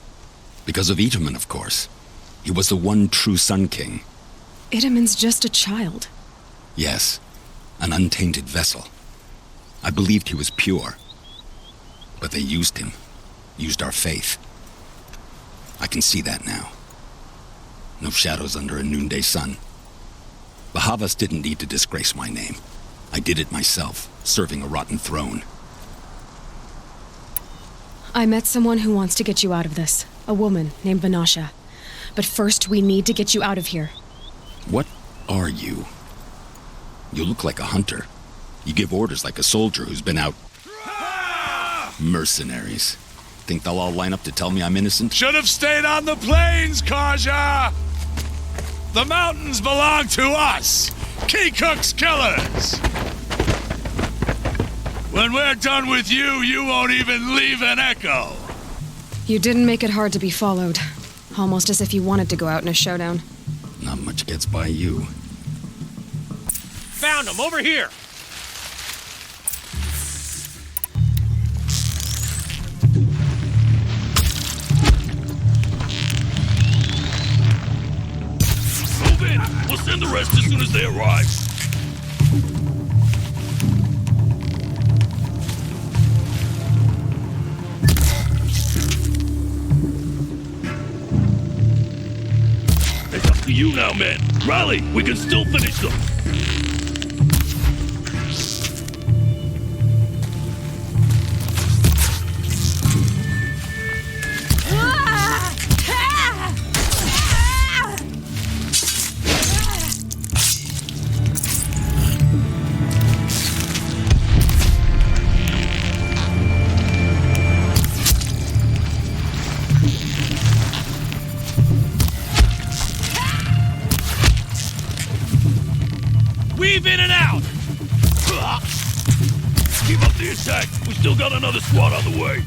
Because of Itaman, of course. He was the one true Sun King. Itaman's just a child. Yes, an untainted vessel. I believed he was pure. But they used him. Used our faith. I can see that now. No shadows under a noonday sun. Bahavas didn't need to disgrace my name. I did it myself, serving a rotten throne. I met someone who wants to get you out of this. A woman named Vanasha. But first, we need to get you out of here. What are you? You look like a hunter. You give orders like a soldier who's been out... Mercenaries. Think they'll all line up to tell me I'm innocent? Should have stayed on the plains, Karja! The mountains belong to us! Keycook's killers! When we're done with you, you won't even leave an echo! You didn't make it hard to be followed. Almost as if you wanted to go out in a showdown. Not much gets by you. Found him, over here! Move in! We'll send the rest as soon as they arrive. It's up to you now, men. Rally! We can still finish them! Weave in and out! Keep up the attack! We still got another squad on the way!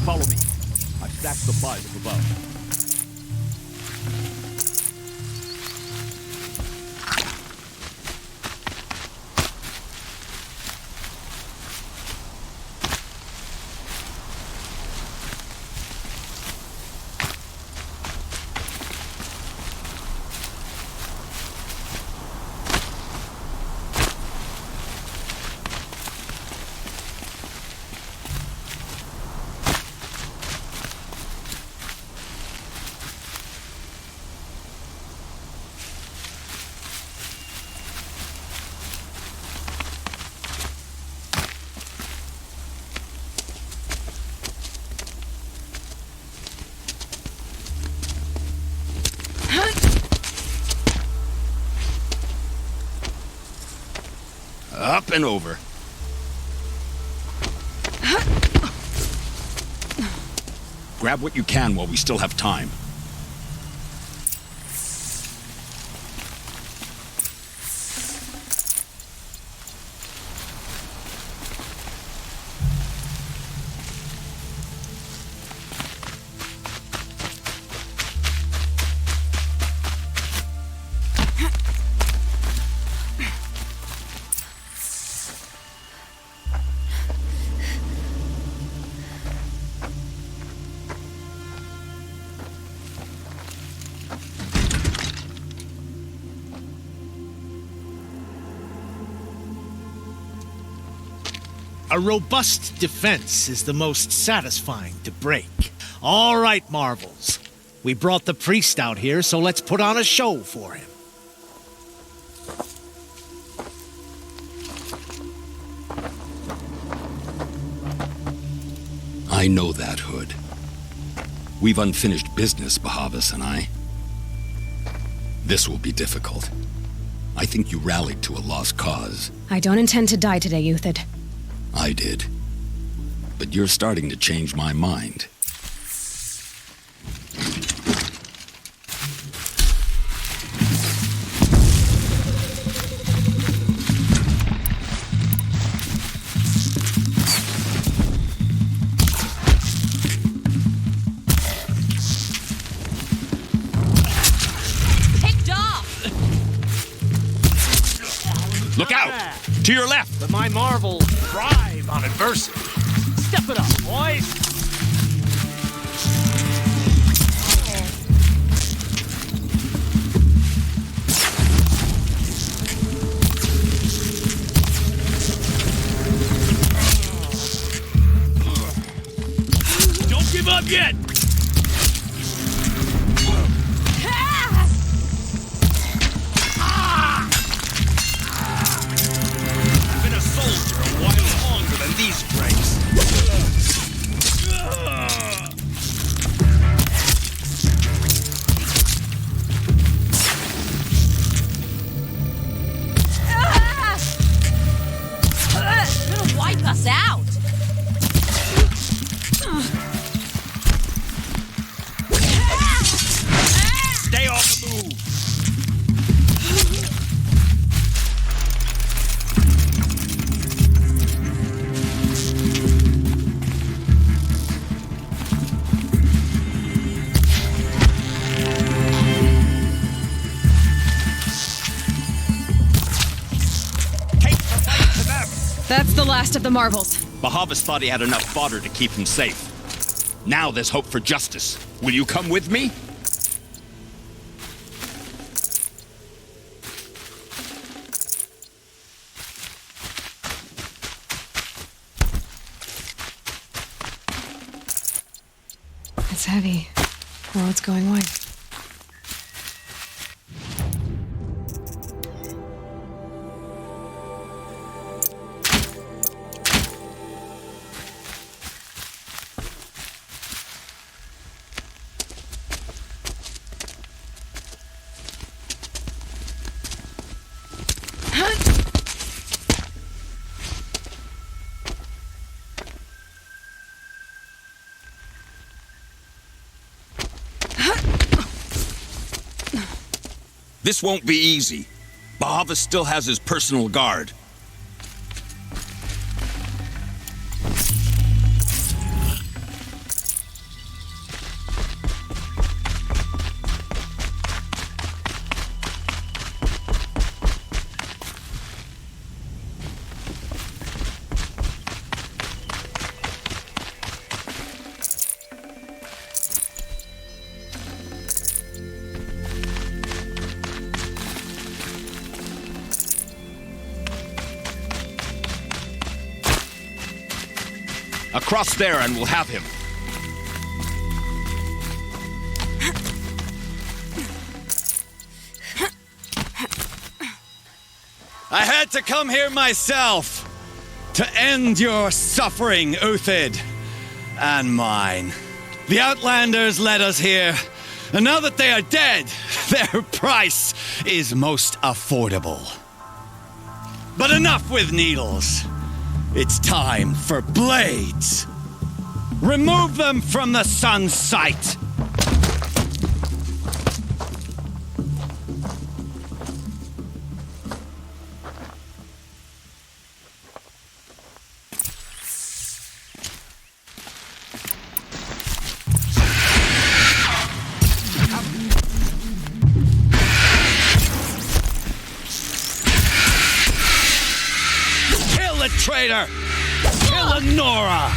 Follow me. I've stacked supplies up above. Up and over. Grab what you can while we still have time. A robust defense is the most satisfying to break. All right, Marvels. We brought the priest out here, so let's put on a show for him. I know that, Hood. We've unfinished business, Bahavas and I. This will be difficult. I think you rallied to a lost cause. I don't intend to die today, Uthid. I did. But you're starting to change my mind. Look out! To your left! But my Marvel thrive on adversity. Step it up, boys! Don't give up yet! These breaks. It'll wipe us out. Stay on the move. That's the last of the Marvels. Bahavas thought he had enough fodder to keep him safe. Now there's hope for justice. Will you come with me? It's heavy. Well, it's going white. This won't be easy. Bahavas still has his personal guard. Across there and we'll have him. I had to come here myself to end your suffering, Uthid, and mine. The Outlanders led us here, and now that they are dead, their price is most affordable. But enough with needles. It's time for blades. Remove them from the sun's sight. Kill the traitor! Kill Lenora!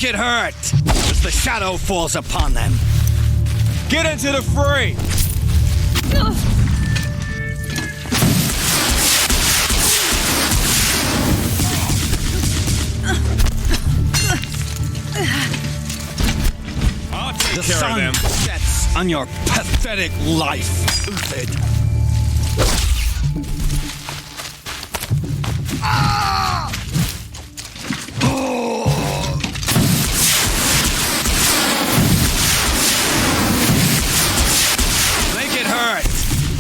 Make it hurt as the shadow falls upon them. Get into the fray! I'll take The care sun of them. sets on your pathetic life, Uthid. Make it hurt.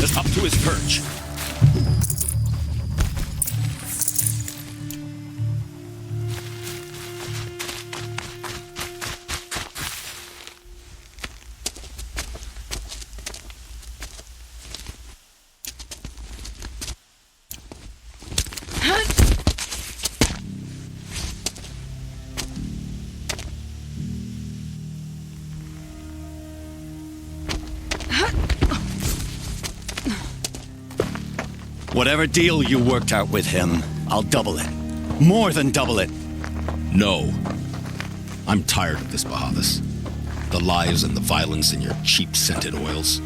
Just up to his perch. Whatever deal you worked out with him, I'll double it. More than double it. No. I'm tired of this, Bahavas. The lies and the violence in your cheap-scented oils.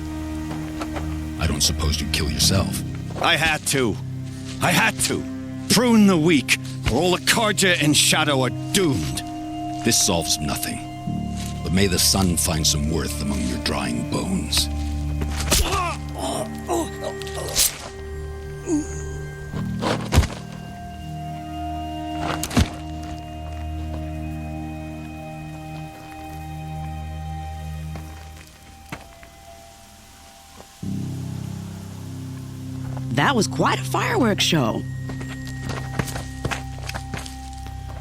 I don't suppose you'd kill yourself. I had to. I had to. Prune the weak, or all the Karja in Shadow are doomed. This solves nothing. But may the sun find some worth among your drying bones. That was quite a fireworks show.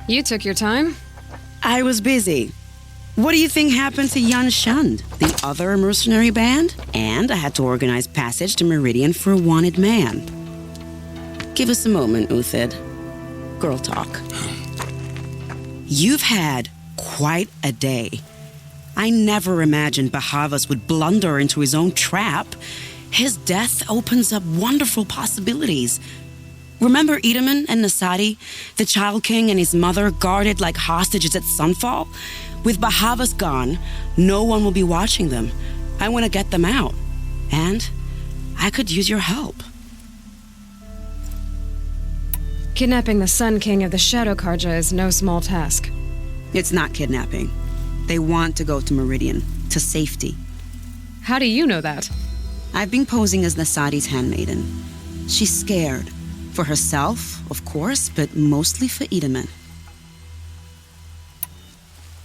You took your time. I was busy. What do you think happened to Yan Shund, the other mercenary band? And I had to organize passage to Meridian for a wanted man. Give us a moment, Uthid. Girl talk. You've had quite a day. I never imagined Bahavas would blunder into his own trap. His death opens up wonderful possibilities. Remember Edaman and Nasadi, the Child King and his mother guarded like hostages at sunfall? With Bahavas gone, no one will be watching them. I want to get them out. And I could use your help. Kidnapping the Sun King of the Shadow Karja is no small task. It's not kidnapping. They want to go to Meridian, to safety. How do you know that? I've been posing as Nasadi's handmaiden. She's scared. For herself, of course, but mostly for Edaman.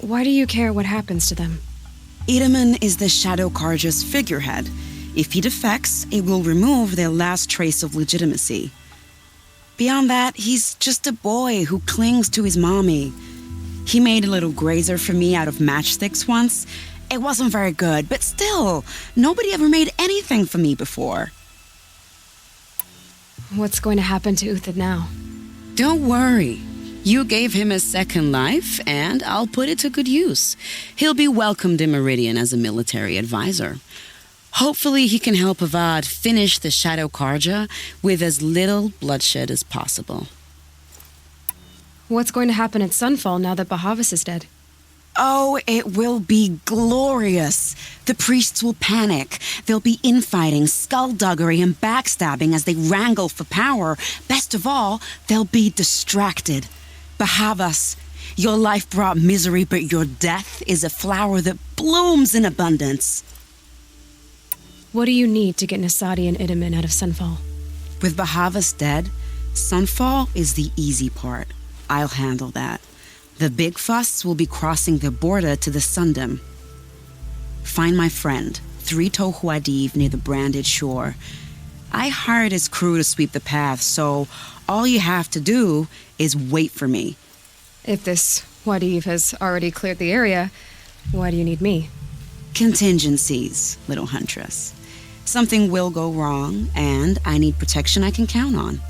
Why do you care what happens to them? Edaman is the Shadow Karja's figurehead. If he defects, it will remove their last trace of legitimacy. Beyond that, he's just a boy who clings to his mommy. He made a little grazer for me out of matchsticks once. It wasn't very good, but still, nobody ever made anything for me before. What's going to happen to Uthid now? Don't worry. You gave him a second life, and I'll put it to good use. He'll be welcomed in Meridian as a military advisor. Hopefully he can help Avad finish the Shadow Karja with as little bloodshed as possible. What's going to happen at Sunfall now that Bahavas is dead? Oh, it will be glorious. The priests will panic. There'll be infighting, skullduggery, and backstabbing as they wrangle for power. Best of all, they'll be distracted. Bahavas, your life brought misery, but your death is a flower that blooms in abundance. What do you need to get Nasadi and Edaman out of Sunfall? With Bahavas dead, Sunfall is the easy part. I'll handle that. The big fuss will be crossing the border to the Sundom. Find my friend, Three-Toe Huadiv, near the branded shore. I hired his crew to sweep the path, so all you have to do is wait for me. If this Huadiv has already cleared the area, why do you need me? Contingencies, little huntress. Something will go wrong, and I need protection I can count on.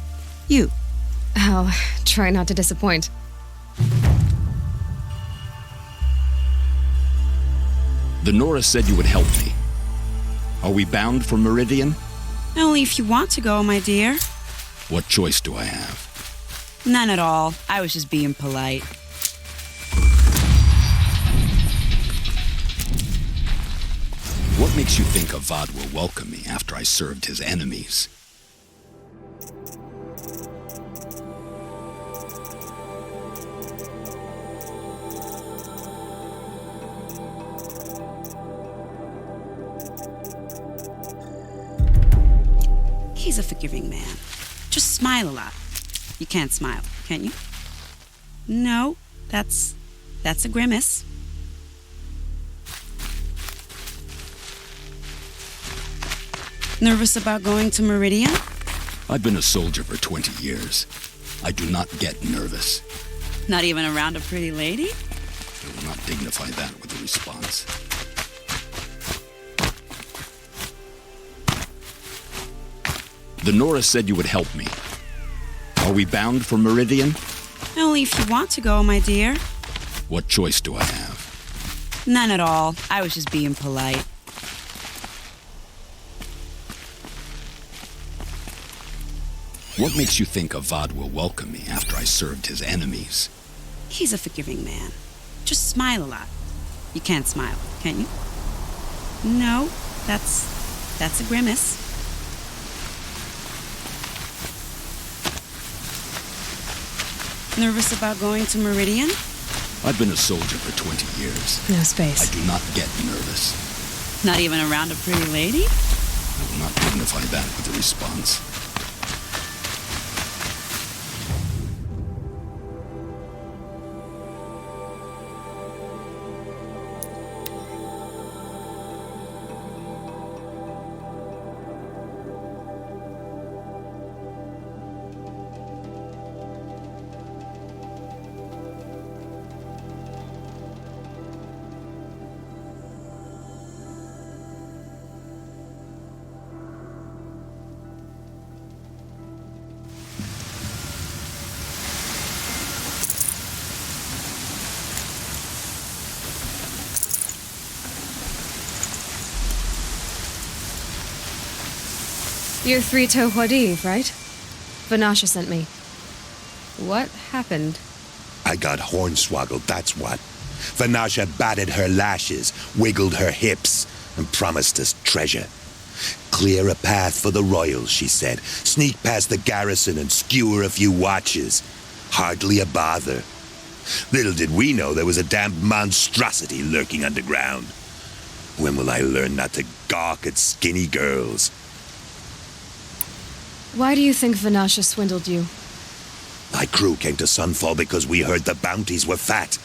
You. I'll try not to disappoint. The Nora said you would help me. Are we bound for Meridian? Only if you want to go, my dear. What choice do I have? None at all. I was just being polite. makes you think Avad will welcome me after I served his enemies? He's a forgiving man. Just smile a lot. You can't smile, can you? No, that's a grimace. Nervous about going to Meridian? I've been a soldier for 20 years. I do not get nervous. Not even around a pretty lady? I will not dignify that with a response. The Nora said you would help me. Are we bound for Meridian? Only if you want to go, my dear. What choice do I have? None at all. I was just being polite. What makes you think Avad will welcome me after I served his enemies? He's a forgiving man. Just smile a lot. You can't smile, can you? No, that's a grimace. Nervous about going to Meridian? I've been a soldier for 20 years. No space. I do not get nervous. Not even around a pretty lady? I will not dignify that with a response. You're 3 Tohwadiv, right? Vanasha sent me. What happened? I got hornswoggled, that's what. Vanasha batted her lashes, wiggled her hips, and promised us treasure. Clear a path for the royals, she said. Sneak past the garrison and skewer a few watches. Hardly a bother. Little did we know there was a damned monstrosity lurking underground. When will I learn not to gawk at skinny girls? Why do you think Vanasha swindled you? My crew came to Sunfall because we heard the bounties were fat.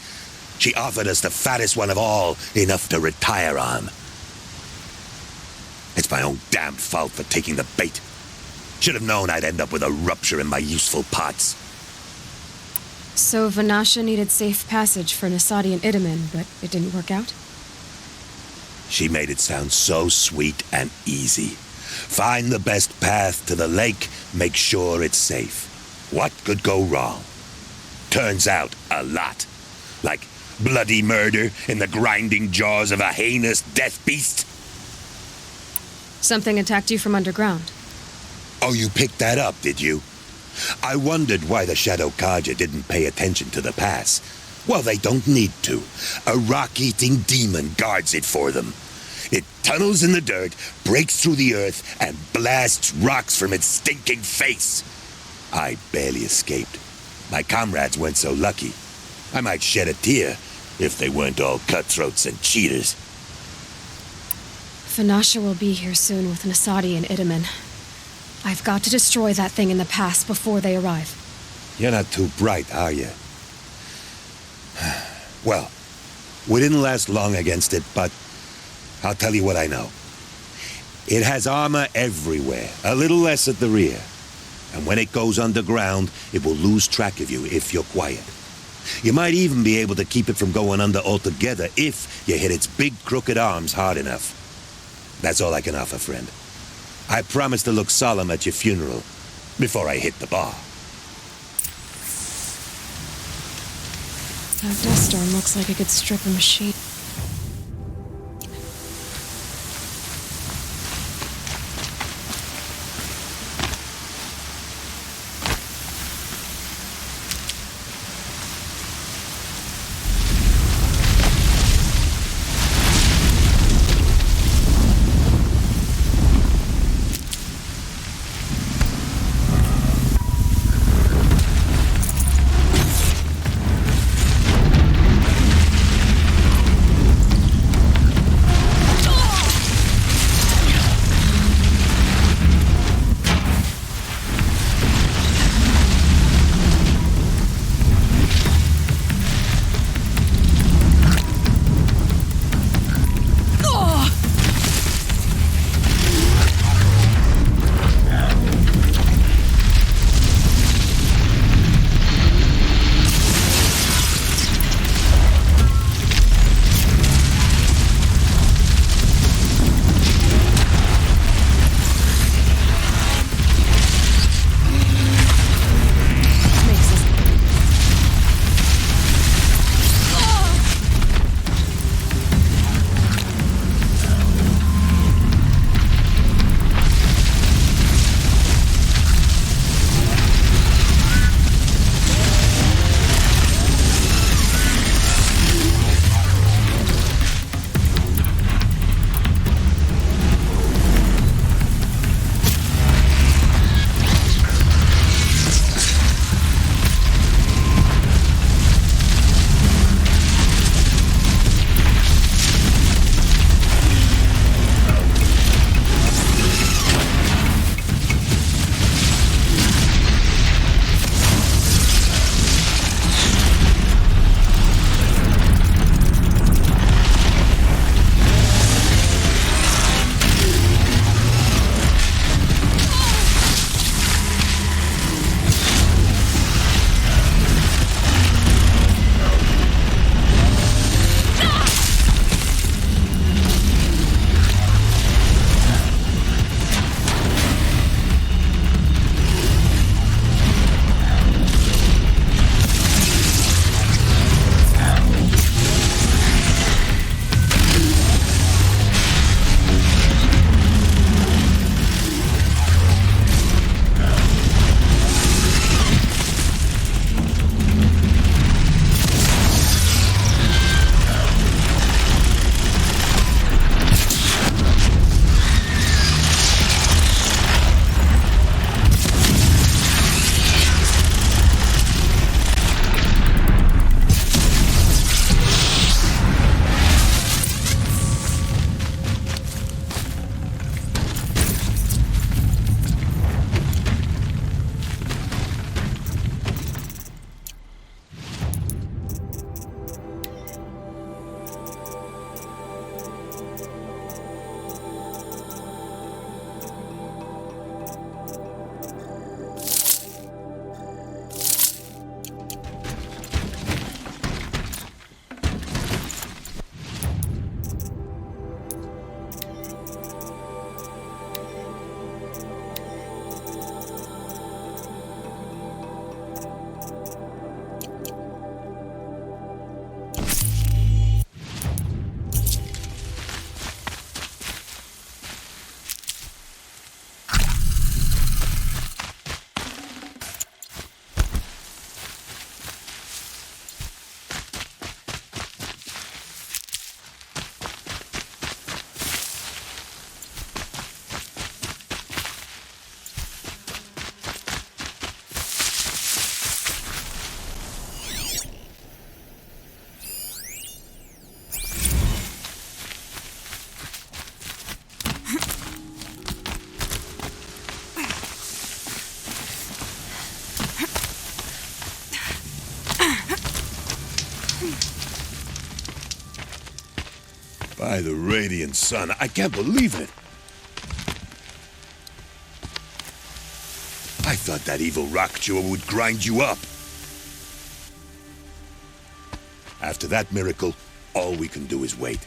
She offered us the fattest one of all, enough to retire on. It's my own damned fault for taking the bait. Should have known I'd end up with a rupture in my useful pots. So Vanasha needed safe passage for Nasadi and Idaman, but it didn't work out? She made it sound so sweet and easy. Find the best path to the lake, make sure it's safe. What could go wrong? Turns out, a lot. Like bloody murder in the grinding jaws of a heinous death beast. Something attacked you from underground. Oh, you picked that up, did you? I wondered why the Shadow Kaja didn't pay attention to the pass. Well, they don't need to. A rock-eating demon guards it for them. It tunnels in the dirt, breaks through the earth, and blasts rocks from its stinking face. I barely escaped. My comrades weren't so lucky. I might shed a tear if they weren't all cutthroats and cheaters. Vanasha will be here soon with Nasadi and Idaman. I've got to destroy that thing in the pass before they arrive. You're not too bright, are you? Well, we didn't last long against it, but I'll tell you what I know. It has armor everywhere, a little less at the rear. And when it goes underground, it will lose track of you if you're quiet. You might even be able to keep it from going under altogether if you hit its big crooked arms hard enough. That's all I can offer, friend. I promise to look solemn at your funeral before I hit the bar. That dust storm looks like it could strip a machine. By the radiant sun, I can't believe it. I thought that evil rock chewer would grind you up. After that miracle, all we can do is wait.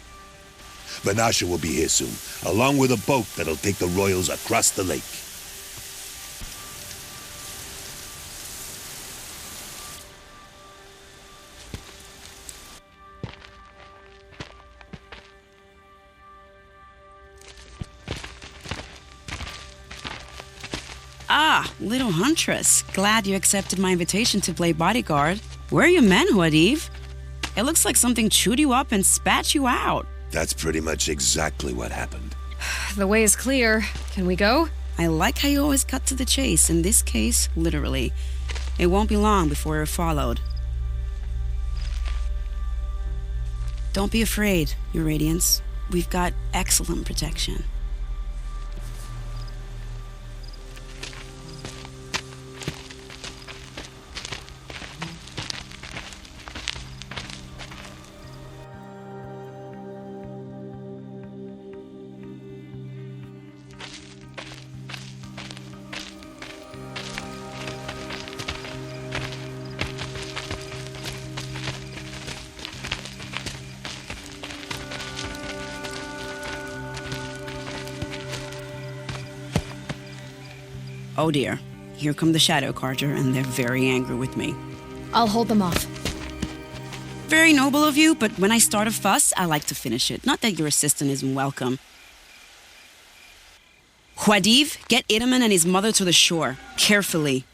Vanasha will be here soon, along with a boat that'll take the royals across the lake. Ah, little huntress. Glad you accepted my invitation to play bodyguard. Where are your men, Huadiv? It looks like something chewed you up and spat you out. That's pretty much exactly what happened. The way is clear. Can we go? I like how you always cut to the chase. In this case, literally. It won't be long before we're followed. Don't be afraid, Your Radiance. We've got excellent protection. Oh dear, here come the Shadow Carter, and they're very angry with me. I'll hold them off. Very noble of you, but when I start a fuss, I like to finish it. Not that your assistant isn't welcome. Huadiv, get Idaman and his mother to the shore. Carefully.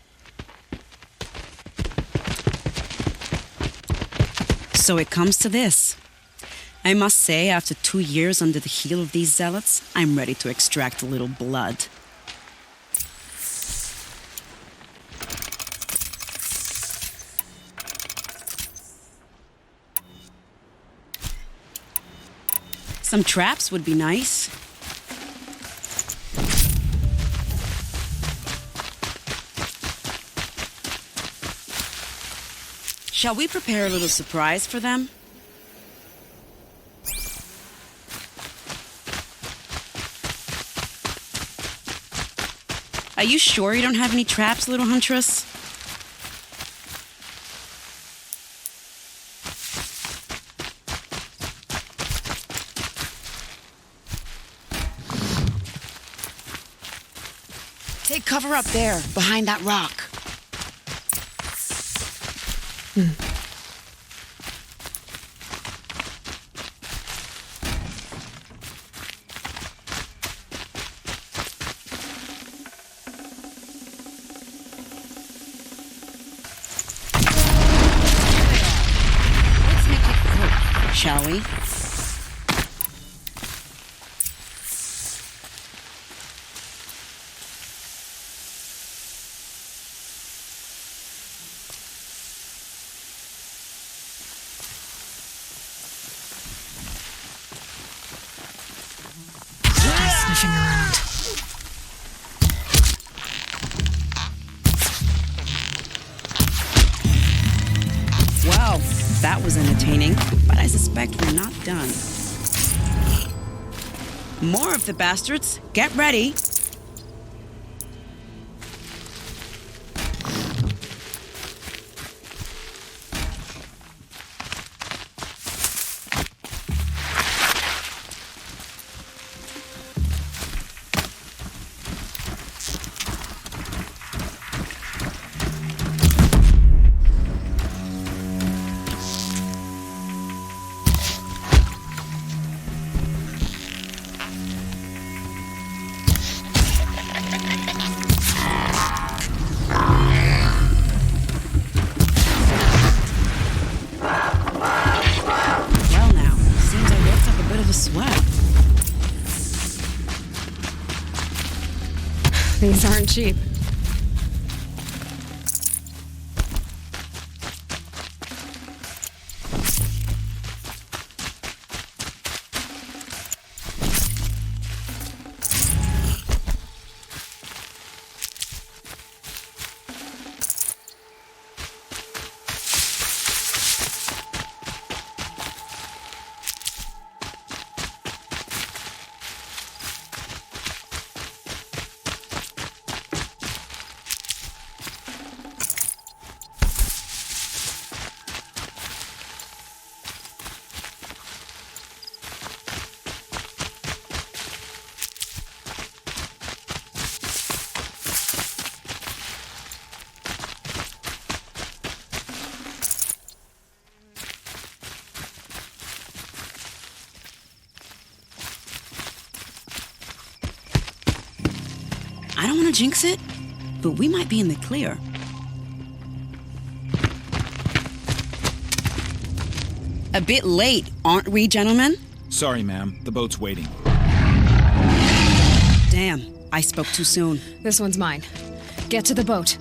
So it comes to this. I must say, after 2 years under the heel of these zealots, I'm ready to extract a little blood. Some traps would be nice. Shall we prepare a little surprise for them? Are you sure you don't have any traps, little huntress? Take cover up there, behind that rock. Let's make it quick, shall we? Sniffing around. Well, that was entertaining, but I suspect we're not done. More of the bastards. Get ready. These aren't cheap. want to jinx it, but we might be in the clear. A bit late, aren't we, gentlemen? Sorry, ma'am. The boat's waiting. Damn, I spoke too soon. This one's mine. Get to the boat.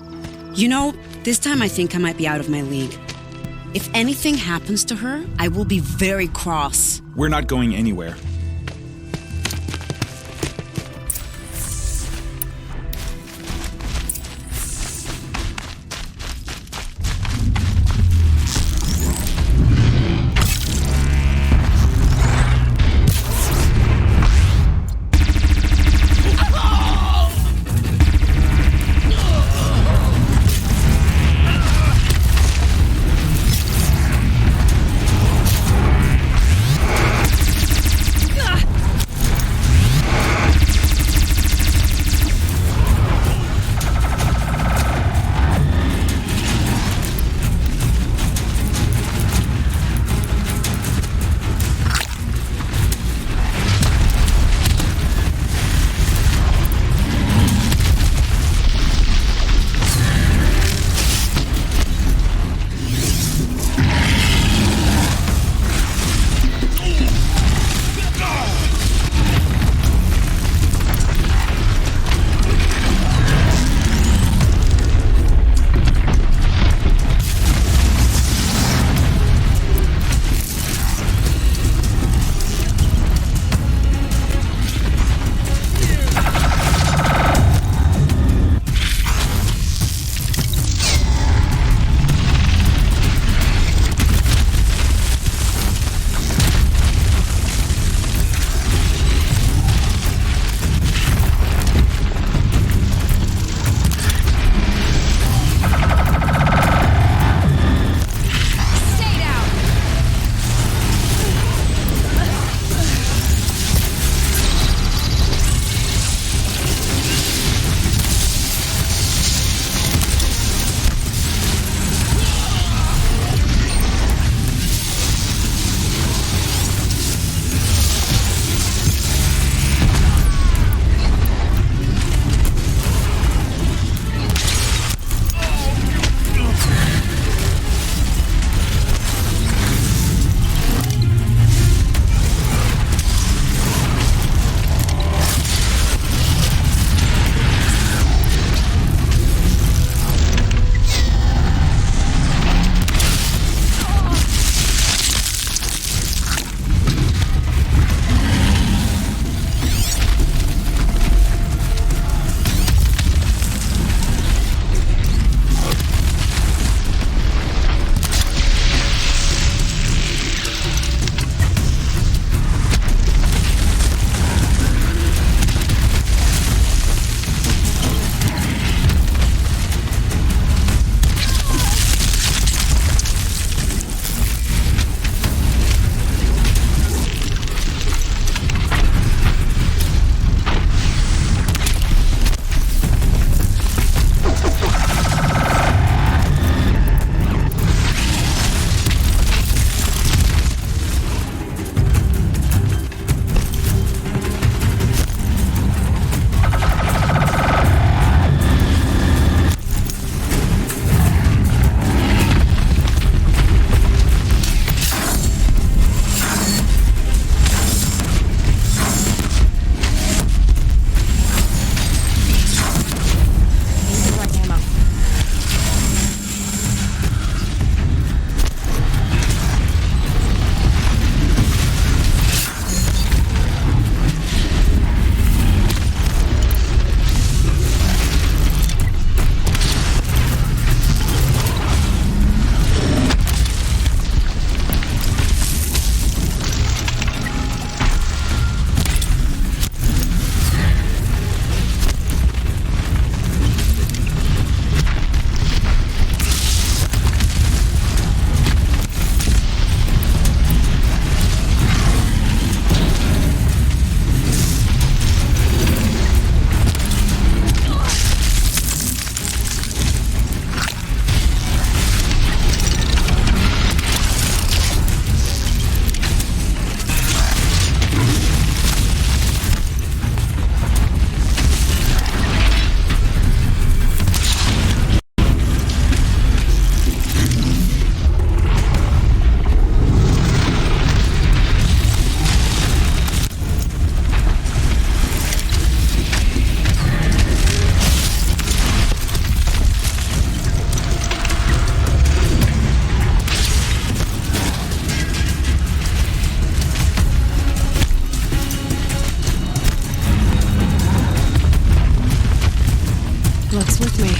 You know, this time I think I might be out of my league. If anything happens to her, I will be very cross. We're not going anywhere. with me.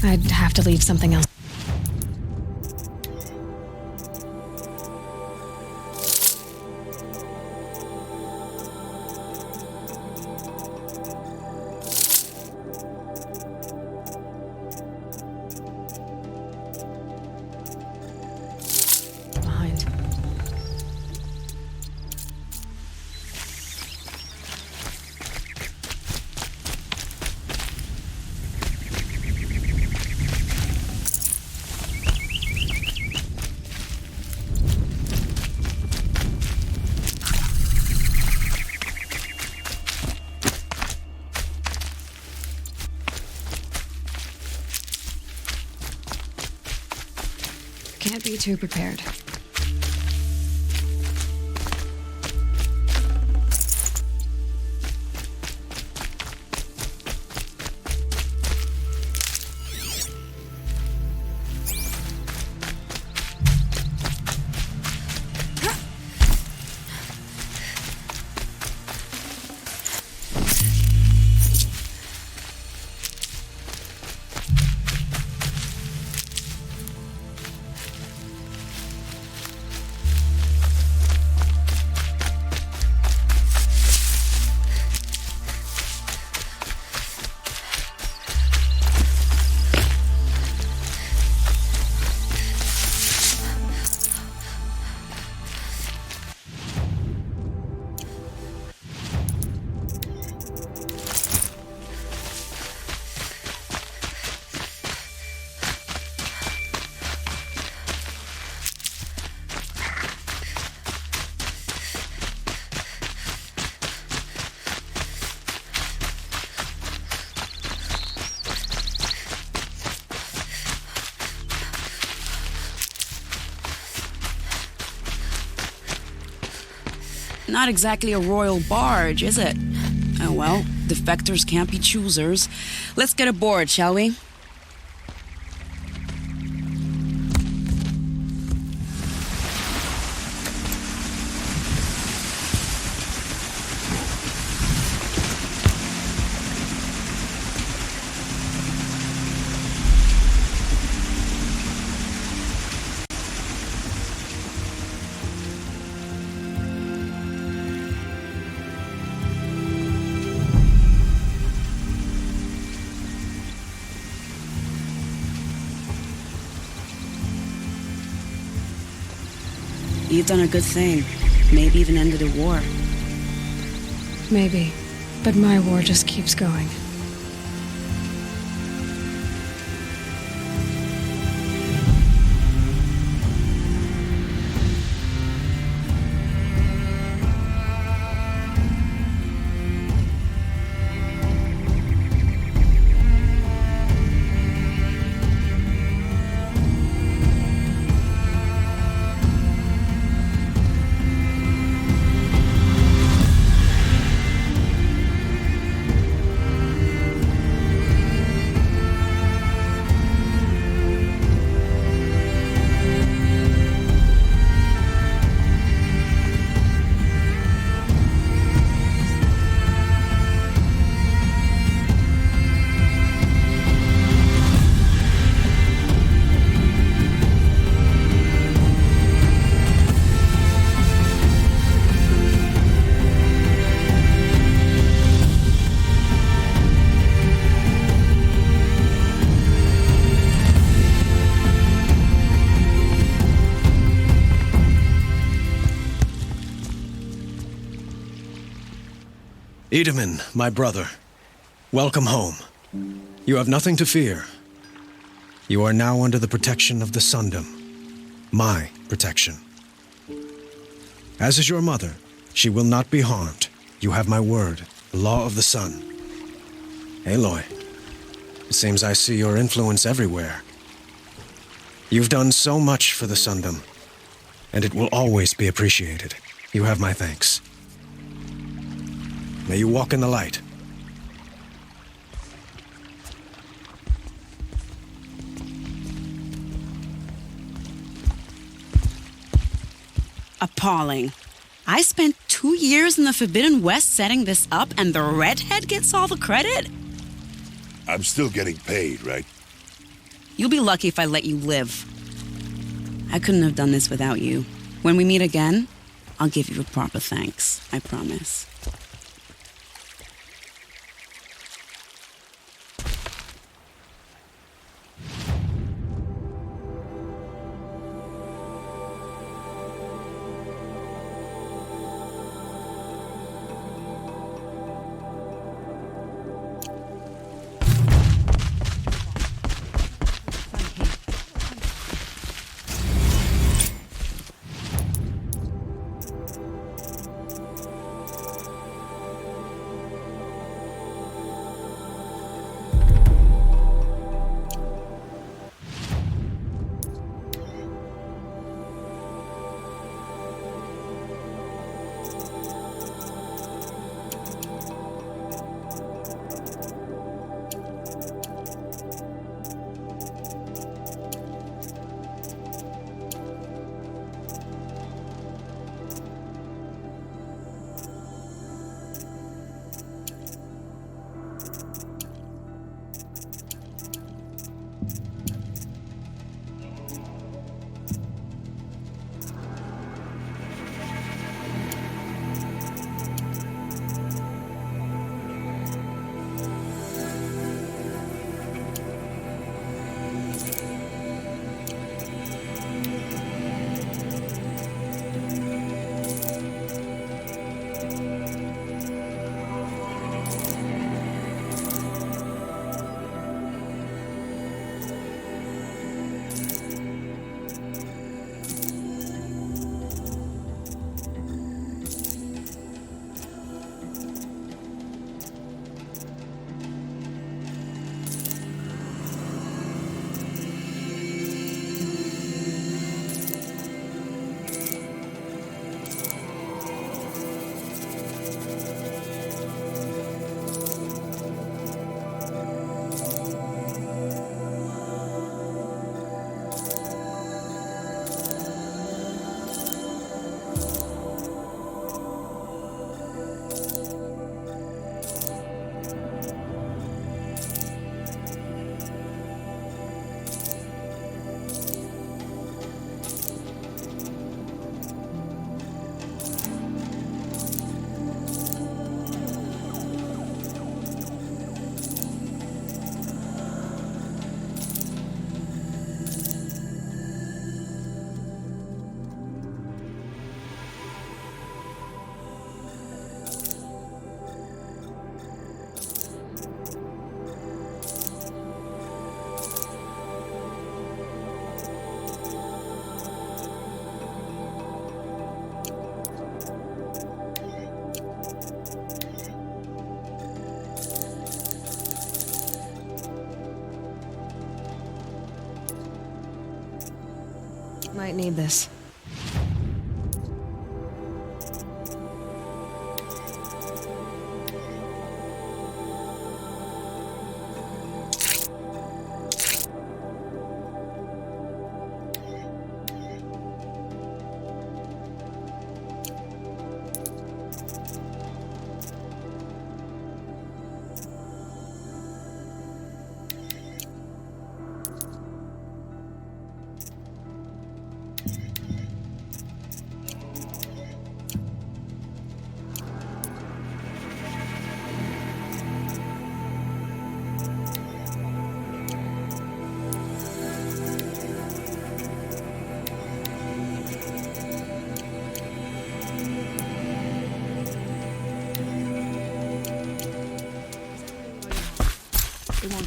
I'd have to leave something else. Can't be too prepared. Not exactly a royal barge, is it? Oh well, defectors can't be choosers. Let's get aboard, shall we? You've done a good thing. Maybe even ended a war. Maybe. But my war just keeps going. Edaman, my brother, welcome home. You have nothing to fear. You are now under the protection of the Sundom. My protection. As is your mother, she will not be harmed. You have my word, the law of the sun. Aloy, it seems I see your influence everywhere. You've done so much for the Sundom, and it will always be appreciated. You have my thanks. May you walk in the light. Appalling. I spent 2 years in the Forbidden West setting this up, and the redhead gets all the credit? I'm still getting paid, right? You'll be lucky if I let you live. I couldn't have done this without you. When we meet again, I'll give you a proper thanks. I promise. Might need this.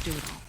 won't do it all.